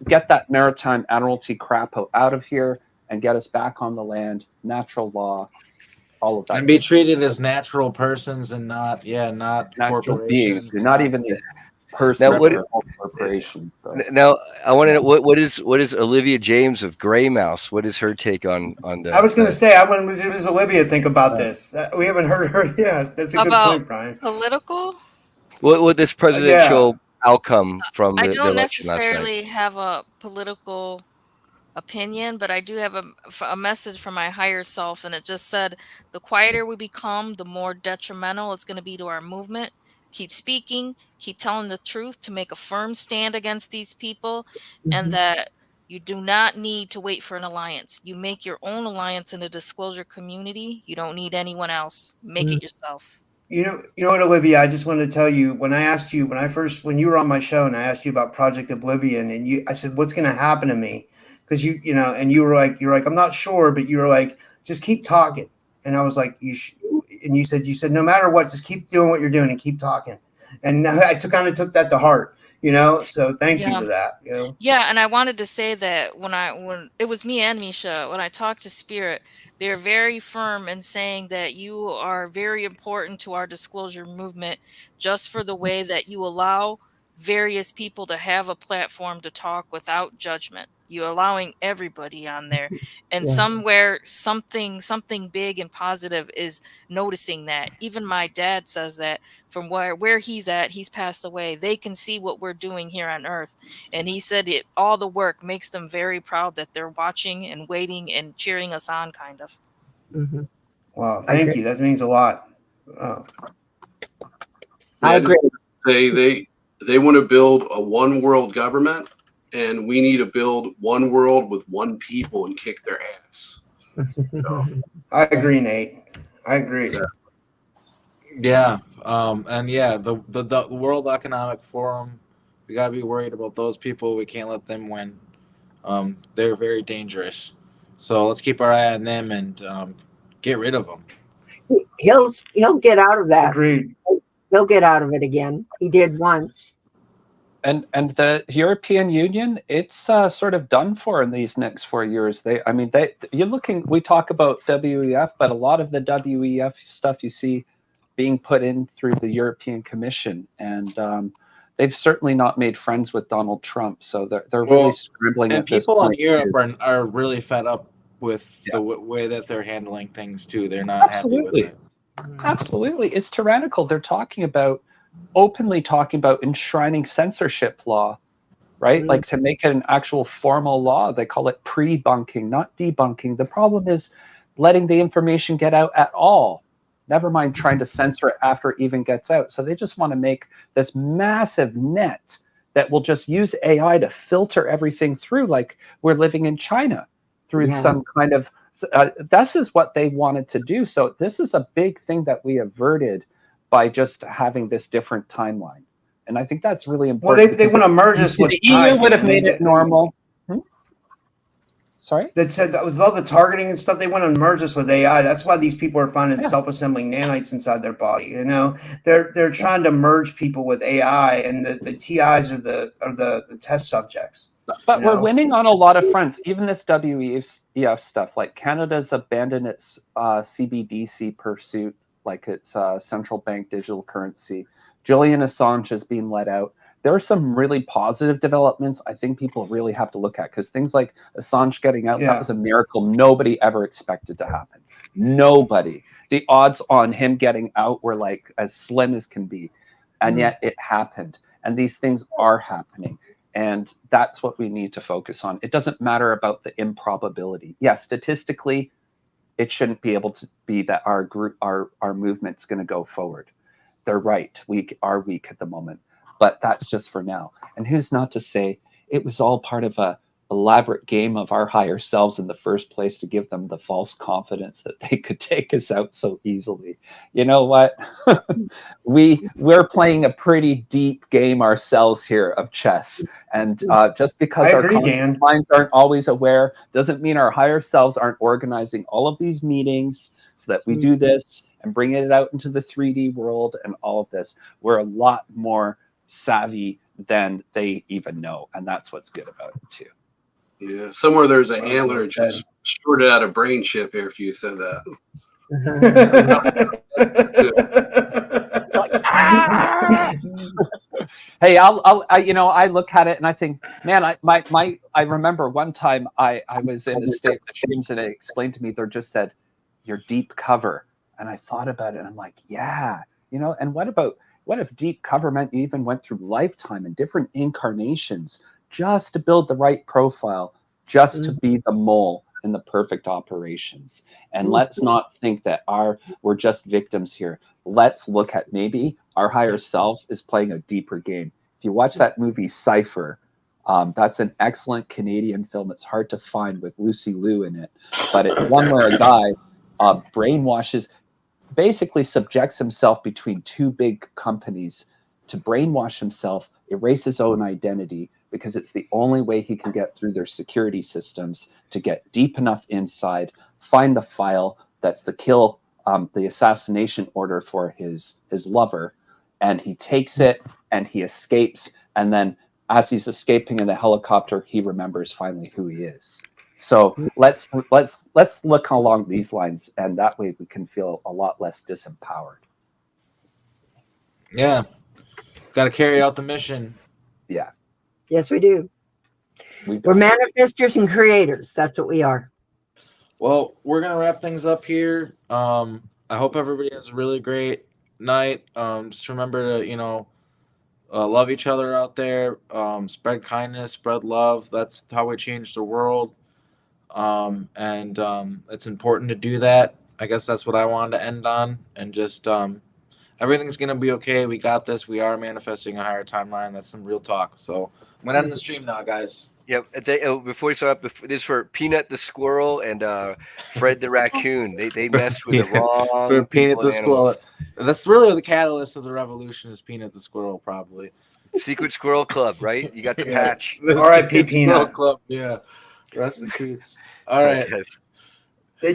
get that maritime admiralty crap out of here and get us back on the land, natural law, all of that. And be treated as natural persons and not natural corporations. beings. They're not even these persons or corporations. So. Now I want to know what is Olivia James of Grey Mouse? What is her take on the? I was going to say, what does Olivia think about this? We haven't heard her. Yeah, that's a good point, Brian. Political? What this presidential outcome from the election last night? I don't necessarily have a political opinion, but I do have a message from my higher self, and it just said, the quieter we become, the more detrimental it's going to be to our movement. Keep speaking, keep telling the truth to make a firm stand against these people, and that you do not need to wait for an alliance. You make your own alliance in the disclosure community. You don't need anyone else. Make it yourself. You know what, Olivia, I just wanted to tell you, when I asked you, when you were on my show and I asked you about Project Oblivion, and I said, what's going to happen to me? Because and you were like, I'm not sure, but you were like, just keep talking. And I was like, and you said, no matter what, just keep doing what you're doing and keep talking. And I kind of took that to heart, so thank you for that. Yeah. And I wanted to say that when it was me and Miesha, when I talked to Spirit, they're very firm in saying that you are very important to our disclosure movement, just for the way that you allow various people to have a platform to talk without judgment. You're allowing everybody on there, and Yeah. somewhere something big and positive is noticing that. Even my dad says that from where he's at, he's passed away, they can see what we're doing here on earth, and he said it all the work makes them very proud that they're watching and waiting and cheering us on, kind of. Mhm. Wow, I thank agree. you. That means a lot. Wow. I I agree. just say they want to build a one world government, and we need to build one world with one people and kick their ass. I agree, Nate. I agree. Yeah. And yeah, the World Economic Forum, we gotta be worried about those people. We can't let them win. They're very dangerous. So let's keep our eye on them and get rid of them. He'll get out of that. Agreed. He'll get out of it again. He did once. And the European Union, it's sort of done for in these next 4 years. You're looking. We talk about WEF, but a lot of the WEF stuff you see being put in through the European Commission, and they've certainly not made friends with Donald Trump. So they're really Well, scrambling and at this people in point. Europe are really fed up with Yeah. the way that they're handling things too. They're not happy with Absolutely. it. Absolutely, it's tyrannical. They're openly talking about enshrining censorship law, right? Mm. Like to make it an actual formal law. They call it pre-bunking, not debunking. The problem is letting the information get out at all. Never mind trying to censor it after it even gets out. So they just want to make this massive net that will just use AI to filter everything through, like we're living in China through Yeah. some kind of. This is what they wanted to do. So this is a big thing that we averted by just having this different timeline. And I think that's really Well, important. they want to merge us with The EU would have time, made it normal. Sorry? That said that with all the targeting and stuff, they want to merge us with AI. That's why these people are finding Yeah. self-assembling nanites inside their body. You know, they're trying to merge people with AI, and the TIs are the test subjects. But you we're know? winning on a lot of fronts. Even this WEF stuff, like Canada's abandoned its CBDC pursuit, like its central bank digital currency. Julian Assange has been let out. There are some really positive developments I think people really have to look at, because things like Assange getting out, Yeah. that was a miracle nobody ever expected to happen. Nobody. The odds on him getting out were like as slim as can be. And yet it happened. And these things are happening. And that's what we need to focus on. It doesn't matter about the improbability. Yeah, statistically, it shouldn't be able to be that our movement's going to go forward. They're right. We are weak at the moment, but that's just for now. And who's not to say it was all part of a elaborate game of our higher selves in the first place to give them the false confidence that they could take us out so easily. You know what? we're playing a pretty deep game ourselves here of chess. And just because I our agree, conscious Dan. minds aren't always aware doesn't mean our higher selves aren't organizing all of these meetings so that we do this and bringing it out into the 3D world and all of this. We're a lot more savvy than they even know. And that's what's good about it too. Yeah, somewhere there's a Well handler said. just shorted out a brain chip after you said that. Hey, I look at it and I think, man, I remember one time I was in a state of dreams and they explained to me, they just said, your deep cover. And I thought about it and I'm like, yeah, and what if deep cover meant you even went through lifetime and different incarnations just to build the right profile, just to be the mole in the perfect operations. And let's not think that we're just victims here. Let's look at maybe our higher self is playing a deeper game. If you watch that movie Cypher, that's an excellent Canadian film. It's hard to find with Lucy Liu in it, but it's one where a guy brainwashes, basically subjects himself between two big companies to brainwash himself, erase his own identity, because it's the only way he can get through their security systems to get deep enough inside, find the file that's the assassination order for his lover, and he takes it and he escapes, and then as he's escaping in the helicopter, he remembers finally who he is. So let's look along these lines, and that way we can feel a lot less disempowered. Yeah, got to carry out the mission. Yeah. Yes, we do. We've We're done manifestors and creators. That's what we are. Well, we're gonna wrap things up here. I hope everybody has a really great night. Just remember to, love each other out there. Spread kindness, spread love. That's how we change the world. And it's important to do that. I guess that's what I wanted to end on. And just everything's gonna be okay. We got this. We are manifesting a higher timeline. That's some real talk. So I'm gonna end the stream now, guys. Yep. Before we start up, this is for Peanut the squirrel and Fred the raccoon. They messed with the wrong For Peanut people the and squirrel. animals. That's really the catalyst of the revolution is Peanut the squirrel, probably. Secret Squirrel Club, right? You got the patch. The R.I.P. Secret Squirrel Peanut. Club. Yeah. Rest in peace. All All right. guys.